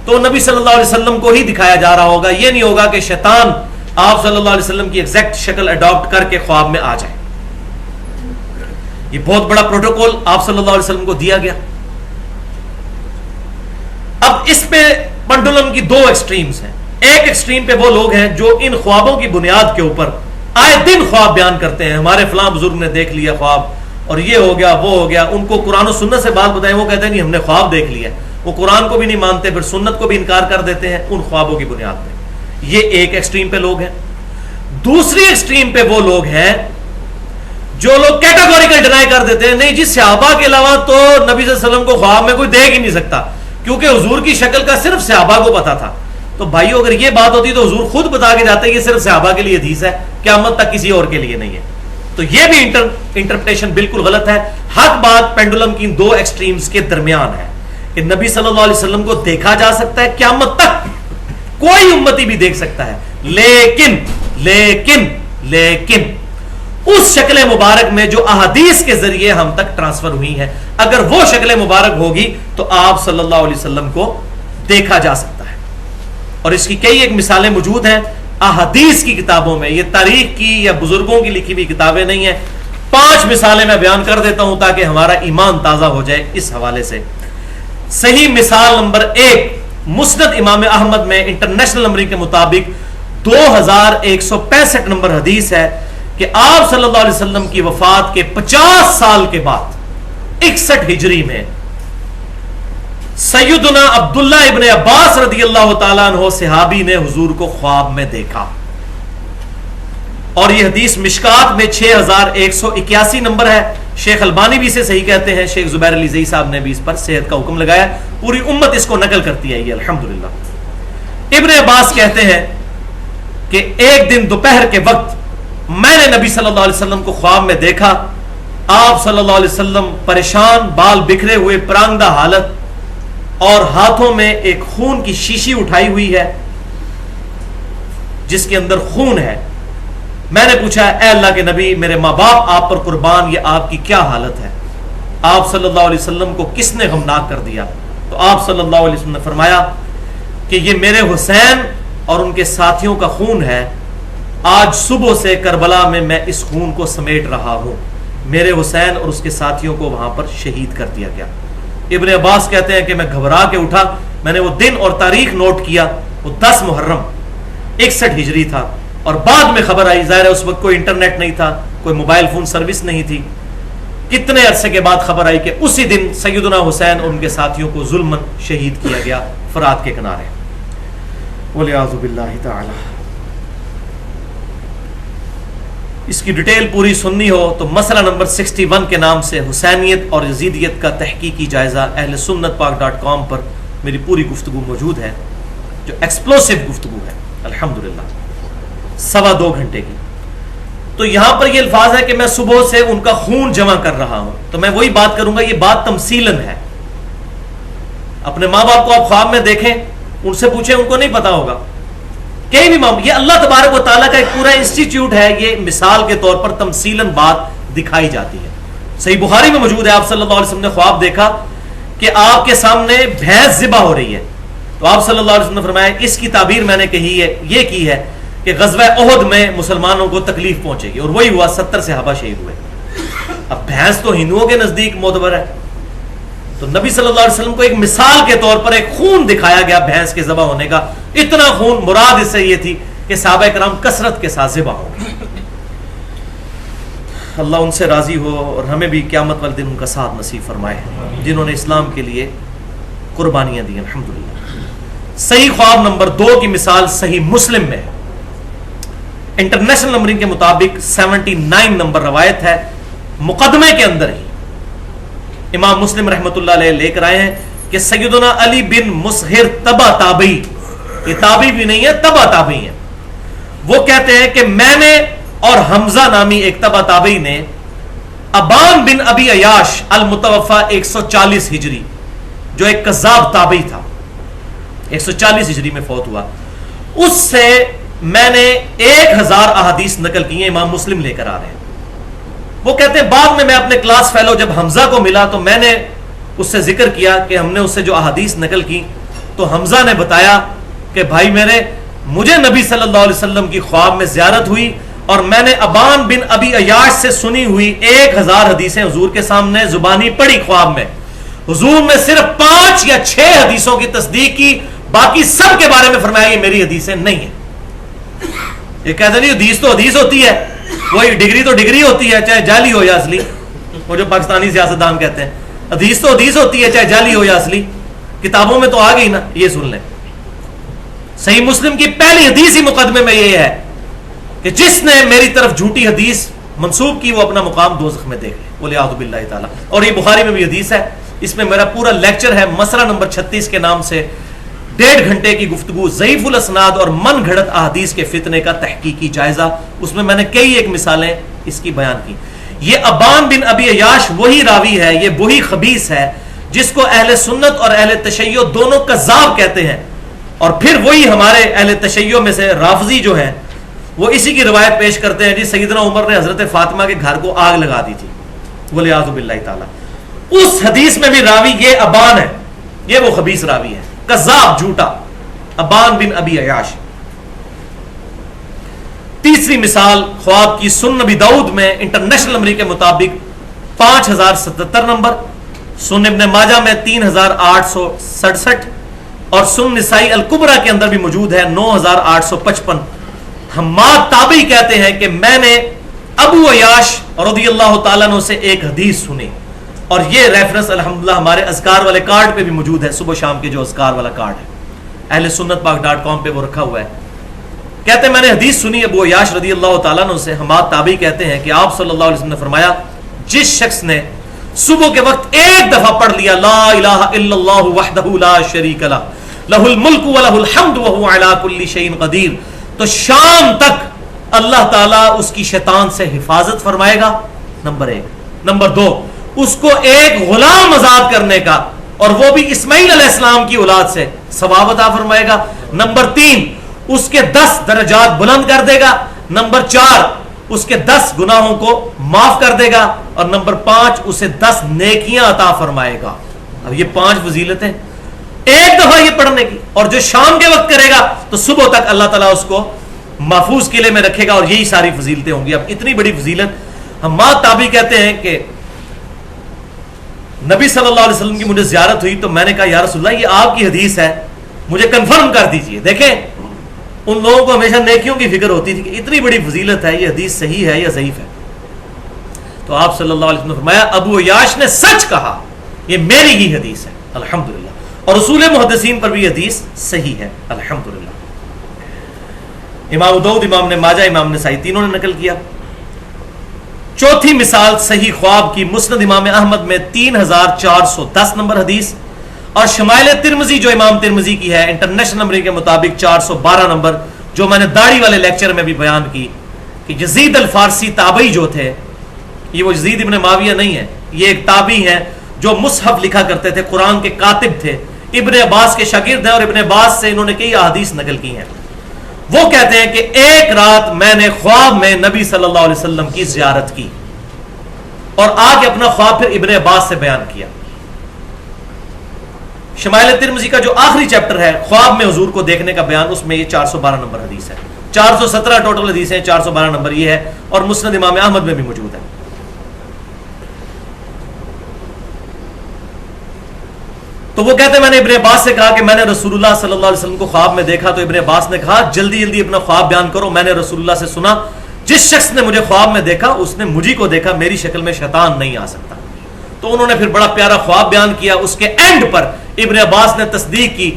تو نبی صلی اللہ علیہ وسلم کو ہی دکھایا جا رہا ہوگا، یہ نہیں ہوگا کہ شیطان آپ صلی اللہ علیہ وسلم کی ایگزیکٹ شکل اڈاپٹ کر کے خواب میں آ جائے۔ یہ بہت بڑا پروٹوکول آپ صلی اللہ علیہ وسلم کو دیا گیا۔ اب اس پہ پنڈولم کی دو ایکسٹریمز ہیں۔ ایک ایکسٹریم پہ وہ لوگ ہیں جو ان خوابوں کی بنیاد کے اوپر آئے دن خواب بیان کرتے ہیں، ہمارے فلاں بزرگ نے دیکھ لیا خواب اور یہ ہو گیا وہ ہو گیا، ان کو قرآن و سنت سے بات بتائیں وہ کہتے ہیں نہیں ہم نے خواب دیکھ لیا، وہ قرآن کو بھی نہیں مانتے، پھر سنت کو بھی انکار کر دیتے ہیں ان خوابوں کی بنیاد پہ۔ یہ ایک ایکسٹریم پہ لوگ ہیں۔ دوسری ایکسٹریم پہ وہ لوگ ہیں جو لوگ کیٹاگوریکل ڈینائی کر دیتے ہیں نہیں جی صحابہ کے علاوہ تو نبی صلی اللہ علیہ وسلم کو خواب میں کوئی دیکھ ہی نہیں سکتا، کیونکہ حضور کی شکل کا صرف صحابہ کو پتا تھا۔ تو بھائیو اگر یہ بات ہوتی تو حضور خود بتا کے جاتے یہ صرف صحابہ کے لیے حدیث ہے، قیامت تک کسی اور کے لیے نہیں ہے۔ تو یہ بھی انٹرپریٹیشن بالکل غلط ہے۔ حق بات پینڈولم کی دو ایکسٹریمز کے درمیان ہے کہ نبی صلی اللہ علیہ وسلم کو دیکھا جا سکتا ہے، قیامت تک کوئی امتی بھی دیکھ سکتا ہے، لیکن لیکن لیکن اس شکل مبارک میں جو احادیث کے ذریعے ہم تک ٹرانسفر ہوئی ہیں، اگر وہ شکل مبارک ہوگی تو آپ صلی اللہ علیہ وسلم کو دیکھا جا سکتا ہے۔ اور اس کی کئی ایک مثالیں موجود ہیں احادیث کی کتابوں میں، یہ تاریخ کی یا بزرگوں کی لکھی ہوئی کتابیں نہیں ہیں۔ 5 مثالیں میں بیان کر دیتا ہوں تاکہ ہمارا ایمان تازہ ہو جائے اس حوالے سے۔ صحیح مثال نمبر 1 مسند امام احمد میں انٹرنیشنل نمبرنگ کے مطابق 2165 نمبر حدیث ہے کہ آپ صلی اللہ علیہ وسلم کی وفات کے 50 سال کے بعد 61 ہجری میں سیدنا عبداللہ ابن عباس رضی اللہ تعالیٰ عنہ صحابی نے حضور کو خواب میں دیکھا، اور یہ حدیث مشکات میں 6181 نمبر ہے۔ شیخ البانی بھی اسے صحیح کہتے ہیں، شیخ زبیر علی زئی صاحب نے بھی اس پر صحت کا حکم لگایا، پوری امت اس کو نقل کرتی ہے یہ الحمدللہ۔ ابن عباس کہتے ہیں کہ ایک دن دوپہر کے وقت میں نے نبی صلی اللہ علیہ وسلم کو خواب میں دیکھا، آپ صلی اللہ علیہ وسلم پریشان، بال بکھرے ہوئے، پرانگدہ حالت، اور ہاتھوں میں ایک خون کی شیشی اٹھائی ہوئی ہے جس کے اندر خون ہے۔ میں نے پوچھا اے اللہ کے نبی میرے ماں باپ آپ پر قربان، یہ آپ کی کیا حالت ہے؟ آپ صلی اللہ علیہ وسلم کو کس نے غمناک کر دیا؟ تو آپ صلی اللہ علیہ وسلم نے فرمایا کہ یہ میرے حسین اور ان کے ساتھیوں کا خون ہے، آج صبح سے کربلا میں میں اس خون کو سمیٹ رہا ہوں، میرے حسین اور اس کے ساتھیوں کو وہاں پر شہید کر دیا گیا۔ ابن عباس کہتے ہیں کہ میں گھبرا کے اٹھا، میں نے وہ دن اور تاریخ نوٹ کیا، وہ 10 محرم 61 ہجری تھا، اور بعد میں خبر آئی، ظاہر ہے اس وقت کوئی انٹرنیٹ نہیں تھا، کوئی موبائل فون سروس نہیں تھی، کتنے عرصے کے بعد خبر آئی کہ اسی دن سیدنا حسین اور ان کے ساتھیوں کو ظلماً شہید کیا گیا فرات کے کنارے، والعیاذ باللہ تعالی۔ اس کی ڈیٹیل پوری سننی ہو تو مسئلہ نمبر 61 کے نام سے حسینیت اور یزیدیت کا تحقیقی جائزہ اہل سنت پاک.com پر میری پوری گفتگو موجود ہے، جو ایکسپلوسیو گفتگو ہے الحمدللہ، 2.25 گھنٹے کی۔ تو یہاں پر یہ الفاظ ہے کہ میں صبح سے ان کا خون جمع کر رہا ہوں، تو میں وہی بات کروں گا، یہ بات تمثیلاً ہے۔ اپنے ماں باپ کو آپ خواب میں دیکھیں، ان سے پوچھیں، ان کو نہیں پتا ہوگا کہیں بھی معاملہ، یہ اللہ تبارک و تعالیٰ کا ایک پورا انسٹیٹیوٹ ہے، یہ مثال کے طور پر تمثیلاً بات دکھائی جاتی ہے۔ صحیح بخاری میں موجود ہے، آپ صلی اللہ علیہ وسلم نے خواب دیکھا کہ آپ کے سامنے بھینس ذبح ہو رہی ہے، تو آپ صلی اللہ علیہ وسلم نے فرمایا اس کی تعبیر میں نے کہی ہے، یہ کی ہے کہ غزوہ احد میں مسلمانوں کو تکلیف پہنچے گی، اور وہی ہوا، 70 صحابہ شہید ہوئے۔ اب بھینس تو ہندوؤں کے نزدیک معتبر ہے، تو نبی صلی اللہ علیہ وسلم کو ایک مثال کے طور پر ایک خون دکھایا گیا بھینس کے ذبح ہونے کا، اتنا خون، مراد اس سے یہ تھی کہ صحابہ کرام کثرت کے ساتھ ذبح ہوں گے۔ اللہ ان سے راضی ہو اور ہمیں بھی قیامت والے دن ان کا ساتھ نصیب فرمائے جنہوں نے اسلام کے لیے قربانیاں دی الحمدللہ۔ صحیح خواب نمبر 2 کی مثال صحیح مسلم میں ہے، انٹرنیشنل نمبرنگ کے مطابق 79 نمبر روایت ہے، مقدمے کے اندر ہی امام مسلم رحمۃ اللہ علیہ لے کر آئے ہیں کہ سیدنا علی بن مسہر تبع تابعی، یہ تابعی بھی نہیں ہے، تبع تابعی ہیں، وہ کہتے ہیں کہ میں نے اور حمزہ نامی ایک تبع تابعی نے ابان بن ابی عیاش المتوفا 140 ہجری جو ایک کذاب تابعی تھا 140 ہجری میں فوت ہوا, اس سے میں نے 1000 احادیث نقل کی ہیں, امام مسلم لے کر آ رہے ہیں. وہ کہتے ہیں بعد میں اپنے کلاس فیلو جب حمزہ کو ملا تو میں نے اس سے ذکر کیا کہ ہم نے اس سے جو احادیث نقل کی, تو حمزہ نے بتایا کہ بھائی میرے, مجھے نبی صلی اللہ علیہ وسلم کی خواب میں زیارت ہوئی اور میں نے ابان بن ابی عیاش سے سنی ہوئی 1000 حدیثیں حضور کے سامنے زبانی پڑھی خواب میں. حضور نے صرف 5 یا 6 حدیثوں کی تصدیق کی, باقی سب کے بارے میں فرمایا یہ میری حدیثیں نہیں ہیں. یہ کہتے نہیں حدیث تو حدیث ہوتی ہے, وہی ڈگری تو ڈگری ہوتی ہے چاہے جعلی ہو یا اصلی, وہ جو پاکستانی سیاستدان کہتے ہیں حدیث تو حدیث ہوتی ہے چاہے جعلی ہو یا اصلی, کتابوں میں تو آ گئی نا. یہ سن لیں, صحیح مسلم کی پہلی حدیث ہی مقدمے میں یہ ہے کہ جس نے میری طرف جھوٹی حدیث منسوب کی وہ اپنا مقام دوزخ میں دیکھ لے, ولیعوذ باللہ تعالی. اور یہ بخاری میں بھی حدیث ہے, اس میں میرا پورا لیکچر ہے مسئلہ نمبر 36 کے نام سے, 1.5 گھنٹے کی گفتگو, ضعیف الاسناد اور من گھڑت احادیث کے فتنے کا تحقیقی جائزہ. اس میں نے کئی ایک مثالیں اس کی بیان کی. یہ ابان بن ابی عیاش وہی راوی ہے, یہ وہی خبیث ہے جس کو اہل سنت اور اہل تشیع دونوں کذاب کہتے ہیں, اور پھر وہی ہمارے اہل تشیع میں سے رافضی جو ہیں وہ اسی کی روایت پیش کرتے ہیں جی سیدنا عمر نے حضرت فاطمہ کے گھر کو آگ لگا دی تھی, ولیعوذ باللہ تعالی. اس حدیث میں بھی راوی یہ ابان ہے, یہ وہ خبیث راوی ہے, کذاب جھوٹا, ابان بن ابی عیاش. تیسری مثال خواب کی, سنن نبی داؤد میں انٹرنیشنل نمبر کے مطابق 5077 نمبر, سنن ابن ماجہ میں 3867 اور سنن نسائی الکبرى کے اندر بھی موجود ہے 9855. حماد تابعی کہتے ہیں کہ میں نے ابو عیاش رضی اللہ تعالیٰ عنہ سے ایک حدیث سنی, اور یہ ریفرنس الحمدللہ ہمارے اذکار والے کارڈ پہ بھی موجود ہے, صبح شام کے جو اذکار والا کارڈ ہے اہل سنت پاک.com پہ وہ رکھا ہوا ہے. کہتے ہیں میں نے حدیث سنی ابو عیاش رضی اللہ تعالیٰ عنہ سے. حماد تابعی کہتے ہیں کہ آپ صلی اللہ علیہ وسلم نے فرمایا, جس شخص نے صبح کے وقت ایک دفعہ پڑھ لیا لا الہ الا اللہ وحدہ لا شریک لہ لہ الملک ولہ الحمد وہو علی کل شیء قدیر, تو شام تک اللہ تعالیٰ اس کی شیطان سے حفاظت فرمائے گا, نمبر 1. نمبر 2, اس کو ایک غلام آزاد کرنے کا, اور وہ بھی اسماعیل علیہ السلام کی اولاد سے, ثواب عطا فرمائے گا. نمبر 3, اس کے 10 درجات بلند کر دے گا. نمبر 4, اس کے 10 گناہوں کو معاف کر دے گا. اور نمبر 5, اسے 10 نیکیاں عطا فرمائے گا. اب یہ 5 فضیلتیں ایک دفعہ یہ پڑھنے کی, اور جو شام کے وقت کرے گا تو صبح تک اللہ تعالیٰ اس کو محفوظ قلعے میں رکھے گا, اور یہی ساری فضیلتیں ہوں گی. اب اتنی بڑی فضیلت, حماد تابعی کہتے ہیں کہ نبی صلی اللہ علیہ وسلم کی مجھے زیارت ہوئی تو میں نے کہا یا رسول اللہ یہ آپ کی حدیث ہے, مجھے کنفرم کر دیجئے. دیکھیں ان لوگوں کو ہمیشہ نیکیوں کی فکر ہوتی تھی کہ اتنی بڑی فضیلت ہے, یہ حدیث صحیح ہے یا ضعیف ہے. تو آپ صلی اللہ علیہ وسلم نے فرمایا ابو عیاش نے سچ کہا, یہ میری ہی حدیث ہے الحمدللہ, اور اصول محدثین پر بھی حدیث صحیح ہے الحمدللہ. امام داؤد, امام نے ماجہ, امام نسائی تینوں نے نقل کیا. چوتھی مثال صحیح خواب کی, مسند امام احمد میں 3410 نمبر حدیث, اور شمائل ترمذی جو امام ترمذی کی ہے انٹرنیشنل نمبر کے مطابق 412 نمبر, جو میں نے داڑھی والے لیکچر میں بھی بیان کی کہ یزید الفارسی تابعی جو تھے, یہ وہ یزید ابن معاویہ نہیں ہے, یہ ایک تابعی ہیں جو مصحف لکھا کرتے تھے, قرآن کے کاتب تھے, ابن عباس کے شاگرد ہیں, اور ابن عباس سے انہوں نے کئی احادیث نقل کی ہیں. وہ کہتے ہیں کہ ایک رات میں نے خواب میں نبی صلی اللہ علیہ وسلم کی زیارت کی, اور آ کے اپنا خواب پھر ابن عباس سے بیان کیا. شمائل ترمذی کا جو آخری چیپٹر ہے خواب میں حضور کو دیکھنے کا بیان, اس میں یہ 412 نمبر حدیث ہے. 417 ٹوٹل حدیث ہیں, 412 نمبر یہ ہے, اور مسند امام احمد میں بھی موجود ہے. تو وہ کہتے ہیں میں نے ابن عباس سے کہا کہ میں نے رسول اللہ صلی اللہ علیہ وسلم کو خواب میں دیکھا, تو ابن عباس نے کہا جلدی جلدی اپنا خواب بیان کرو. میں نے رسول اللہ سے سنا جس شخص نے مجھے خواب میں دیکھا اس نے مجھے کو دیکھا, میری شکل میں شیطان نہیں آ سکتا. تو انہوں نے پھر بڑا پیارا خواب بیان کیا. اس کے اینڈ پر ابن عباس نے تصدیق کی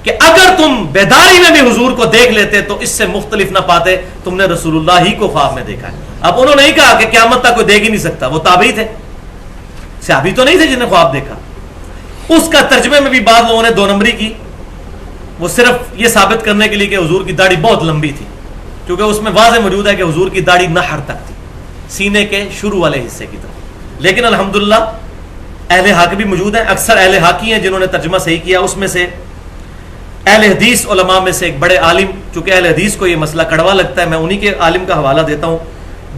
کہ اگر تم بیداری میں بھی حضور کو دیکھ لیتے تو اس سے مختلف نہ پاتے, تم نے رسول اللہ ہی کو خواب میں دیکھا ہے. اب انہوں نے نہیں کہا کہ قیامت تک کوئی دیکھ ہی نہیں سکتا, وہ تابعی تھے, صحابی تو نہیں تھے جنہیں خواب دیکھا. اس کا ترجمے میں بھی بعض لوگوں نے 2 نمبری کی, وہ صرف یہ ثابت کرنے کے لیے کہ حضور کی داڑھی بہت لمبی تھی, کیونکہ اس میں واضح موجود ہے کہ حضور کی داڑھی نحر تک تھی، سینے کے شروع والے حصے کی طرف. لیکن الحمدللہ اہل حق بھی موجود ہیں، اکثر اہل حقی ہیں جنہوں نے ترجمہ صحیح کیا. اس میں سے اہل حدیث علماء میں سے ایک بڑے عالم، چونکہ اہل حدیث کو یہ مسئلہ کڑوا لگتا ہے، میں انہی کے عالم کا حوالہ دیتا ہوں.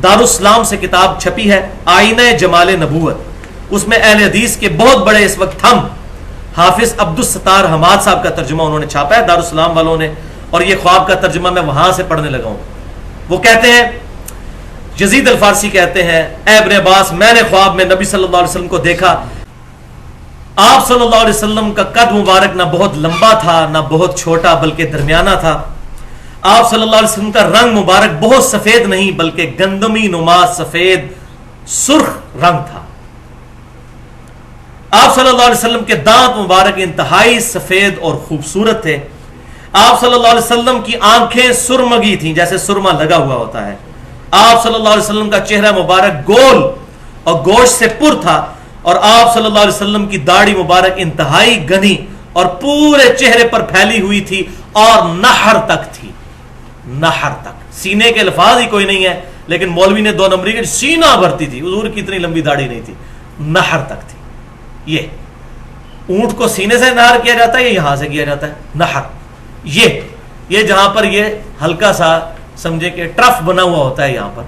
دارالاسلام سے کتاب چھپی ہے آئینہ جمال نبوت، اس میں اہل حدیث کے بہت بڑے اس وقت ہم حافظ عبدالستار حماد صاحب کا ترجمہ انہوں نے چھاپا ہے دارالاسلام والوں نے، اور یہ خواب کا ترجمہ میں وہاں سے پڑھنے لگا ہوں. وہ کہتے ہیں، یزید الفارسی کہتے ہیں، اے ابن عباس میں نے خواب میں نبی صلی اللہ علیہ وسلم کو دیکھا. آپ صلی اللہ علیہ وسلم کا قد مبارک نہ بہت لمبا تھا نہ بہت چھوٹا بلکہ درمیانہ تھا. آپ صلی اللہ علیہ وسلم کا رنگ مبارک بہت سفید نہیں بلکہ گندمی نما سفید سرخ رنگ تھا. آپ صلی اللہ علیہ وسلم کے دانت مبارک انتہائی سفید اور خوبصورت تھے. آپ صلی اللہ علیہ وسلم کی آنکھیں سرمگی تھیں جیسے سرما لگا ہوا ہوتا ہے. آپ صلی اللہ علیہ وسلم کا چہرہ مبارک گول اور گوشت سے پر تھا، اور آپ صلی اللہ علیہ وسلم کی داڑھی مبارک انتہائی گھنی اور پورے چہرے پر پھیلی ہوئی تھی اور نحر تک تھی. نحر تک، سینے کے الفاظ ہی کوئی نہیں ہے، لیکن مولوی نے 2 نمبری کے سینہ بھرتی تھی. حضور کی اتنی لمبی داڑھی نہیں تھی، نحر تک تھی. یہ اونٹ کو سینے سے نحر کیا جاتا ہے یا یہاں سے کیا جاتا ہے نحر؟ یہ جہاں پر یہ ہلکا سا سمجھے کہ ٹرف بنا ہوا ہوتا ہے، یہاں پر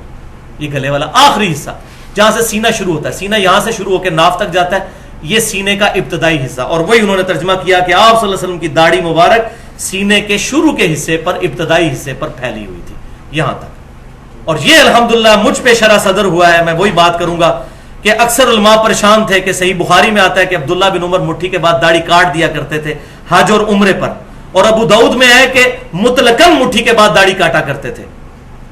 یہ گلے والا آخری حصہ جہاں سے سینہ شروع ہوتا ہے، سینہ یہاں سے شروع ہو کے ناف تک جاتا ہے، یہ سینے کا ابتدائی حصہ. اور وہی انہوں نے ترجمہ کیا کہ آپ صلی اللہ علیہ وسلم کی داڑھی مبارک سینے کے شروع کے حصے پر، ابتدائی حصے پر پھیلی ہوئی تھی یہاں تک. اور یہ الحمدللہ مجھ پہ شرح صدر ہوا ہے. میں وہی بات کروں گا کہ اکثر علماء پریشان تھے کہ صحیح بخاری میں آتا ہے کہ عبداللہ بن عمر مٹھی کے بعد داڑھی کاٹ دیا کرتے تھے حج اور عمرے پر، اور ابو داؤد میں ہے کہ مطلقاً مٹھی کے بعد داڑھی کاٹا کرتے تھے.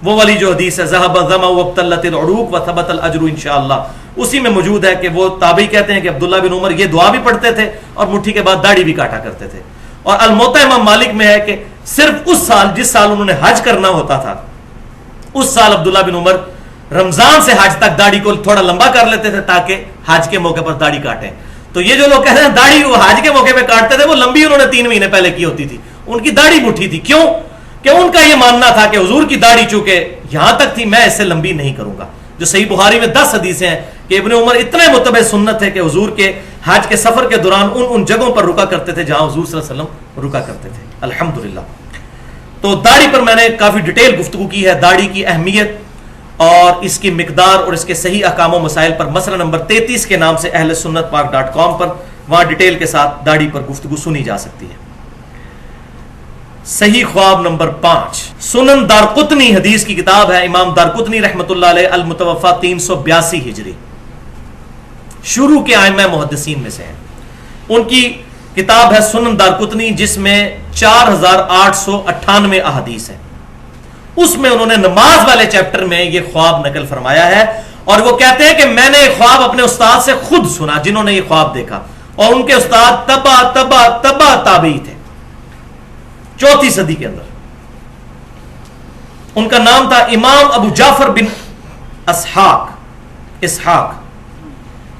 وہ والی جو حدیث ہے ذهب الظمأ وابتلت العروق وثبت الاجر انشاءاللہ، اسی میں موجود ہے کہ وہ تابعی کہتے ہیں کہ عبداللہ بن عمر یہ دعا بھی پڑھتے تھے اور مٹھی کے بعد داڑھی بھی کاٹا کرتے تھے. اور الموطا امام مالک میں ہے کہ صرف اس سال جس سال انہوں نے حج کرنا ہوتا تھا اس سال عبداللہ بن عمر رمضان سے حج تک داڑھی کو تھوڑا لمبا کر لیتے تھے تاکہ حج کے موقع پر داڑھی کاٹیں. تو یہ جو لوگ کہتے ہیں داڑھی وہ حج کے موقع پہ کاٹتے تھے، وہ لمبی انہوں نے 3 مہینے پہلے کی ہوتی تھی. ان کی داڑھی مٹھی تھی. کیوں؟ کہ ان کا یہ ماننا تھا کہ حضور کی داڑھی چونکہ یہاں تک تھی میں اس سے لمبی نہیں کروں گا. جو صحیح بخاری میں 10 حدیثیں ہیں کہ ابن عمر اتنے متبع سنت ہے کہ حضور کے حج کے سفر کے دوران ان جگہوں پر رکا کرتے تھے جہاں حضور صلی اللہ علیہ وسلم رکا کرتے تھے. الحمدللہ. تو داڑھی پر میں نے کافی ڈیٹیل گفتگو کی ہے، داڑھی کی اہمیت اور اس کی مقدار اور اس کے صحیح احکام و مسائل پر مسئلہ نمبر 33 کے نام سے اہل سنت پاک .com پر، وہاں ڈیٹیل کے ساتھ داڑھی پر گفتگو سنی جا سکتی ہے. صحیح خواب نمبر 5 سنن دارقطنی حدیث کی کتاب ہے. امام دارقطنی رحمۃ اللہ علیہ المتوفا 382 ہجری، شروع کے ائمہ محدثین میں سے ہیں. ان کی کتاب ہے سنن دارقطنی جس میں 4898 احادیث ہیں. اس میں انہوں نے نماز والے چیپٹر میں یہ خواب نقل فرمایا ہے، اور وہ کہتے ہیں کہ میں نے یہ خواب اپنے استاد سے خود سنا جنہوں نے یہ خواب دیکھا، اور ان کے استاد تبا تابعی تھے 4 صدی کے اندر. ان کا نام تھا امام ابو جعفر بن اسحاق،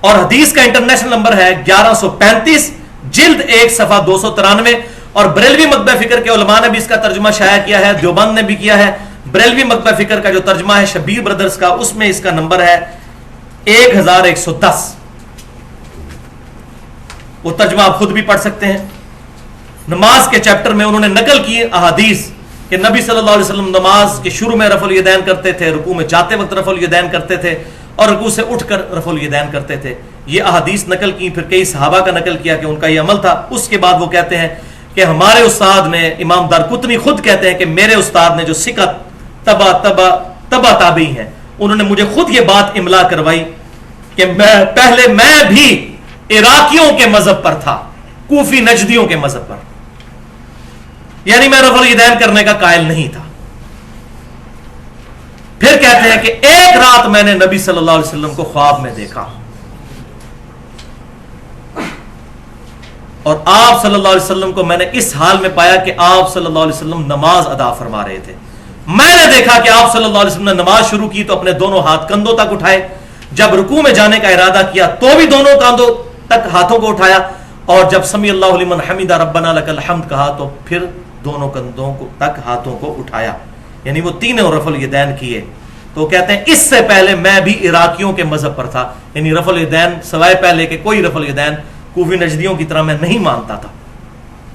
اور حدیث کا انٹرنیشنل نمبر ہے 1135، جلد 1 صفحہ 293. اور بریلوی مکتبہ فکر کے علماء نے بھی اس کا ترجمہ شائع کیا ہے، دیوبند نے بھی کیا ہے. بریلوی مکتبہ فکر کا جو ترجمہ ہے شبیر بردرز کا، اس میں اس کا نمبر ہے 1110. وہ ترجمہ آپ خود بھی پڑھ سکتے ہیں. نماز کے چیپٹر میں انہوں نے نقل کی احادیث کہ نبی صلی اللہ علیہ وسلم نماز کے شروع میں رفع الیدین کرتے تھے، رکوع میں جاتے وقت رفع الیدین کرتے تھے، اور رکوع سے اٹھ کر رفع الیدین کرتے تھے. یہ احادیث نقل کی. پھر کئی صحابہ کا نقل کیا کہ ان کا یہ عمل تھا. اس کے بعد وہ کہتے ہیں کہ ہمارے استاد نے، امام دارقطنی خود کہتے ہیں کہ میرے استاد نے جو ثقت تبا تابعی ہیں، انہوں نے مجھے خود یہ بات املا کروائی کہ پہلے میں بھی عراقیوں کے مذہب پر تھا، کوفی نجدیوں کے مذہب پر، یعنی میں رفع الیدین کرنے کا قائل نہیں تھا. پھر کہتے ہیں کہ ایک رات میں نے نبی صلی اللہ علیہ وسلم کو خواب میں دیکھا، اور آپ صلی اللہ علیہ وسلم کو میں نے اس حال میں پایا کہ آپ صلی اللہ علیہ وسلم نماز ادا فرما رہے تھے. میں نے دیکھا کہ آپ صلی اللہ علیہ وسلم نے نماز شروع کی تو اپنے دونوں ہاتھ کندھوں تک اٹھائے، جب رکوع میں جانے کا ارادہ کیا تو بھی دونوں کندھوں تک ہاتھوں کو اٹھایا، اور جب سمی اللہ لمن حمدہ ربنا لک الحمد کہا تو پھر دونوں کندھوں تک ہاتھوں کو اٹھایا. یعنی وہ تینوں رفع الیدین کیے. تو کہتے ہیں اس سے پہلے میں بھی عراقیوں کے مذہب پر تھا, یعنی رفع الیدین سوائے پہلے کہ کوئی رفع الیدین کوفی نجدیوں کی طرح میں نہیں مانتا تھا.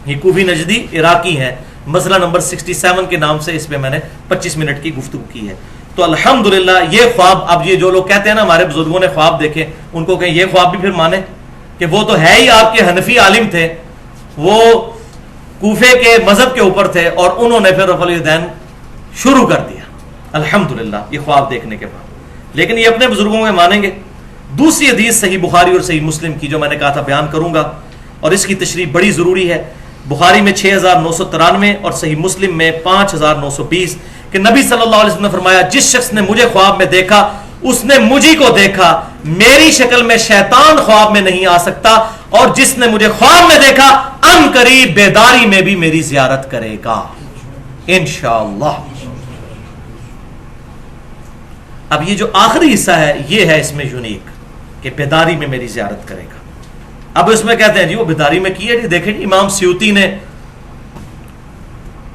یہ کوفی نجدی عراقی ہیں, مسئلہ نمبر 67 کے نام سے اس پہ میں نے 25 منٹ کی گفتگو کی ہے. تو الحمدللہ یہ خواب, اب یہ جو لوگ کہتے ہیں نا ہمارے بزرگوں نے خواب دیکھے, ان کو کہیں یہ خواب بھی پھر مانے کہ وہ تو ہے ہی آپ کے حنفی عالم تھے, وہ کوفے کے مذہب کے اوپر تھے اور انہوں نے پھر رفع الیدین شروع کر دیا الحمدللہ یہ خواب دیکھنے کے بعد. لیکن یہ اپنے بزرگوں کے مانیں گے. دوسری حدیث صحیح بخاری اور صحیح مسلم کی جو میں نے کہا تھا بیان کروں گا, اور اس کی تشریح بڑی ضروری ہے. بخاری میں 6993 اور صحیح مسلم میں 5920 کہ نبی صلی اللہ علیہ وسلم نے فرمایا جس شخص نے مجھے خواب میں دیکھا اس نے مجھی کو دیکھا, میری شکل میں شیطان خواب میں نہیں آ سکتا, اور جس نے مجھے خواب میں دیکھا ان قریب بیداری میں بھی میری زیارت کرے گا انشاءاللہ. اب یہ جو آخری حصہ ہے یہ ہے اس میں یونیک کہ بیداری میں میری زیارت کرے گا. اب اس میں کہتے ہیں جی وہ بیداری میں کی ہے, جی دیکھیں جی امام سیوطی نے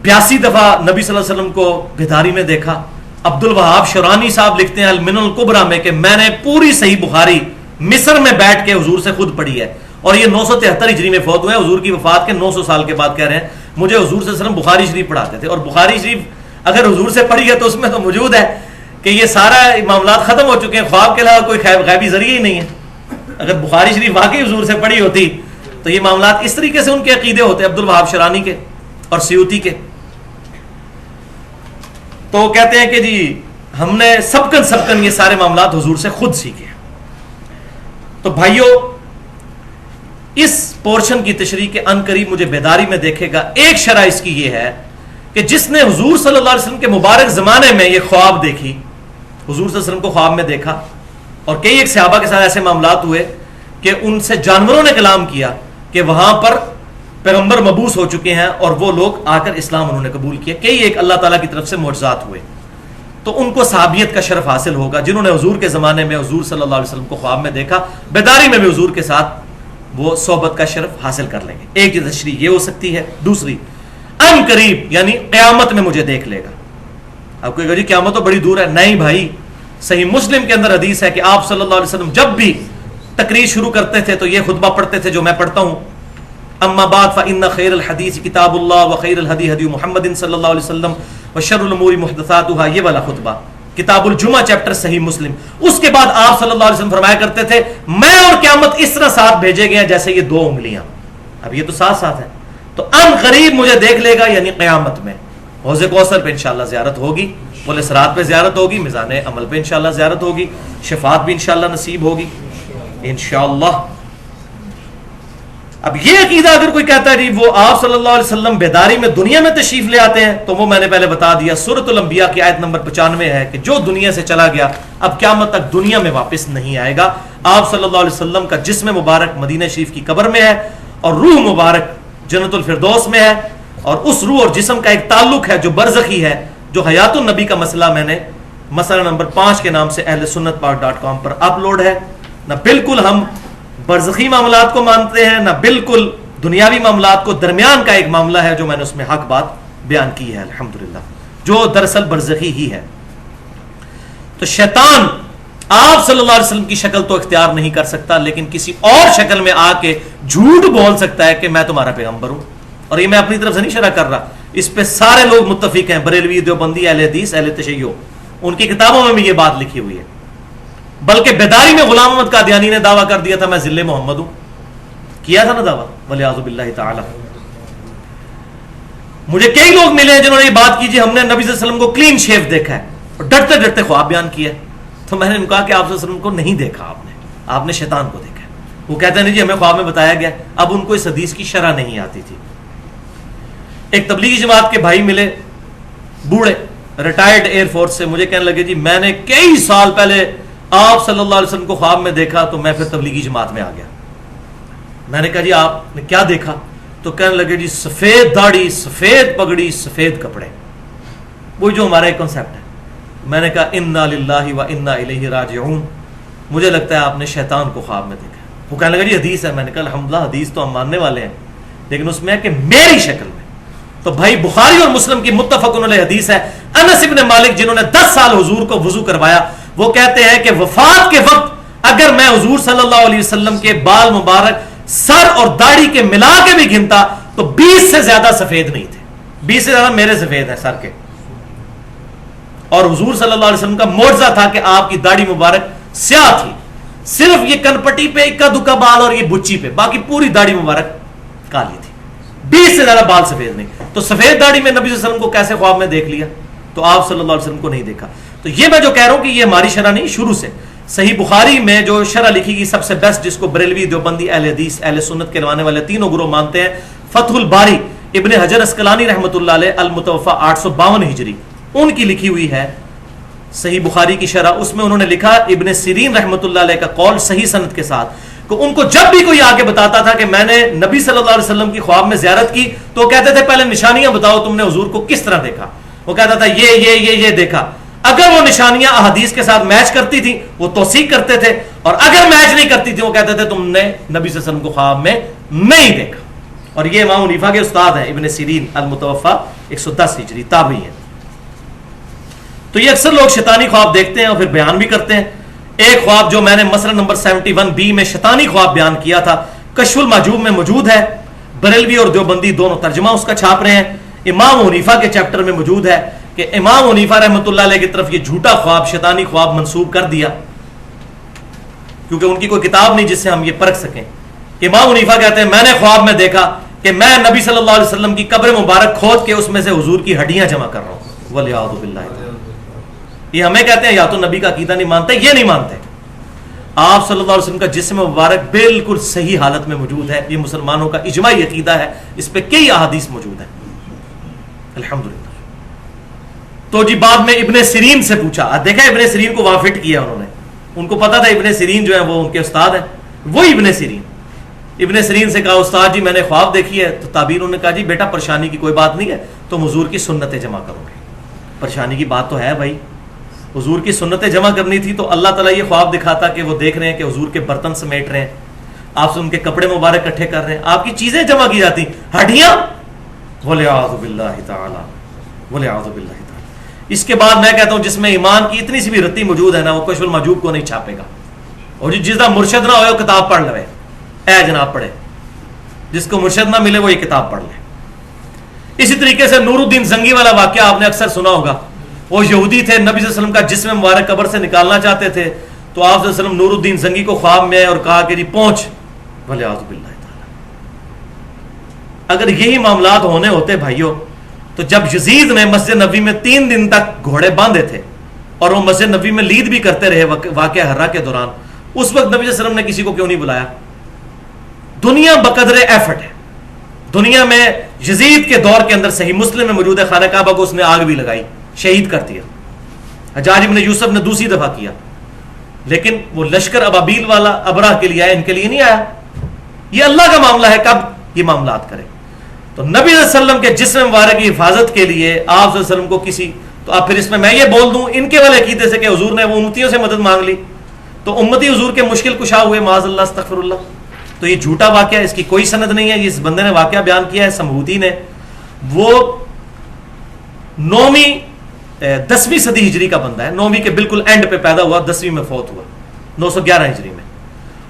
82 دفعہ نبی صلی اللہ علیہ وسلم کو بیداری میں دیکھا. عبد الوہاب شرانی صاحب لکھتے ہیں المنن الکبریٰ میں کہ میں نے پوری صحیح بخاری مصر میں بیٹھ کے حضور سے خود پڑھی ہے, اور یہ 973 ہجری میں فوت ہوئے, حضور کی وفات کے 900 سال کے بعد کہہ رہے ہیں مجھے حضور صلی اللہ علیہ وسلم بخاری شریف پڑھاتے تھے, اور بخاری شریف اگر حضور سے پڑھی ہے تو اس میں تو موجود ہے کہ یہ سارا معاملات ختم ہو چکے ہیں, خواب کے علاوہ کوئی غیبی ذریعہ ہی نہیں ہے. اگر بخاری شریف واقعی حضور سے پڑھی ہوتی تو یہ معاملات اس طریقے سے ان کے عقیدے ہوتے عبد الوہاب شرانی کے اور سیوطی کے. تو کہتے ہیں کہ جی ہم نے سبکن یہ سارے معاملات حضور سے خود سیکھے. تو بھائیو اس پورشن کی تشریح کے ان قریب مجھے بیداری میں دیکھے گا, ایک شرح اس کی یہ ہے کہ جس نے حضور صلی اللہ علیہ وسلم کے مبارک زمانے میں یہ خواب دیکھی, حضور صلی اللہ علیہ وسلم کو خواب میں دیکھا, اور کئی ایک صحابہ کے ساتھ ایسے معاملات ہوئے کہ ان سے جانوروں نے کلام کیا کہ وہاں پر پیغمبر مبعوث ہو چکے ہیں, اور وہ لوگ آ کر اسلام انہوں نے قبول کیا. کئی ایک اللہ تعالیٰ کی طرف سے معجزات ہوئے, تو ان کو صحابیت کا شرف حاصل ہوگا جنہوں نے حضور کے زمانے میں حضور صلی اللہ علیہ وسلم کو خواب میں دیکھا. بیداری میں بھی حضور کے ساتھ وہ صحبت کا شرف حاصل کر لیں گے. ایک تشریح یہ ہو سکتی ہے. دوسری ان قریب یعنی قیامت میں مجھے دیکھ لے گا. آپ کو جی قیامت تو بڑی دور ہے, نہیں بھائی, صحیح مسلم کے اندر حدیث ہے کہ آپ صلی اللہ علیہ وسلم جب بھی تقریر شروع کرتے تھے تو یہ خطبہ پڑھتے تھے جو میں پڑھتا ہوں, اما بعد فإن خیر الحدیث کتاب اللہ وخیر الہدی ہدی محمد صلی اللہ علیہ وسلم وشر الامور محدثاتها, یہ والا خطبہ کتاب الجمعہ چیپٹر صحیح مسلم. اس کے بعد آپ صلی اللہ علیہ وسلم فرمایا کرتے تھے میں اور قیامت اس طرح ساتھ بھیجے گئے ہیں جیسے یہ 2 انگلیاں. اب یہ تو ساتھ ساتھ ہیں. تو ان قریب مجھے دیکھ لے گا یعنی قیامت میں. حوض کوثر پہ انشاءاللہ زیارت ہوگی, پل صراط پہ زیارت ہوگی, میزان عمل پہ انشاءاللہ زیارت ہوگی, شفاعت بھی انشاءاللہ نصیب ہوگی انشاءاللہ. اب یہ عقیدہ اگر کوئی کہتا ہے جی وہ آپ صلی اللہ علیہ وسلم بیداری میں دنیا میں تشریف لے آتے ہیں, تو وہ میں نے پہلے بتا دیا سورۃ الانبیاء کی آیت نمبر 95 ہے کہ جو دنیا سے چلا گیا اب قیامت تک دنیا میں واپس نہیں آئے گا. آپ صلی اللہ علیہ وسلم کا جسم مبارک مدینہ شریف کی قبر میں ہے, اور روح مبارک جنت الفردوس میں ہے, اور اس روح اور جسم کا ایک تعلق ہے جو برزخی ہے, جو حیات النبی کا مسئلہ میں نے مسئلہ نمبر 5 کے نام سے اہل سنت پاک.com پر اپلوڈ ہے. نہ بالکل ہم برزخی معاملات کو مانتے ہیں, نہ بالکل دنیاوی معاملات کو, درمیان کا ایک معاملہ ہے جو میں نے اس میں حق بات بیان کی ہے الحمدللہ, جو دراصل برزخی ہی ہے. تو شیطان آپ صلی اللہ علیہ وسلم کی شکل تو اختیار نہیں کر سکتا, لیکن کسی اور شکل میں آ کے جھوٹ بول سکتا ہے کہ میں تمہارا پیغمبر ہوں. اور یہ میں اپنی طرف سے نہیں شرح کر رہا, اس پہ سارے لوگ متفق ہیں, بریلوی, دیوبندی, اہل حدیث, اہل تشیع, ان کی کتابوں میں بھی یہ بات لکھی ہوئی ہے. بلکہ بیداری میں غلام احمد قادیانی نے دعویٰ کر دیا تھا میں ذل محمد ہوں, کیا تھا نا دعویٰ, والعیاذ باللہ تعالی. مجھے کئی لوگ ملے ہیں جنہوں نے یہ بات کی جی ہم نے نبی صلی اللہ علیہ وسلم کو کلین شیو دیکھا ہے, اور ڈرتے ڈرتے خواب بیان کیا. تو میں نے ان کو کہا کہ آپ صلی اللہ علیہ وسلم کو نہیں دیکھا, آپ نے شیطان کو دیکھا. وہ کہتے ہیں نہیں جی ہمیں خواب میں بتایا گیا. اب ان کو اس حدیث کی شرح نہیں آتی تھی. ایک تبلیغی جماعت کے بھائی ملے, بوڑھے, ریٹائرڈ ایئر فورس سے, مجھے کہنے لگے جی میں نے کئی سال پہلے آپ صلی اللہ علیہ وسلم کو خواب میں دیکھا تو میں پھر تبلیغی جماعت میں آ گیا. میں نے کہا جی آپ نے کیا دیکھا؟ تو کہنے لگے جی سفید داڑھی, سفید پگڑی, سفید کپڑے, وہی جو ہمارا ایک کنسیپٹ ہے. میں نے کہا انا للہ و انا الیہ راجعون, مجھے لگتا ہے آپ نے شیطان کو خواب میں دیکھا. وہ کہنے لگا جی حدیث ہے. میں نے کہا الحمدللہ حدیث تو ہم ماننے والے ہیں, لیکن اس میں ہے کہ میری شکل میں. تو بھائی بخاری اور مسلم کی متفق علیہ حدیث ہے انس ابن مالک جنہوں نے 10 سال حضور کو وضو کروایا، وہ کہتے ہیں کہ وفات کے وقت اگر میں حضور صلی اللہ علیہ وسلم کے بال مبارک سر اور داڑھی کے ملا کے بھی گنتا تو 20 سے زیادہ سفید نہیں تھے، 20 سے زیادہ میرے سفید ہیں سر کے. اور حضور صلی اللہ علیہ وسلم کا معجزہ تھا کہ آپ کی داڑھی مبارک سیاہ تھی، صرف یہ کن پٹی پہ اکا دکا بال اور یہ بچی پہ، باقی پوری داڑھی مبارک کالی تھی، 20 سے زیادہ بال سفید نہیں. تو سفید داڑھی میں نبی صلی اللہ علیہ وسلم کو کیسے خواب میں دیکھ لیا؟ تو آپ صلی اللہ علیہ وسلم کو نہیں دیکھا. تو یہ میں جو کہہ رہا ہوں کہ یہ ہماری شرح نہیں، شروع سے صحیح بخاری میں جو شرح لکھی گئی سب سے بیسٹ، جس کو بریلوی، دیوبندی، اہل حدیث، اہل سنت کہلوانے والے تینوں گروہ مانتے ہیں، فتح الباری ابن حجر اسقلانی رحمۃ اللہ علیہ المتوفا 852 ہجری، ان کی لکھی ہوئی ہے صحیح بخاری کی شرح. اس میں انہوں نے لکھا ابن سیرین رحمۃ اللہ علیہ کا قول صحیح سند کے ساتھ کہ ان کو جب بھی کوئی آگے بتاتا تھا کہ میں نے نبی صلی اللہ علیہ وسلم کی خواب میں زیارت کی، تو کہتے تھے پہلے نشانیاں بتاؤ تم نے حضور کو کس طرح دیکھا. وہ کہتا تھا یہ دیکھا. اگر وہ نشانیاں احادیث کے ساتھ میچ کرتی تھی وہ توثیق کرتے تھے، اور اگر میچ نہیں کرتی تھی وہ کہتے تھے تم نے نبی صلی اللہ علیہ وسلم کو خواب میں نہیں دیکھا. اور یہ امام حنیفہ کے استاد ہیں ابن سیرین المتوفا 110 ہجری، تابعی ہیں. تو یہ اکثر لوگ شیطانی خواب دیکھتے ہیں اور پھر بیان بھی کرتے ہیں. ایک خواب جو میں نے مسئلہ نمبر 71B میں شیطانی خواب بیان کیا تھا، کشف المحجوب میں موجود ہے، بریلوی اور دیوبندی دونوں ترجمہ اس کا چھاپ رہے ہیں. امام حنیفہ کے چیپٹر میں موجود ہے کہ امام حنیفہ رحمۃ اللہ علیہ کی طرف یہ جھوٹا خواب، شیطانی خواب منسوب کر دیا، کیونکہ ان کی کوئی کتاب نہیں جس سے ہم یہ پرکھ سکیں. امام حنیفہ کہتے ہیں میں نے خواب میں دیکھا کہ میں نبی صلی اللہ علیہ وسلم کی قبر مبارک کھود کے اس میں سے حضور کی ہڈیاں جمع کر رہا ہوں. ولیعوذ باللہ. یہ ہمیں کہتے ہیں یا تو نبی کا عقیدہ نہیں مانتے، یہ نہیں مانتے. آپ صلی اللہ علیہ وسلم کا جسم مبارک بالکل صحیح حالت میں موجود ہے، یہ مسلمانوں کا اجماعی عقیدہ ہے، اس پہ کئی احادیث موجود ہیں الحمدللہ. تو جی بعد میں ابن سیرین سے پوچھا، دیکھا ابن سیرین کو وہاں فٹ کیا انہوں نے، ان کو پتا تھا ابن سیرین جو ہے وہ ان کے استاد ہیں، وہی ابن سیرین. ابن سیرین سے کہا استاد جی میں نے خواب دیکھی ہے. تو تعبیر انہوں نے کہا جی بیٹا پریشانی کی کوئی بات نہیں ہے، تم حضور کی سنتیں جمع کرو گے. پریشانی کی بات تو ہے بھائی، حضور کی سنتیں جمع کرنی تھی تو اللہ تعالیٰ یہ خواب دکھاتا کہ وہ دیکھ رہے ہیں کہ حضور کے برتن سمیٹ رہے ہیں، آپ سے ان کے کپڑے مبارک اکٹھے کر رہے ہیں، آپ کی چیزیں جمع کی جاتی، ہڈیاں. ولیعوذ باللہ تعالی، ولیعوذ باللہ تعالی. اس کے بعد میں کہتا ہوں جس میں ایمان کی اتنی سی بھی رتی موجود ہے نا، وہ کشف المحجوب کو نہیں چھاپے گا. اور جس کا مرشد نہ ہوئے وہ کتاب پڑھ لے، اے جناب پڑھے، جس کو مرشد نہ ملے وہ یہ کتاب پڑھ لے. اسی طریقے سے نور الدین زنگی والا واقعہ آپ نے اکثر سنا ہوگا. وہ یہودی تھے، نبی صلی اللہ علیہ وسلم کا جسم مبارک قبر سے نکالنا چاہتے تھے، تو آپ صلی اللہ علیہ وسلم نور الدین زنگی کو خواب میں اور کہا کہ جی پہنچ. ولیعوذ باللہ تعالی. اگر یہی معاملات ہونے ہوتے بھائیوں، تو جب یزید نے مسجد نبوی میں 3 دن تک گھوڑے باندھے تھے اور وہ مسجد نبوی میں لید بھی کرتے رہے واقعہ حرہ کے دوران، اس وقت نبی صلی اللہ علیہ وسلم نے کسی کو کیوں نہیں بلایا؟ دنیا بقدر ایفٹ ہے. دنیا میں یزید کے دور کے اندر صحیح مسلم میں موجود ہے، خانہ کعبہ کو اس نے آگ بھی لگائی، شہید کر دیا. حجاج بن یوسف نے دوسری دفعہ کیا، لیکن وہ لشکر ابابیل والا ابراہ کے لیے آیا، ان کے لیے نہیں آیا. یہ اللہ کا معاملہ ہے کب یہ معاملات کرے. تو نبی صلی اللہ علیہ وسلم کے جسم مبارک کی حفاظت کے لیے آپ صلی اللہ علیہ وسلم کو کسی، تو اب پھر اس میں یہ بول دوں ان کے والے عقیدے سے کہ حضور نے وہ امتیوں سے مدد مانگ لی تو امتی حضور کے مشکل کشا ہوئے، معاذ اللہ استغفر اللہ. تو یہ جھوٹا واقعہ، اس کی کوئی سند نہیں ہے. اس بندے نے واقعہ بیان کیا ہے سمہودی نے، وہ 10ویں صدی ہجری کا بندہ ہے، 9ویں کے بالکل اینڈ پہ پیدا ہوا، 10ویں میں فوت ہوا 911 ہجری میں.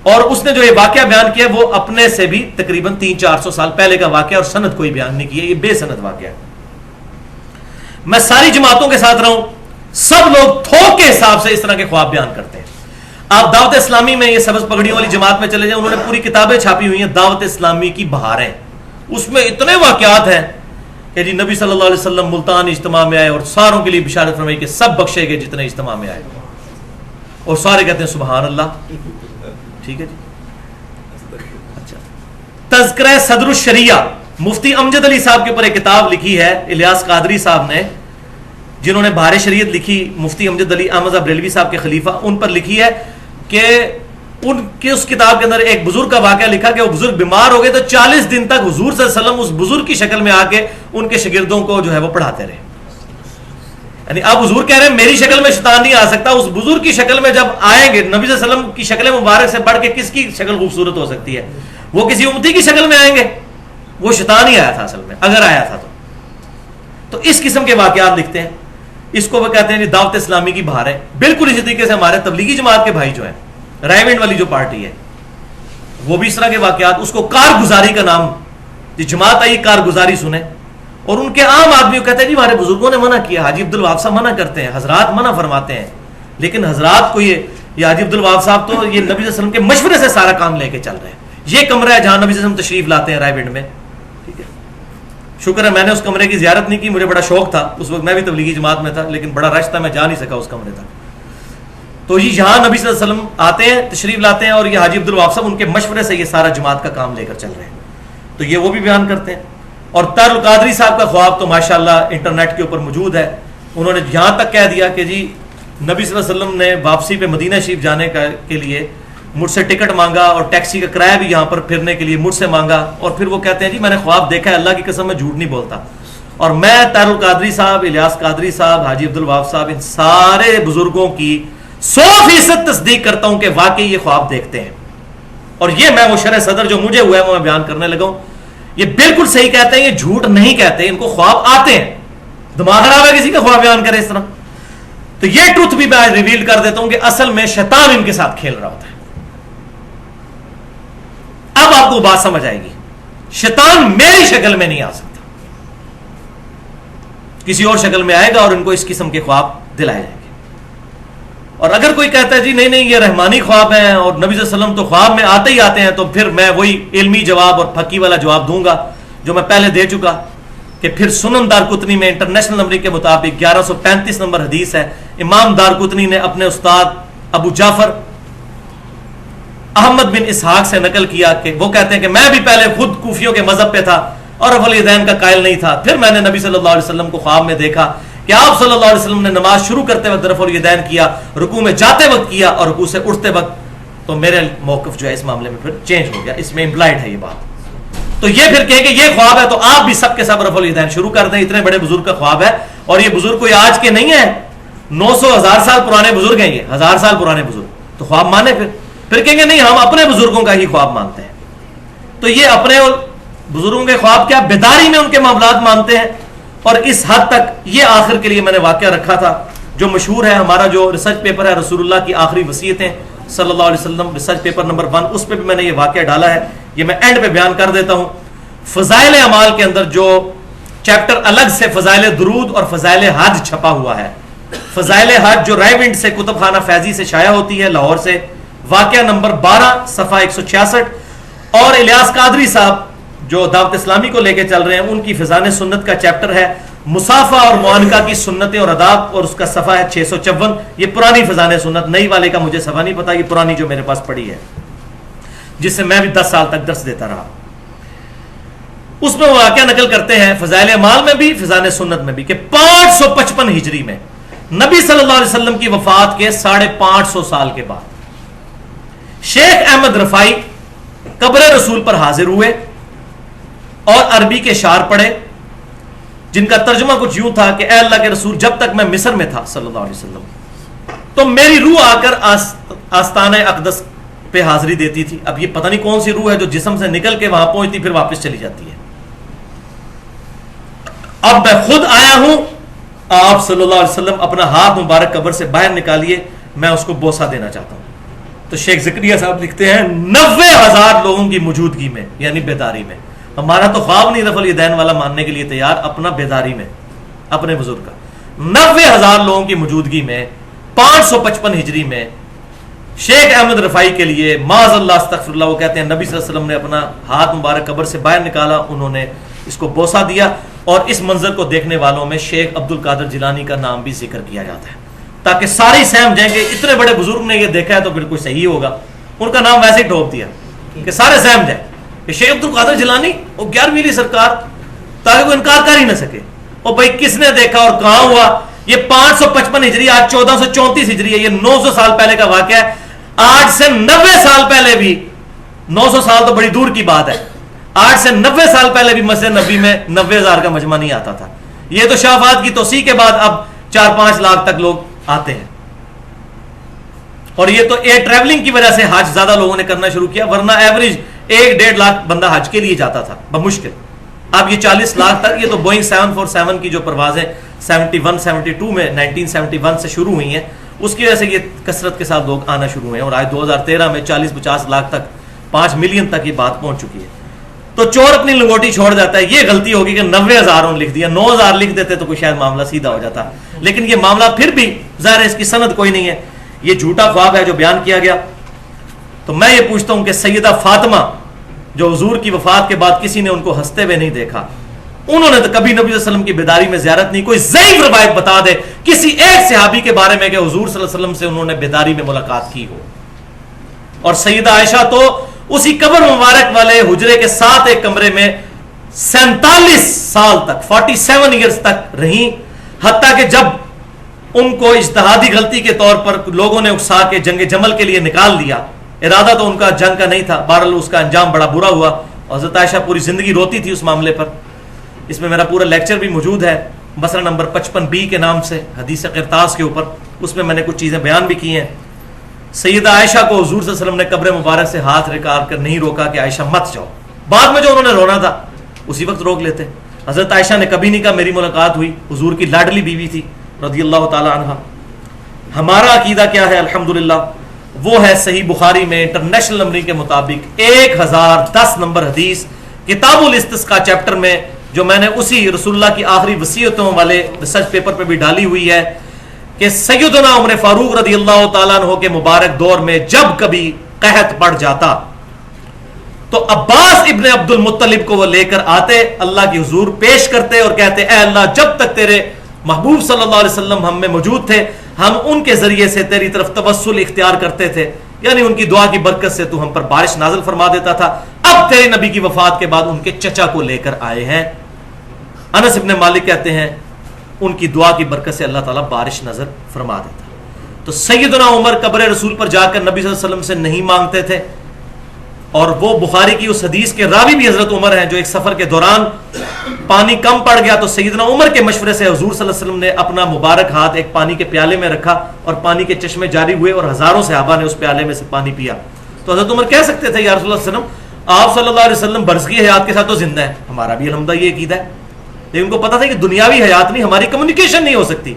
اور اس نے جو یہ واقعہ بیان کیا وہ اپنے سے بھی تقریباً 300-400 سال پہلے کا واقعہ، اور سند کوئی بیان نہیں کیا، یہ بے سند واقعہ ہے. میں ساری جماعتوں کے ساتھ رہوں، سب لوگ تھوک کے حساب سے اس طرح کے خواب بیان کرتے ہیں. آپ دعوت اسلامی میں یہ سبز پگڑیوں والی جماعت میں چلے جائیں، انہوں نے پوری کتابیں چھاپی ہوئی ہیں دعوت اسلامی کی بہاریں، اس میں اتنے واقعات ہیں کہ جی نبی صلی اللہ علیہ وسلم ملتان اجتماع میں آئے اور ساروں کے لیے بشارت فرمائی کہ سب بخشے گئے جتنے اجتماع میں آئے، اور سارے کہتے ہیں سبحان اللہ. ٹھیک ہے جی. اچھا، تذکرہ صدر الشریعہ، مفتی امجد علی صاحب کے اوپر ایک کتاب لکھی ہے الیاس قادری صاحب نے، جنہوں نے بہار شریعت لکھی، مفتی امجد علی احمد بریلوی صاحب کے خلیفہ، ان پر لکھی ہے کہ ان کی اس کتاب کے اندر ایک بزرگ کا واقعہ لکھا کہ وہ بزرگ بیمار ہو گئے تو 40 دن تک حضور صلی اللہ علیہ وسلم اس بزرگ کی شکل میں آ کے ان کے شاگردوں کو جو ہے وہ پڑھاتے رہے. یعنی اب حضور کہہ رہے ہیں میری شکل میں شیطان نہیں آ سکتا، اس بزرگ کی شکل میں جب آئیں گے، نبی صلی اللہ علیہ وسلم کی شکل مبارک سے بڑھ کے کس کی شکل خوبصورت ہو سکتی ہے؟ وہ کسی امتی کی شکل میں آئیں گے. وہ شیطان ہی آیا تھا اصل میں، اگر آیا تھا تو اس قسم کے واقعات لکھتے ہیں. اس کو وہ کہتے ہیں جی دعوت اسلامی کی بہار ہے. بالکل اسی طریقے سے ہمارے تبلیغی جماعت کے بھائی جو ہیں, رائے ونڈ والی جو پارٹی ہے, وہ بھی اس طرح کے واقعات, اس کو کارگزاری کا نام, جی جماعت آئی کارگزاری سنیں, اور ان کے عام آدمی کو کہتے ہیں جی ہمارے بزرگوں نے منع کیا, حاجی عبد الوہاب صاحب منع کرتے ہیں, حضرات منع فرماتے ہیں, لیکن حضرات کو یہ حاجی عبد الوہاب صاحب تو یہ نبی صلی اللہ علیہ وسلم کے مشورے سے سارا کام لے کے چل رہے ہیں. یہ کمرہ ہے جہاں نبی صلی اللہ علیہ وسلم تشریف لاتے ہیں رائے ونڈ میں, ٹھیک ہے. شکر ہے میں نے اس کمرے کی زیارت نہیں کی, مجھے بڑا شوق تھا اس وقت, میں بھی تبلیغی جماعت میں تھا, لیکن بڑا رش تھا, میں جا نہیں سکا اس کمرے تک. تو یہ یہاں نبی صلی اللہ علیہ وسلم آتے ہیں, تشریف لاتے ہیں, اور یہ حاجی عبد الوہاب صاحب ان کے مشورے سے یہ سارا جماعت کا کام لے کر چل رہے ہیں. تو یہ وہ بھی بیان کرتے ہیں. اور طاہر القادری صاحب کا خواب تو ماشاءاللہ انٹرنیٹ کے اوپر موجود ہے. انہوں نے یہاں تک کہہ دیا کہ جی نبی صلی اللہ علیہ وسلم نے واپسی پہ مدینہ شریف جانے کے لیے مجھ سے ٹکٹ مانگا, اور ٹیکسی کا کرایہ بھی یہاں پر پھرنے کے لیے مجھ سے مانگا, اور پھر وہ کہتے ہیں جی میں نے خواب دیکھا ہے, اللہ کی قسم میں جھوٹ نہیں بولتا, اور میں طاہر القادری صاحب, الیاس قادری صاحب, حاجی عبد الوہاب صاحب, ان سارے بزرگوں کی 100% تصدیق کرتا ہوں کہ واقعی یہ خواب دیکھتے ہیں. اور یہ میں وہ شرح صدر جو مجھے ہوا ہے وہ میں بیان کرنے لگا ہوں, یہ بالکل صحیح کہتے ہیں, یہ جھوٹ نہیں کہتے, ان کو خواب آتے ہیں. دماغ خراب ہے کسی کا خواب بیان کرے اس طرح. تو یہ ٹروتھ بھی میں آج ریویل کر دیتا ہوں کہ اصل میں شیطان ان کے ساتھ کھیل رہا ہوتا ہے. اب آپ کو بات سمجھ آئے گی, شیطان میری شکل میں نہیں آ سکتا, کسی اور شکل میں آئے گا اور ان کو اس قسم کے خواب دلائے جائیں گے. اور اگر کوئی کہتا ہے جی نہیں نہیں یہ رحمانی خواب ہیں اور نبی صلی اللہ علیہ وسلم تو خواب میں آتے ہی آتے ہیں, تو پھر میں وہی علمی جواب اور پھکی والا جواب دوں گا جو میں پہلے دے چکا, کہ پھر سنن دارقطنی میں انٹرنیشنل نمبر کے مطابق 1135 نمبر حدیث ہے. امام دارقطنی نے اپنے استاد ابو جعفر احمد بن اسحاق سے نقل کیا کہ وہ کہتے ہیں کہ میں بھی پہلے خود کوفیوں کے مذہب پہ تھا اور رفع الیدین کا قائل نہیں تھا, پھر میں نے نبی صلی اللہ علیہ وسلم کو خواب میں دیکھا کہ آپ صلی اللہ علیہ وسلم نے نماز شروع کرتے وقت رفع الیدین کیا, رکوع میں جاتے وقت کیا, اور رکوع سے اٹھتے وقت, تو میرے موقف جو ہے اس معاملے میں پھر چینج ہو گیا, اس میں امپلائڈ ہے یہ بات. تو یہ پھر کہے کہ یہ خواب ہے تو آپ بھی سب کے سب رفع الیدین شروع کر دیں, اتنے بڑے بزرگ کا خواب ہے, اور یہ بزرگ کوئی آج کے نہیں ہے, 900,000 سال پرانے بزرگ ہیں, یہ 1000 سال پرانے بزرگ, تو خواب مانے پھر کہیں گے نہیں ہم اپنے بزرگوں کا ہی خواب مانتے ہیں. تو یہ اپنے بزرگوں کے خواب کیا بیداری میں ان کے معاملات مانتے ہیں. اور اس حد تک یہ آخر کے لیے میں نے واقعہ رکھا تھا جو مشہور ہے, ہمارا جو ریسرچ پیپر ہے رسول اللہ کی آخری وصیتیں صلی اللہ علیہ وسلم, ریسرچ پیپر نمبر 1, اس پہ بھی میں نے یہ واقعہ ڈالا ہے, یہ میں اینڈ پہ بیان کر دیتا ہوں. فضائل اعمال کے اندر جو چیپٹر الگ سے فضائل درود اور فضائل حج چھپا ہوا ہے, فضائل حج جو رائے ونڈ سے کتب خانہ فیضی سے شائع ہوتی ہے لاہور سے, واقعہ نمبر 12 صفحہ 166, اور الیاس قادری صاحب جو دعوت اسلامی کو لے کے چل رہے ہیں ان کی فضائل سنت کا چیپٹر ہے مصافہ اور معانقہ کی سنتیں اور آداب, اور اس کا صفحہ ہے 654. یہ پرانی فضائل سنت, نئی والے کا مجھے صفحہ نہیں پتا, یہ پرانی جو میرے پاس پڑی ہے جس سے میں بھی 10 سال تک درس دیتا رہا. اس میں وہ واقعہ نقل کرتے ہیں فضائل اعمال میں بھی فضائل سنت میں بھی کہ 555 ہجری میں نبی صلی اللہ علیہ وسلم کی وفات کے 550 سال کے بعد شیخ احمد رفائی قبر رسول پر حاضر ہوئے اور عربی کے اشعار پڑھے جن کا ترجمہ کچھ یوں تھا کہ اے اللہ کے رسول جب تک میں مصر میں تھا صلی اللہ علیہ وسلم تو میری روح آ کر آستانہ اقدس پہ حاضری دیتی تھی. اب یہ پتہ نہیں کون سی روح ہے جو جسم سے نکل کے وہاں پہنچتی پھر واپس چلی جاتی ہے. اب میں خود آیا ہوں, آپ صلی اللہ علیہ وسلم اپنا ہاتھ مبارک قبر سے باہر نکالیے, میں اس کو بوسہ دینا چاہتا ہوں. تو شیخ زکریا صاحب لکھتے ہیں 90,000 لوگوں کی موجودگی میں, یعنی بیداری میں. ہمارا تو خواب نہیں رفع الیدین والا ماننے کے لیے تیار, اپنا بیداری میں اپنے بزرگ کا 90,000 لوگوں کی موجودگی میں 555 ہجری میں شیخ احمد رفائی کے لیے معاذ اللہ استغفر اللہ, وہ کہتے ہیں نبی صلی اللہ علیہ وسلم نے اپنا ہاتھ مبارک قبر سے باہر نکالا, انہوں نے اس کو بوسہ دیا, اور اس منظر کو دیکھنے والوں میں شیخ عبد القادر جیلانی کا نام بھی ذکر کیا جاتا ہے تاکہ سارے سہم جائیں کہ اتنے بڑے بزرگ نے یہ دیکھا ہے تو پھر کوئی صحیح ہوگا. ان کا نام ویسے ہی ٹھوپ دیا کہ سارے سہم جائیں کہ شیخ عبد القادر جیلانی وہ 11ویں سرکار, تاکہ وہ انکار کر ہی نہ سکے. اور بھائی کس نے دیکھا اور کہاں ہوا؟ یہ 555 ہجری, آج 1434 ہجری ہے, یہ 900 سال پہلے کا واقعہ ہے. آج سے 90 سال پہلے بھی, 900 سال تو بڑی دور کی بات ہے, آج سے 90 سال پہلے بھی مسجد نبی میں 90,000 کا مجمع نہیں آتا تھا. یہ تو شافعات کی توسیع کے بعد اب 4-5 لاکھ تک لوگ آتے ہیں, اور یہ تو ایئر ٹریولنگ کی وجہ سے حج زیادہ لوگوں نے کرنا شروع کیا, ورنہ ایوریج 1-1.5 لاکھ بندہ حج کے لیے جاتا تھا بمشکل. اب یہ 40 لاکھ تک, یہ تو بوئنگ 747 کی جو پروازیں 71 72 میں 1971 سے شروع ہوئی ہیں، اس کی وجہ سے یہ کثرت کے ساتھ لوگ آنا شروع ہوئے ہیں، اور آج 2013 میں 40-50 لاکھ تک 5 ملین تک یہ بات پہنچ چکی ہے۔ تو چور اپنی لنگوٹی چھوڑ جاتا ہے، یہ غلطی ہوگی کہ 90,000 انہوں نے لکھ دیا، 9,000 لکھ دیتے تو کوئی شاید معاملہ سیدھا ہو جاتا، لیکن یہ معاملہ پھر بھی ظاہر ہے اس کی سند کوئی نہیں ہے، یہ جھوٹا خواب ہے جو بیان کیا گیا۔ تو میں یہ پوچھتا ہوں کہ سیدہ فاطمہ جو حضور کی وفات کے بعد کسی نے ان کو ہنستے ہوئے نہیں دیکھا، انہوں نے تو کبھی نبی صلی اللہ علیہ وسلم کی بیداری میں زیارت نہیں، کوئی ضعیف روایت بتا دے کسی ایک صحابی کے بارے میں کہ حضور صلی اللہ علیہ وسلم سے انہوں نے بیداری میں ملاقات کی ہو۔ اور سیدہ عائشہ تو اسی قبر مبارک والے حجرے کے ساتھ ایک کمرے میں 47 سال تک 47 ایئرز تک رہیں، حتیٰ کہ جب ان کو اجتہادی غلطی کے طور پر لوگوں نے اکسا کے جنگ جمل کے لیے نکال دیا، ارادہ تو ان کا جنگ کا نہیں تھا، بہرحال اس کا انجام بڑا برا ہوا، اور حضرت عائشہ پوری زندگی روتی تھی اس معاملے پر۔ اس میں میرا پورا لیکچر بھی موجود ہے، مسئلہ نمبر 55B کے نام سے، حدیث قرطاس کے اوپر، اس میں نے کچھ چیزیں بیان بھی کی ہیں۔ سیدہ عائشہ کو حضور صلی اللہ علیہ وسلم نے قبر مبارک سے ہاتھ رکار کر نہیں روکا کہ عائشہ مت جاؤ، بعد میں جو انہوں نے رونا تھا اسی وقت روک لیتے۔ حضرت عائشہ نے کبھی نہیں کہا میری ملاقات ہوئی، حضور کی لاڈلی بیوی تھی رضی اللہ تعالی عنہ۔ ہمارا عقیدہ کیا ہے؟ الحمدللہ وہ ہے صحیح بخاری میں انٹرنیشنل نمبرنگ کے مطابق 1010 نمبر حدیث کتاب الاستسقاء چیپٹر میں، جو میں نے اسی رسول اللہ کی آخری وصیتوں والے ریسرچ پیپر پہ بھی ڈالی ہوئی ہے، کہ سیدنا عمر فاروق رضی اللہ تعالیٰ عنہ کے مبارک دور میں جب کبھی قحط پڑ جاتا تو عباس ابن عبد المطلب کو وہ لے کر آتے، اللہ کی حضور پیش کرتے اور کہتے اے اللہ جب تک تیرے محبوب صلی اللہ علیہ وسلم ہم میں موجود تھے ہم ان کے ذریعے سے تیری طرف توسل اختیار کرتے تھے، یعنی ان کی دعا کی برکت سے تو ہم پر بارش نازل فرما دیتا تھا، اب تیرے نبی کی وفات کے بعد ان کے چچا کو لے کر آئے ہیں۔ انس ابن مالک کہتے ہیں ان کی دعا کی برکت سے اللہ تعالیٰ بارش نظر فرما دیتا۔ تو سیدنا عمر قبر رسول پر جا کر نبی صلی اللہ علیہ وسلم سے نہیں مانگتے تھے، اور وہ بخاری کی اس حدیث کے راوی بھی حضرت عمر ہیں جو ایک سفر کے دوران پانی کم پڑ گیا تو سیدنا عمر کے مشورے سے حضور صلی اللہ علیہ وسلم نے اپنا مبارک ہاتھ ایک پانی کے پیالے میں رکھا اور پانی کے چشمے جاری ہوئے اور ہزاروں صحابہ نے اس پیالے میں سے پانی پیا۔ تو حضرت عمر کہہ سکتے تھے یا رسول اللہ صلی اللہ علیہ وسلم آپ صلی اللہ علیہ وسلم برزخی حیات کے ساتھ تو زندہ ہیں، ہمارا بھی الحمدللہ یہ عقیدہ ہے، لیکن ان کو پتا تھا کہ دنیاوی حیات نہیں، ہماری کمیونیکیشن نہیں ہو سکتی،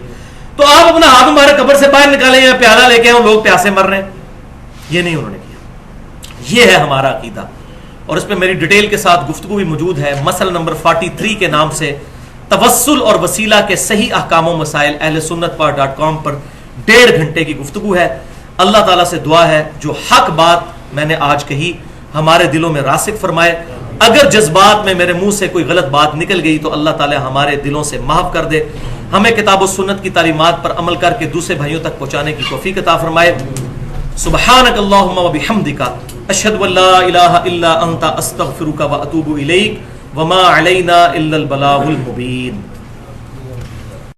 تو آپ اپنا ہاتھ ہمارے قبر سے باہر نکالیں یا پیالہ لے کے آؤ، لوگ پیاسے مر رہے ہیں، یہ نہیں انہوں نے کیا۔ یہ ہے ہمارا عقیدہ، اور اس پہ میری ڈیٹیل کے ساتھ گفتگو بھی موجود ہے، مسئلہ نمبر 43 کے نام سے توسل اور وسیلہ کے صحیح احکام و مسائل اہل سنت پار.com پر 1.5 گھنٹے کی گفتگو ہے۔ اللہ تعالیٰ سے دعا ہے جو حق بات میں نے آج کہی ہمارے دلوں میں راسخ فرمائے، اگر جذبات میں میرے منہ سے کوئی غلط بات نکل گئی تو اللہ تعالیٰ ہمارے دلوں سے معاف کر دے، ہمیں کتاب و سنت کی تعلیمات پر عمل کر کے دوسرے بھائیوں تک پہنچانے کی توفیق عطا فرمائے۔ سبحانک اللہم و بحمدک اشہد ان لا الہ الا انت استغفرک و اتوب الیک وما علینا الا البلاغ المبین۔